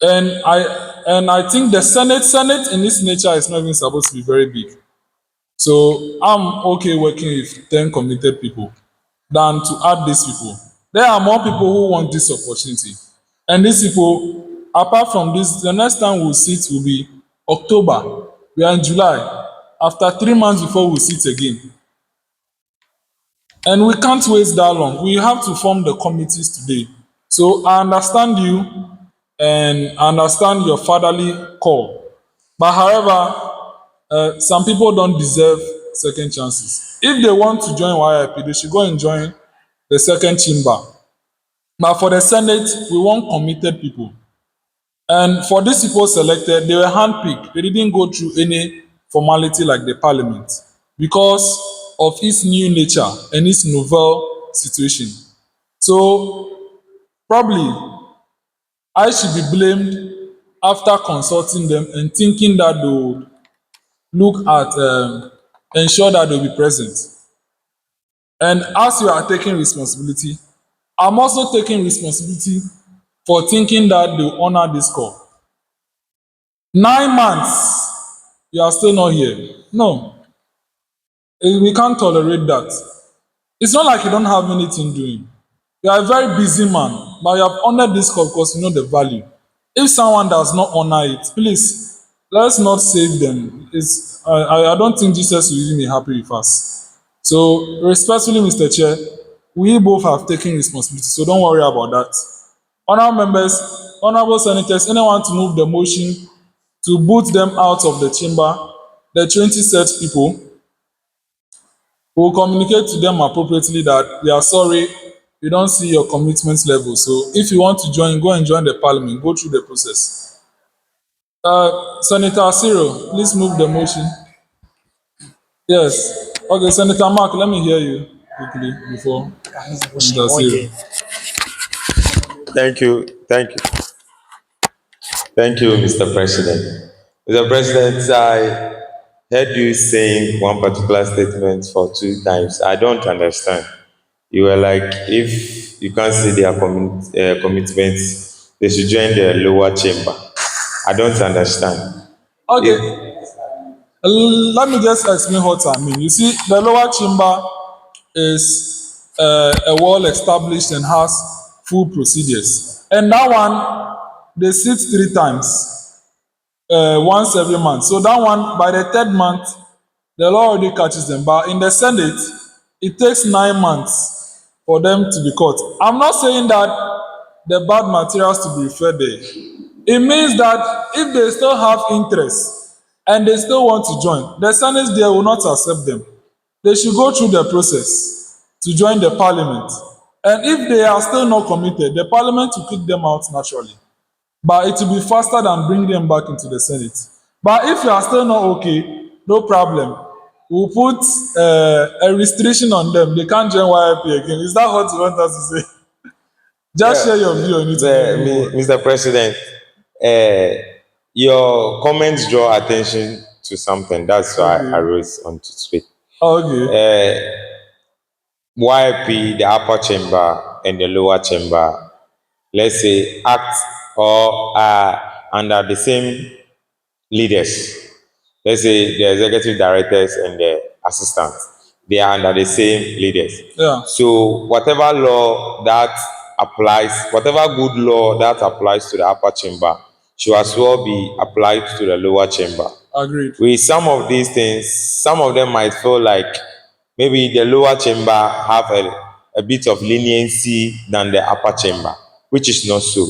And I think the Senate in its nature is not even supposed to be very big. So I'm okay working with 10 committed people than to add these people. There are more people who want this opportunity. And these people, apart from this, the next time we'll sit will be October. We are in July. After 3 months before we sit again. And we can't waste that long. We have to form the committees today. So I understand you and I understand your fatherly call. But however, some people don't deserve second chances. If they want to join YIP, they should go and join the second chamber. But for the Senate, we want committed people. And for these people selected, they were handpicked. They didn't go through any formality like the parliament because of its new nature and its novel situation. So probably I should be blamed after consulting them and thinking that they would look at, ensure that they'll be present. And as you are taking responsibility, I'm also taking responsibility for thinking that they'll honor this call. 9 months, you are still not here. No. We can't tolerate that. It's not like you don't have anything doing. You are a very busy man, but you have honored this call because you know the value. If someone does not honor it, please, let's not save them. I don't think Jesus will even be happy with us. So, respectfully, Mr. Chair, we both have taken responsibility, so don't worry about that. Honourable members, honourable senators, anyone to move the motion to boot them out of the chamber, the 20 set people, we will communicate to them appropriately that we are sorry, we don't see your commitment level. So if you want to join, go and join the parliament, go through the process. Senator Cyril, please move the motion. Yes. Okay, Senator Mark, let me hear you quickly before Senator Cyril. Thank you. Thank you. Thank you, Mr. President. Mr. President, I heard you saying one particular statement for 2 times. I don't understand. You were like, if you can't see their commitments, they should join the lower chamber. I don't understand. Okay, If, let me just explain what I mean. You see, the lower chamber is a well established and has full procedures. And that one, they sit 3 times, once every month. So that one, by the 3rd month, the law already catches them. But in the Senate, it takes 9 months for them to be caught. I'm not saying that the bad materials to be referred there. It means that if they still have interest and they still want to join, the Senate there will not accept them. They should go through the process to join the parliament. And if they are still not committed, the parliament will kick them out naturally. But it will be faster than bringing them back into the Senate. But if you are still not okay, no problem. We'll put a restriction on them. They can't join YIP again. Is that what you want us to say? Just share your view on it. Mr. President, your comments draw attention to something. That's why I rose on to speak. Okay. YIP, the upper chamber and the lower chamber, let's say, act or are under the same leaders. Let's say the executive directors and the assistants, they are under the same leaders. Yeah. So whatever law that applies, whatever good law that applies to the upper chamber should as well be applied to the lower chamber. Agreed. With some of these things, some of them might feel like maybe the lower chamber have a bit of leniency than the upper chamber, which is not so.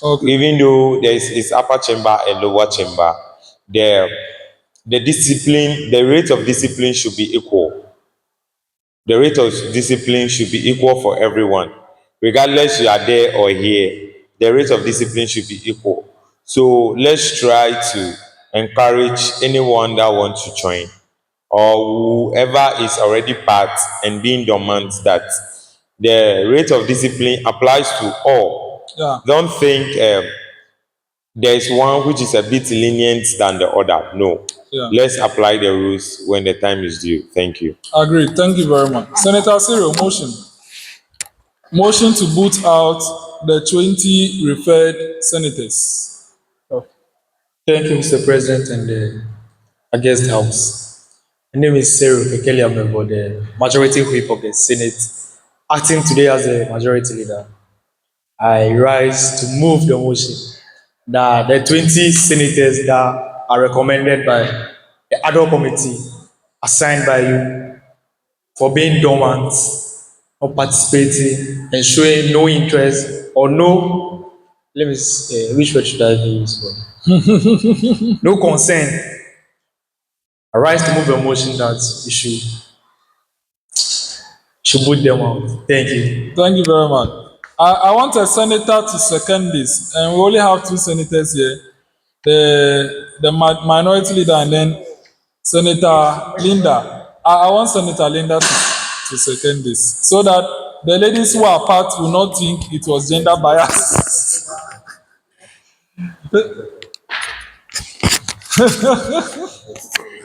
Okay. Even though there is upper chamber and lower chamber, the discipline, the rate of discipline should be equal. The rate of discipline should be equal for everyone. Regardless you are there or here, the rate of discipline should be equal. So let's try to encourage anyone that wants to join or whoever is already part and being dormant that the rate of discipline applies to all. Yeah. Don't think there is one which is a bit lenient than the other. No. Yeah. Let's apply the rules when the time is due. Thank you. Agreed. Thank you very much. Senator Cyril, motion. Motion to boot out the 20 referred senators. Thank you, Mr. President, and the august House. My name is Cyril Kekeli Amevor, the Majority Whip of the Senate, acting today as the Majority Leader. I rise to move the motion that the 20 senators that are recommended by the ad hoc committee assigned by you for being dormant, or participating, and showing no interest or no, let me see, which word should I use for? No concern. I rise to move a motion that you should put them out. Thank you. Thank you very much. I want a senator to second this, and we only have 2 senators here. The minority leader and then Senator Linda. I want Senator Linda to second this, so that the ladies who are part will not think it was gender bias.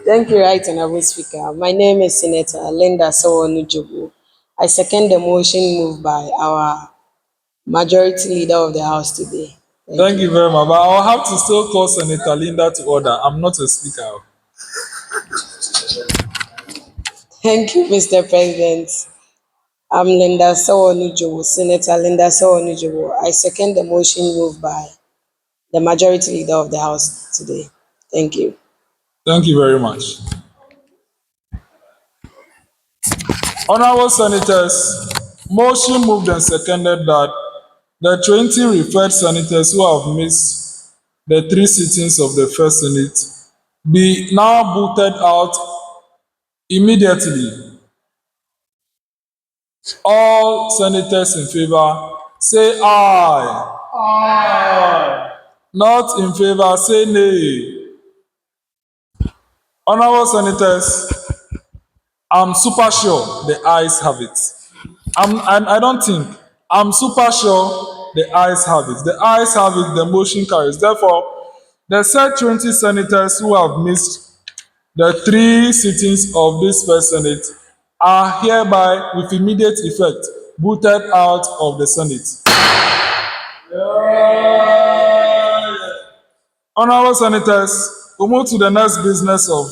Thank you, Right Honourable Speaker. My name is Senator Linda Sowonu-Jobu. I second the motion moved by our Majority Leader of the House today. Thank you very much. But I'll have to still call Senator Linda to order. I'm not a speaker. Thank you, Mr. President. I'm Linda Sawonujowo, Senator Linda Sawonujowo. I second the motion moved by the majority leader of the House today. Thank you. Thank you very much. Honorable Senators, motion moved and seconded that the 20 referred senators who have missed the 3 sittings of the First Senate be now booted out immediately. All senators in favor say aye. Aye. Not in favor say nay. Honorable Senators, I'm super sure the ayes have it. I don't think. I'm super sure the ayes have it. The ayes have it, the motion carries. Therefore, the said 20 senators who have missed the 3 sittings of this first Senate are hereby, with immediate effect, booted out of the Senate. Honorable Senators, we move to the next business of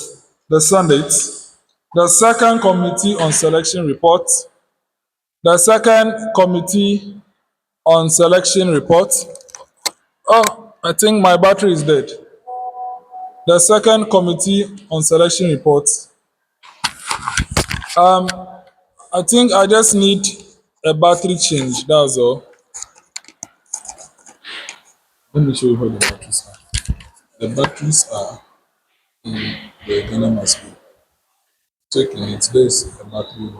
the Senate, the second committee on selection report. The second committee on selection report. Oh, I think my battery is dead. The second committee on selection report. I think I just need a battery change. That's all. Let me show you where the batteries are. The batteries are in the Ghana must be. Checking it. There's a battery.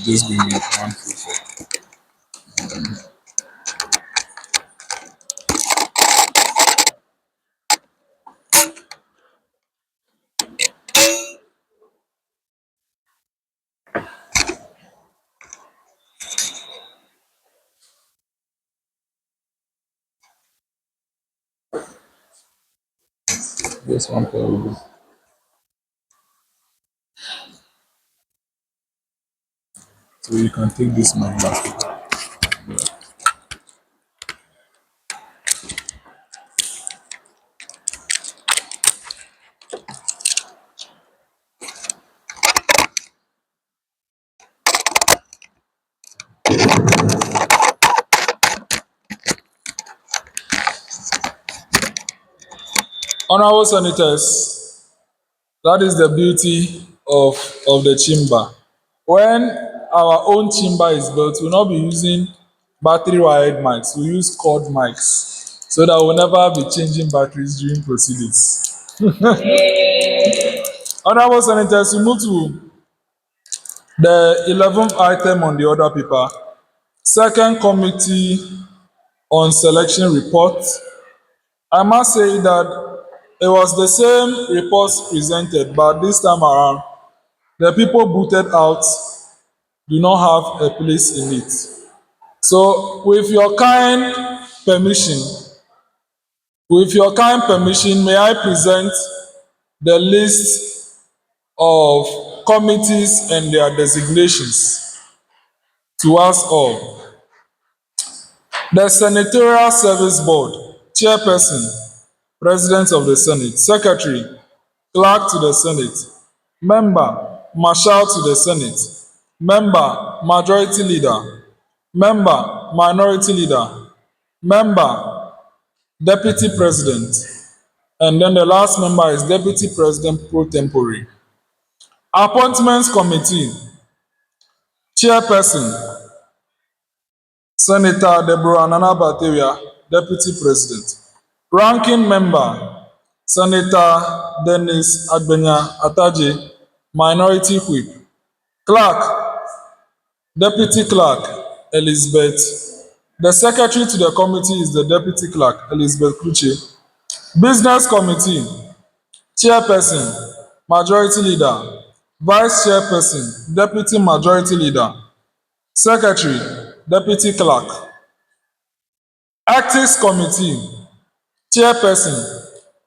Just give me 144. Just one pair. So you can take this man back. Honorable Senators, that is the beauty of the chamber. When our own chamber is built, we'll not be using battery wired mics, we'll use cord mics so that we'll never be changing batteries during proceedings. Honorable Senators, we move to the 11th item on the order paper, second committee on selection report. I must say that it was the same reports presented, but this time around, the people booted out do not have a place in it. So, with your kind permission, may I present the list of committees and their designations to us all. The Senatorial Service Board, Chairperson, President of the Senate, Secretary, Clerk to the Senate, Member, Marshal to the Senate, Member, Majority Leader, Member, Minority Leader, Member, Deputy President, and then the last member is Deputy President pro tempore. Appointments Committee, Chairperson, Senator Deborah Nana Bataria, Deputy President. Ranking Member, Senator Dennis Agbenya Ataje, Minority Whip. Clerk, Deputy Clerk, Elizabeth. The Secretary to the committee is the Deputy Clerk, Elizabeth Kuche. Business Committee, Chairperson, Majority Leader, Vice Chairperson, Deputy Majority Leader, Secretary, Deputy Clerk. Ethics Committee, Chairperson,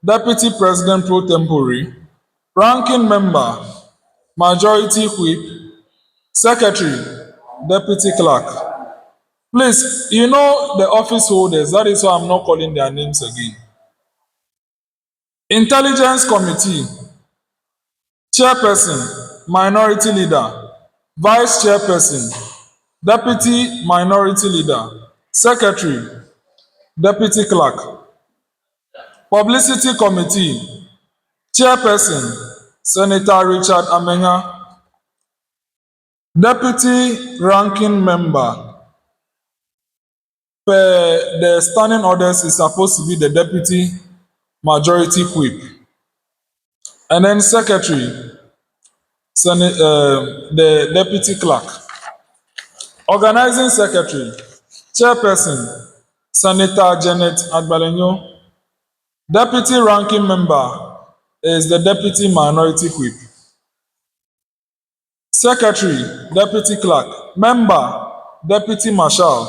Deputy President pro tempore, Ranking Member, Majority Whip, Secretary, Deputy Clerk. Please, you know the office holders, that is why I'm not calling their names again. Intelligence Committee, Chairperson, Minority Leader, Vice Chairperson, Deputy Minority Leader, Secretary, Deputy Clerk. Publicity Committee, Chairperson, Senator Richard Amenya. Deputy Ranking Member, per the standing orders, is supposed to be the Deputy Majority Whip. And then Secretary, the Deputy Clerk. Organizing Secretary, Chairperson, Senator Janet Agbalenyo. Deputy Ranking Member is the Deputy Minority Whip. Secretary, Deputy Clerk. Member, Deputy Marshal.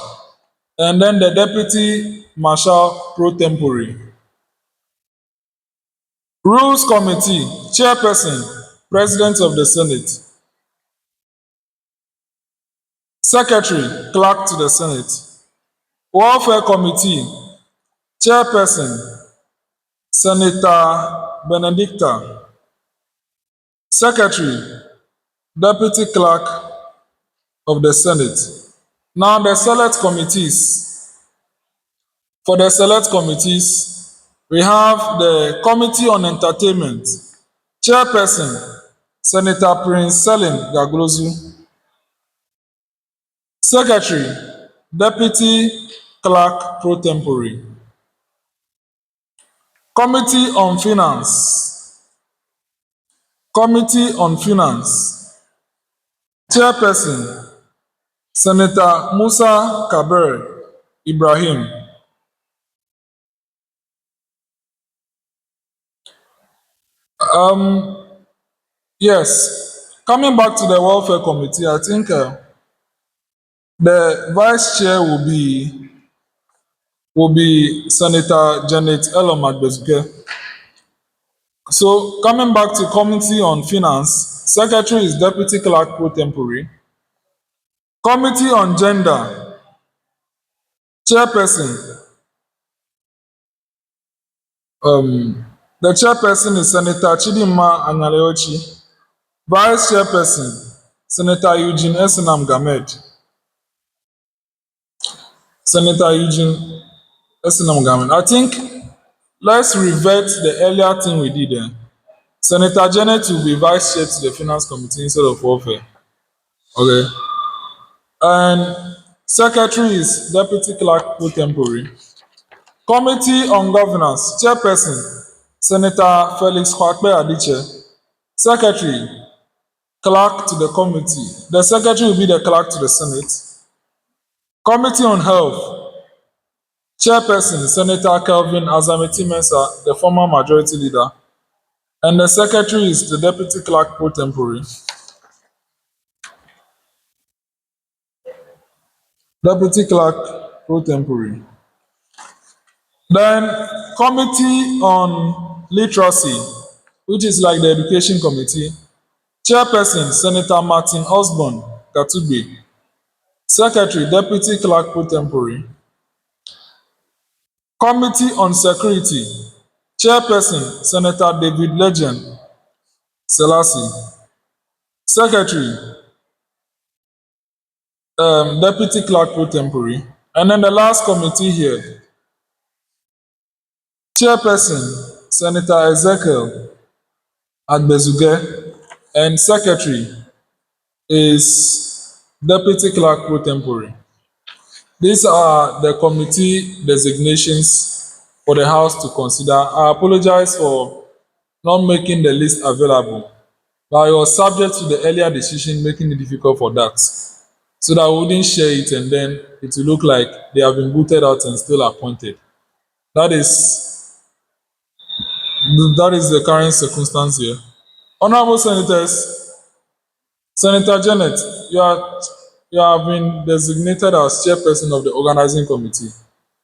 And then the Deputy Marshal pro tempore. Rules Committee, Chairperson, President of the Senate. Secretary, Clerk to the Senate. Welfare Committee, Chairperson, Senator Benedicta. Secretary, Deputy Clerk of the Senate. Now the Select Committees. For the Select Committees, we have the Committee on Entertainment. Chairperson, Senator Prince Selim Gaglozu. Secretary, Deputy Clerk pro tempore. Committee on Finance. Committee on Finance. Chairperson, Senator Musa Kabir Ibrahim. Yes, coming back to the Welfare Committee, I think the Vice Chair will be Senator Janet Elom Agbezuke. So coming back to Committee on Finance, Secretary is Deputy Clerk pro tempore. Committee on Gender, Chairperson. The Chairperson is Senator Chidinma Anyaleochi. Vice Chairperson, Senator Eugene Esenam Gamed. Senator Eugene Esenam Gamed. I think let's revert the earlier thing we did there. Senator Janet will be Vice Chair to the Finance Committee instead of Welfare. Okay. And Secretary is Deputy Clerk pro tempore. Committee on Governance, Chairperson, Senator Felix Kwakpe Adiche. Secretary, Clerk to the committee. The Secretary will be the Clerk to the Senate. Committee on Health, Chairperson, Senator Kelvin Azamiti Mensah, the former Majority Leader. And the Secretary is the Deputy Clerk pro tempore. Deputy Clerk pro tempore. Then Committee on Literacy, which is like the Education Committee. Chairperson, Senator Martin Osborne Katugbe. Secretary, Deputy Clerk pro tempore. Committee on Security. Chairperson, Senator David Legend Selassie. Secretary, Deputy Clerk pro tempore. And then the last committee here. Chairperson, Senator Ezekiel Agbezuge. And Secretary is Deputy Clerk pro tempore. These are the committee designations for the House to consider. I apologize for not making the list available, but I was subject to the earlier decision making it difficult for that. So that we wouldn't share it and then it will look like they have been booted out and still appointed. That is the current circumstance here. Honorable Senators, Senator Janet, you have been designated as chairperson of the organizing committee.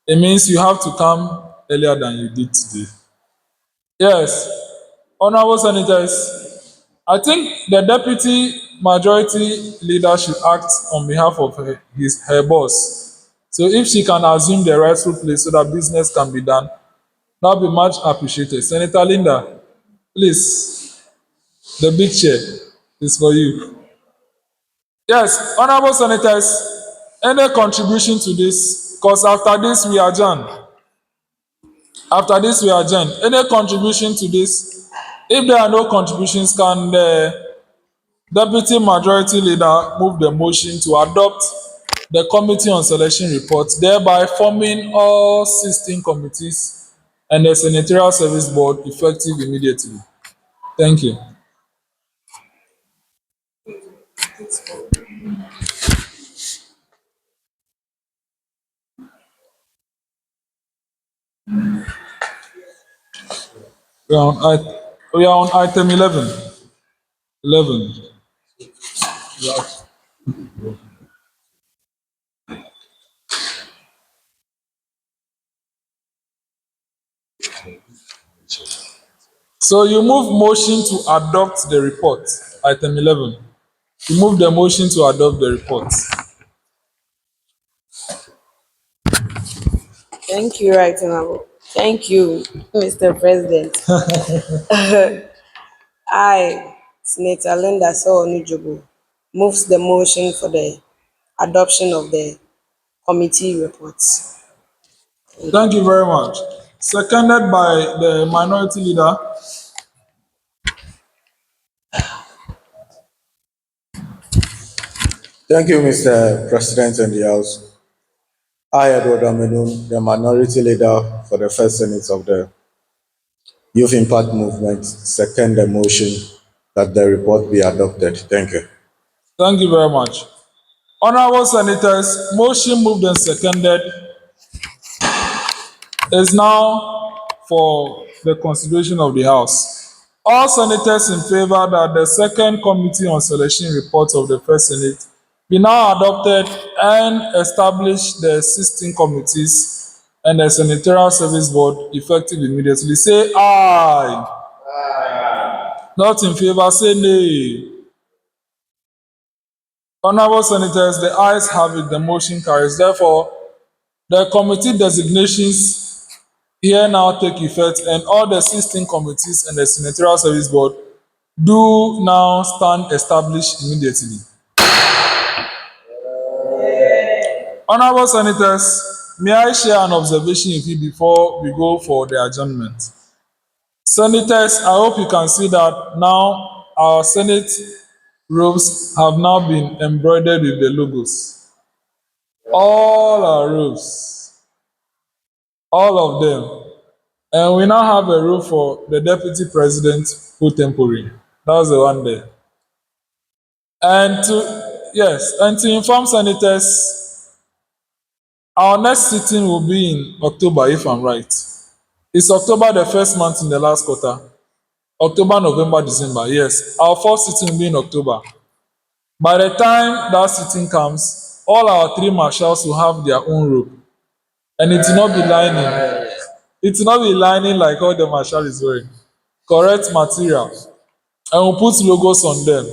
It means you have to come earlier than you did today. Yes, honorable senators, I think the deputy majority leader should act on behalf of her boss. So if she can assume the rightful place so that business can be done, that would be much appreciated. Senator Linda, please, the big chair is for you. Yes, honorable senators, any contribution to this? Because after this we adjourn. After this we adjourn. Any contribution to this? If there are no contributions, can the Deputy Majority Leader move the motion to adopt the Committee on Selection report, thereby forming all 16 committees and the Senatorial Service Board effective immediately? Thank you. We are on item 11. 11. So you move motion to adopt the report. Item 11. You move the motion to adopt the report. Thank you, Right Honorable. Thank you, Mr. President. I, Senator Linda Onujobo, moves the motion for the adoption of the committee reports. Thank you very much. Seconded by the minority leader. Thank you, Mr. President and the House. I, Edward Amedun, the Minority Leader for the First Senate of the Youth Impact Movement, second the motion that the report be adopted. Thank you. Thank you very much. Honorable senators, motion moved and seconded is now for the consideration of the House. All senators in favor that the second Committee on Selection report of the First Senate be now adopted and establish the 16 committees and the Senatorial Service Board effective immediately. Say aye. Not in favor, say nay. Honorable senators, the ayes have it, the motion carries. Therefore, the committee designations here now take effect, and all the 16 committees and the Senatorial Service Board do now stand established immediately. Honorable senators, may I share an observation with you before we go for the adjournment? Senators, I hope you can see that now our Senate robes have now been embroidered with the logos. All our robes, all of them. And we now have a robe for the Deputy President pro tempore. That's the one there. And to inform senators, our next sitting will be in October, if I'm right. It's October, the first month in the last quarter. October, November, December. Yes, our first sitting will be in October. By the time that sitting comes, all our three marshals will have their own robe. And it will not be lining. It will not be lining like all the marshal is wearing. Correct material. And we'll put logos on them.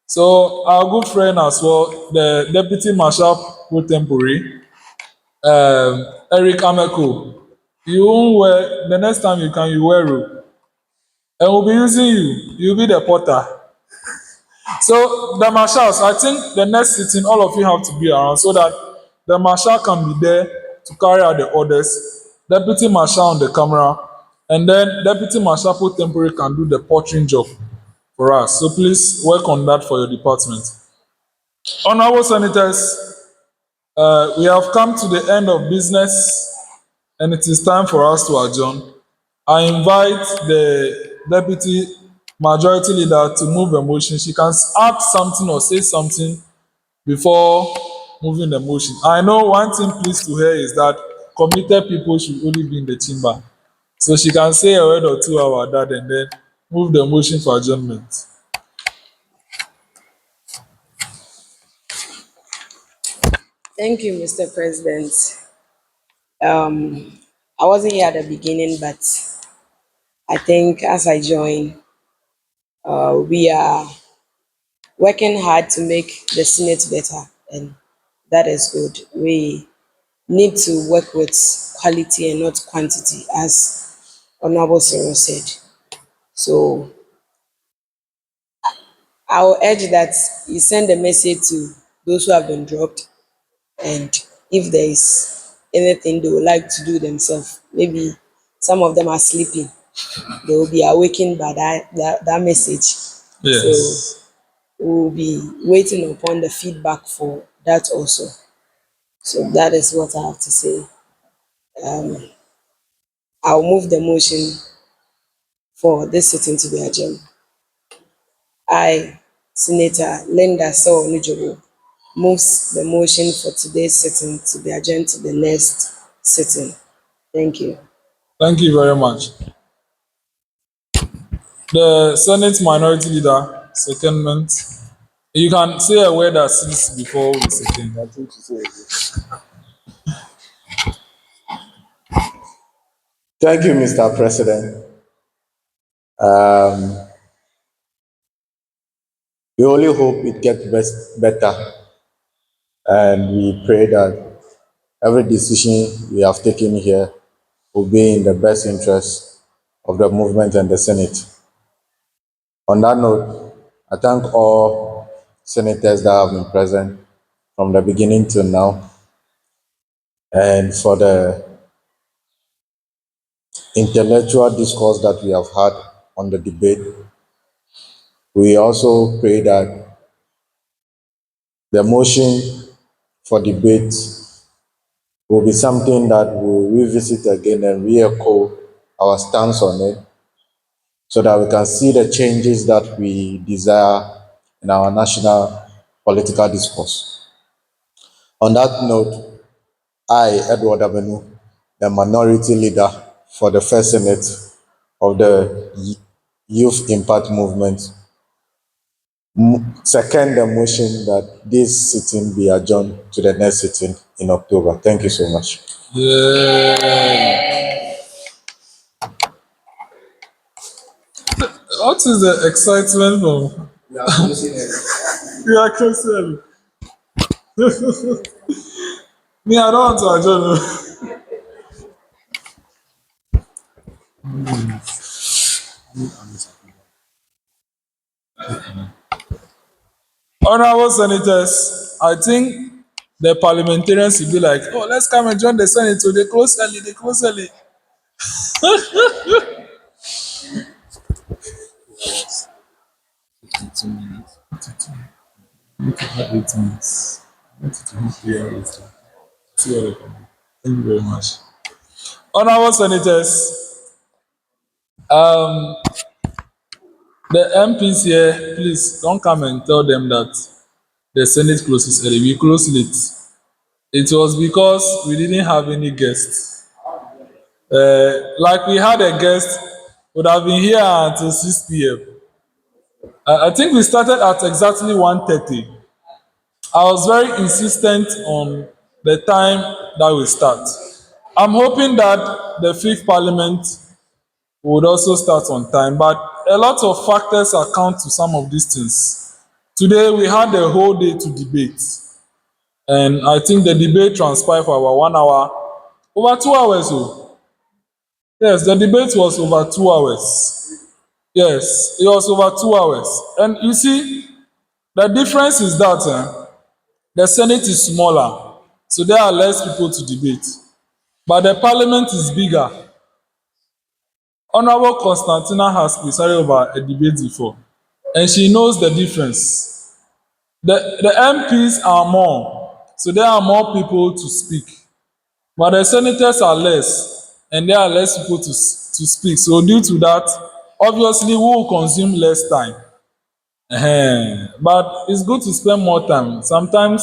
So our good friend as well, the Deputy Marshal pro tempore, Eric Ameko, you won't wear, the next time you wear robe. And we'll be using you. You'll be the porter. So the marshals, I think the next sitting, all of you have to be around so that the marshal can be there to carry out the orders, deputy marshal on the camera, and then deputy marshal pro tempore can do the portering job for us. So please work on that for your department. Honorable senators, we have come to the end of business and it is time for us to adjourn. I invite the Deputy Majority Leader to move a motion. She can add something or say something before moving the motion. I know one thing pleased to her is that committed people should only be in the chamber. So she can say a word or two about that and then move the motion for adjournment. Thank you, Mr. President. I wasn't here at the beginning, but I think as I join, we are working hard to make the Senate better, and that is good. We need to work with quality and not quantity, as Honorable Cyril said. So I will urge that you send a message to those who have been dropped, and if there is anything they would like to do themselves, maybe some of them are sleeping, they will be awakened by that message. So Yes. we will be waiting upon the feedback for that also. So that is what I have to say. I'll move the motion for this sitting to be adjourned. I, Senator Linda Sowell moves the motion for today's sitting to be adjourned to the next sitting. Thank you. Thank you very much. The Senate Minority Leader, secondment. You can say a word as is before we second. I think you say it. Thank you, Mr. President. We only hope it gets better, and we pray that every decision we have taken here will be in the best interest of the movement and the Senate. On that note, I thank all senators that have been present from the beginning till now, and for the intellectual discourse that we have had on the debate. We also pray that the motion for debate will be something that we'll revisit again and re-echo our stance on it, so that we can see the changes that we desire in our national political discourse. On that note, I, Edward Abenu, the minority leader for the first Senate of the Youth Impact Movement, second the motion that this sitting be adjourned to the next sitting in October. Thank you so much. Yeah. What is the excitement of? We are closing. Me, I don't want to adjourn. Honorable senators, I think the parliamentarians will be like, oh, let's come and join the Senate. So they close early, they close early. Thank you very much. Honorable senators, the MPs here, please don't come and tell them that the Senate closes early. We close late. It was because we didn't have any guests. Like we had a guest, would have been here until 6 p.m. I think we started at exactly 1:30. I was very insistent on the time that we start. I'm hoping that the fifth parliament would also start on time, but a lot of factors account to some of these things. Today we had a whole day to debate, and I think the debate transpired for about 1 hour, over 2 hours. Oh, yes, the debate was over 2 hours. Yes, it was over 2 hours, and you see, the difference is that the Senate is smaller, so there are less people to debate, but the Parliament is bigger. Honorable Constantina has presided over a debate before, and she knows the difference. The MPs are more, so there are more people to speak, but the senators are less, and there are less people to speak. So due to that, obviously we will consume less time. But it's good to spend more time. Sometimes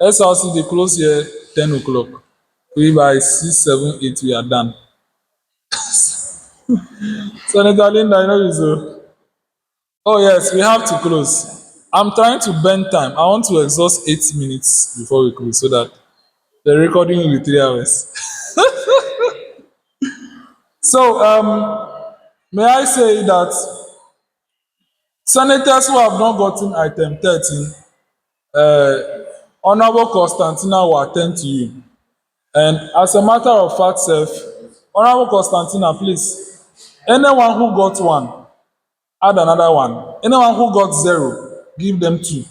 SRC they close here 10 o'clock. We by 6, 7, 8 we are done. Senator Linda, I know you so. Oh yes, we have to close. I'm trying to bend time. I want to exhaust 8 minutes before we close so that the recording will be 3 hours. So may I say that senators who have not gotten item 13, Honorable Constantina will attend to you. And as a matter of fact, Honorable Constantina, please, anyone who got one, add another one. Anyone who got 0, give them 2.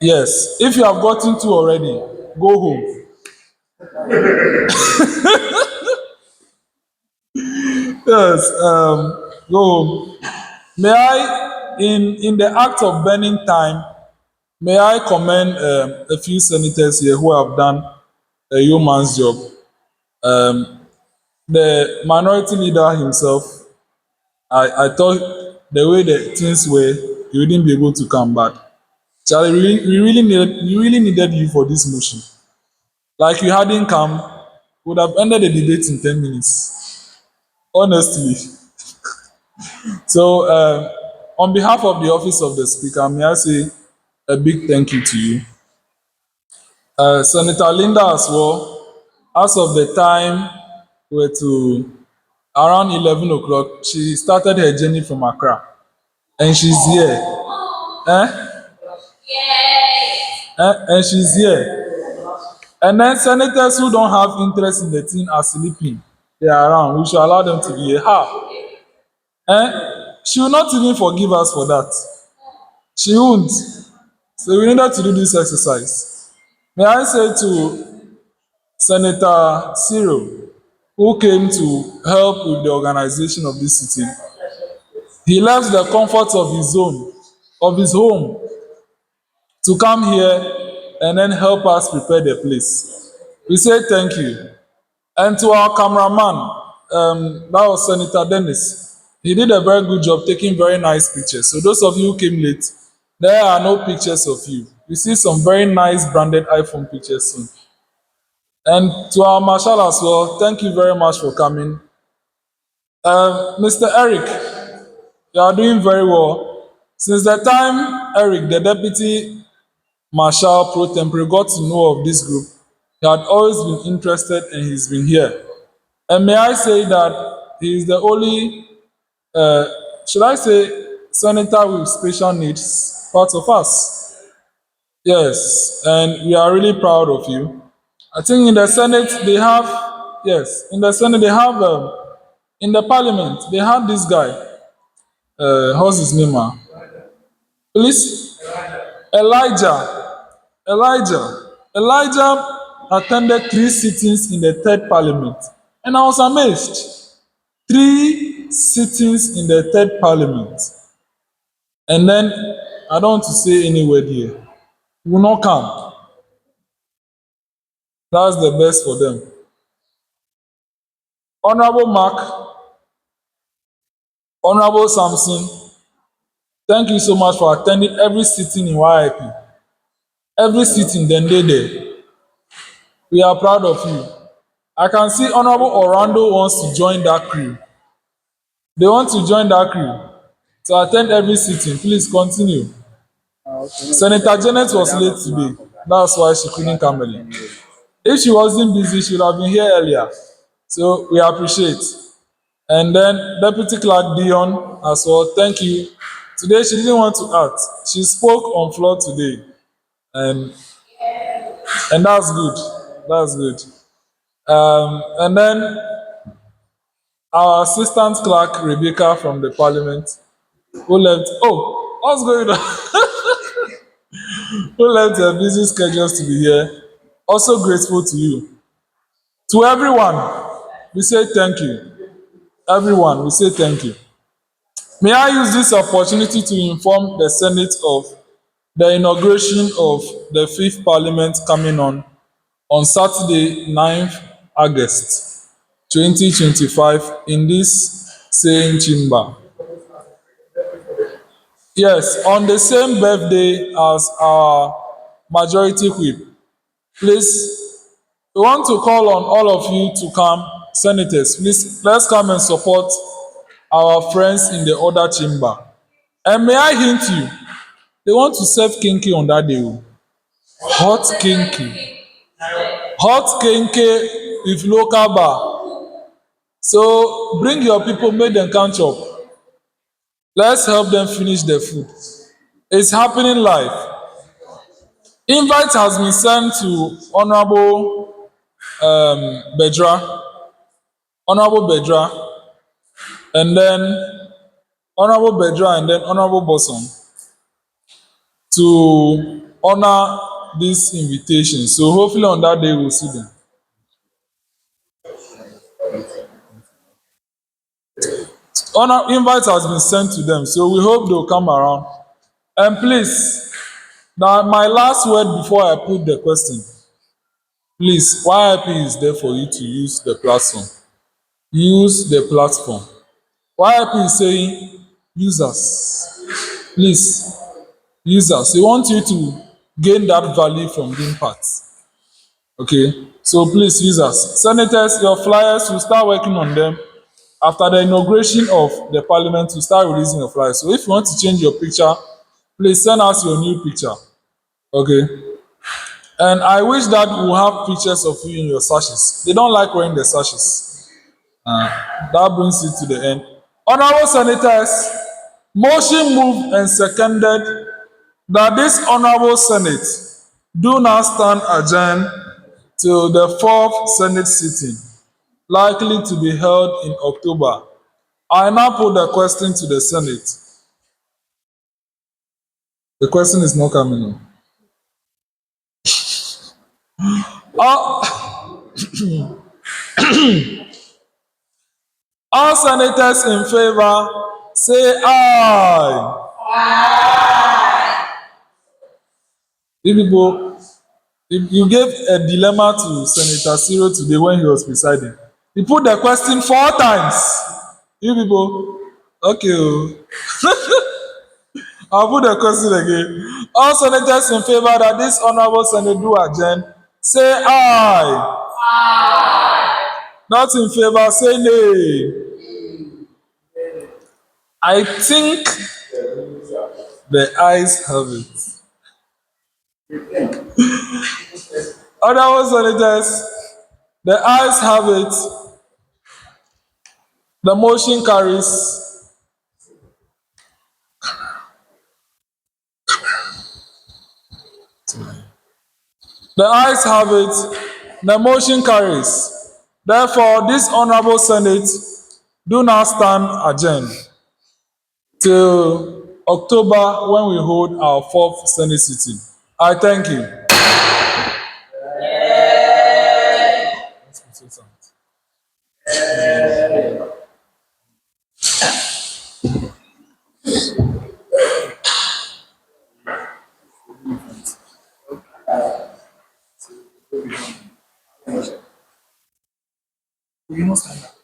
Yes, if you have gotten 2 already, go home. Yes, go home. May I, in the act of burning time, may I commend a few senators here who have done a yeoman's job. The minority leader himself, I thought the way the things were, he wouldn't be able to come back. Charlie, we really needed you for this motion. Like you hadn't come, we would have ended the debate in 10 minutes. Honestly. So, on behalf of the office of the Speaker, may I say a big thank you to you. Senator Linda as well, as of the time we were to around 11 o'clock, she started her journey from Accra. And she's here. Eh? And she's here. And then senators who don't have interest in the thing are sleeping. They are around. We should allow them to be here. How? She will not even forgive us for that. She won't. So we needed to do this exercise. May I say to Senator Cyril, who came to help with the organization of this sitting, he left the comfort of his home, to come here and then help us prepare the place. We say thank you. And to our cameraman, that was Senator Dennis. He did a very good job taking very nice pictures. So those of you who came late, there are no pictures of you. We see some very nice branded iPhone pictures soon. And to our marshal as well, thank you very much for coming. Mr. Eric, you are doing very well. Since the time Eric, the deputy marshal pro tempore, got to know of this group, he had always been interested and he's been here. And may I say that he is the only, should I say, senator with special needs part of us. Yes, and we are really proud of you. I think in the Senate they have, yes, in the Senate they have, in the Parliament they have this guy. What's his name? Please, Elijah. Elijah attended 3 sittings in the 3rd Parliament, and I was amazed. 3 sittings in the 3rd Parliament, and then I don't want to say any word here. Will not come. That's the best for them. Honorable Mark, Honorable Samson, thank you so much for attending every sitting in YIP. Every sitting, then they there. We are proud of you. I can see Honorable Orlando wants to join that crew. They want to join that crew to attend every sitting. Please continue. Senator Janet was late today. That's why she couldn't come early. If she wasn't busy, she would have been here earlier. So we appreciate. And then Deputy Clerk Dion as well, thank you. Today she didn't want to act. She spoke on floor today. And that's good. That's good. And then our assistant clerk, Rebecca from the Parliament, who left. Oh, what's going on? Who left her busy schedules to be here. Also grateful to you. To everyone, we say thank you. Everyone, we say thank you. May I use this opportunity to inform the Senate of the inauguration of the 5th Parliament coming on Saturday, 9th August 2025 in this same chamber. Yes, on the same birthday as our majority whip. Please, we want to call on all of you to come. Senators, please, let's come and support our friends in the other chamber. And may I hint you, they want to serve kinky on that day. Hot kinky. Hot kinky with local bar. So bring your people, make them catch up. Let's help them finish the food. It's happening live. Invite has been sent to Honorable Bedra, and then Honorable Bedra, and then Honorable Boson. to honor this invitation. So hopefully on that day we'll see them. Honor invite has been sent to them, so we hope they'll come around. And please, now my last word before I put the question. Please, YIP is there for you to use the platform. Use the platform. YIP is saying, users, please, users. We want you to gain that value from being part. Okay, so please, users, senators, your flyers, will start working on them. After the inauguration of the parliament, we start releasing your flyers. So if you want to change your picture, please send us your new picture. Okay. And I wish that we have pictures of you in your sashes. They don't like wearing the sashes. That brings it to the end. Honorable senators, motion moved and seconded that this honorable senate do not stand adjourned till the fourth senate sitting, likely to be held in October. I now put the question to the Senate. The question is not coming on. All, all senators in favor say aye. You people, you gave a dilemma to Senator Cyril today when he was presiding. He put the question 4 times. You people, okay. I'll put the question again. All senators in favor that this honorable senate do adjourn, say aye. Not in favor, say nay. I think the ayes have it. Honorable senators, the ayes have it. The motion carries. The ayes have it. The motion carries. Therefore, this honorable senate do not stand adjourned till October when we hold our 4th senate sitting. I thank you. You must stand up.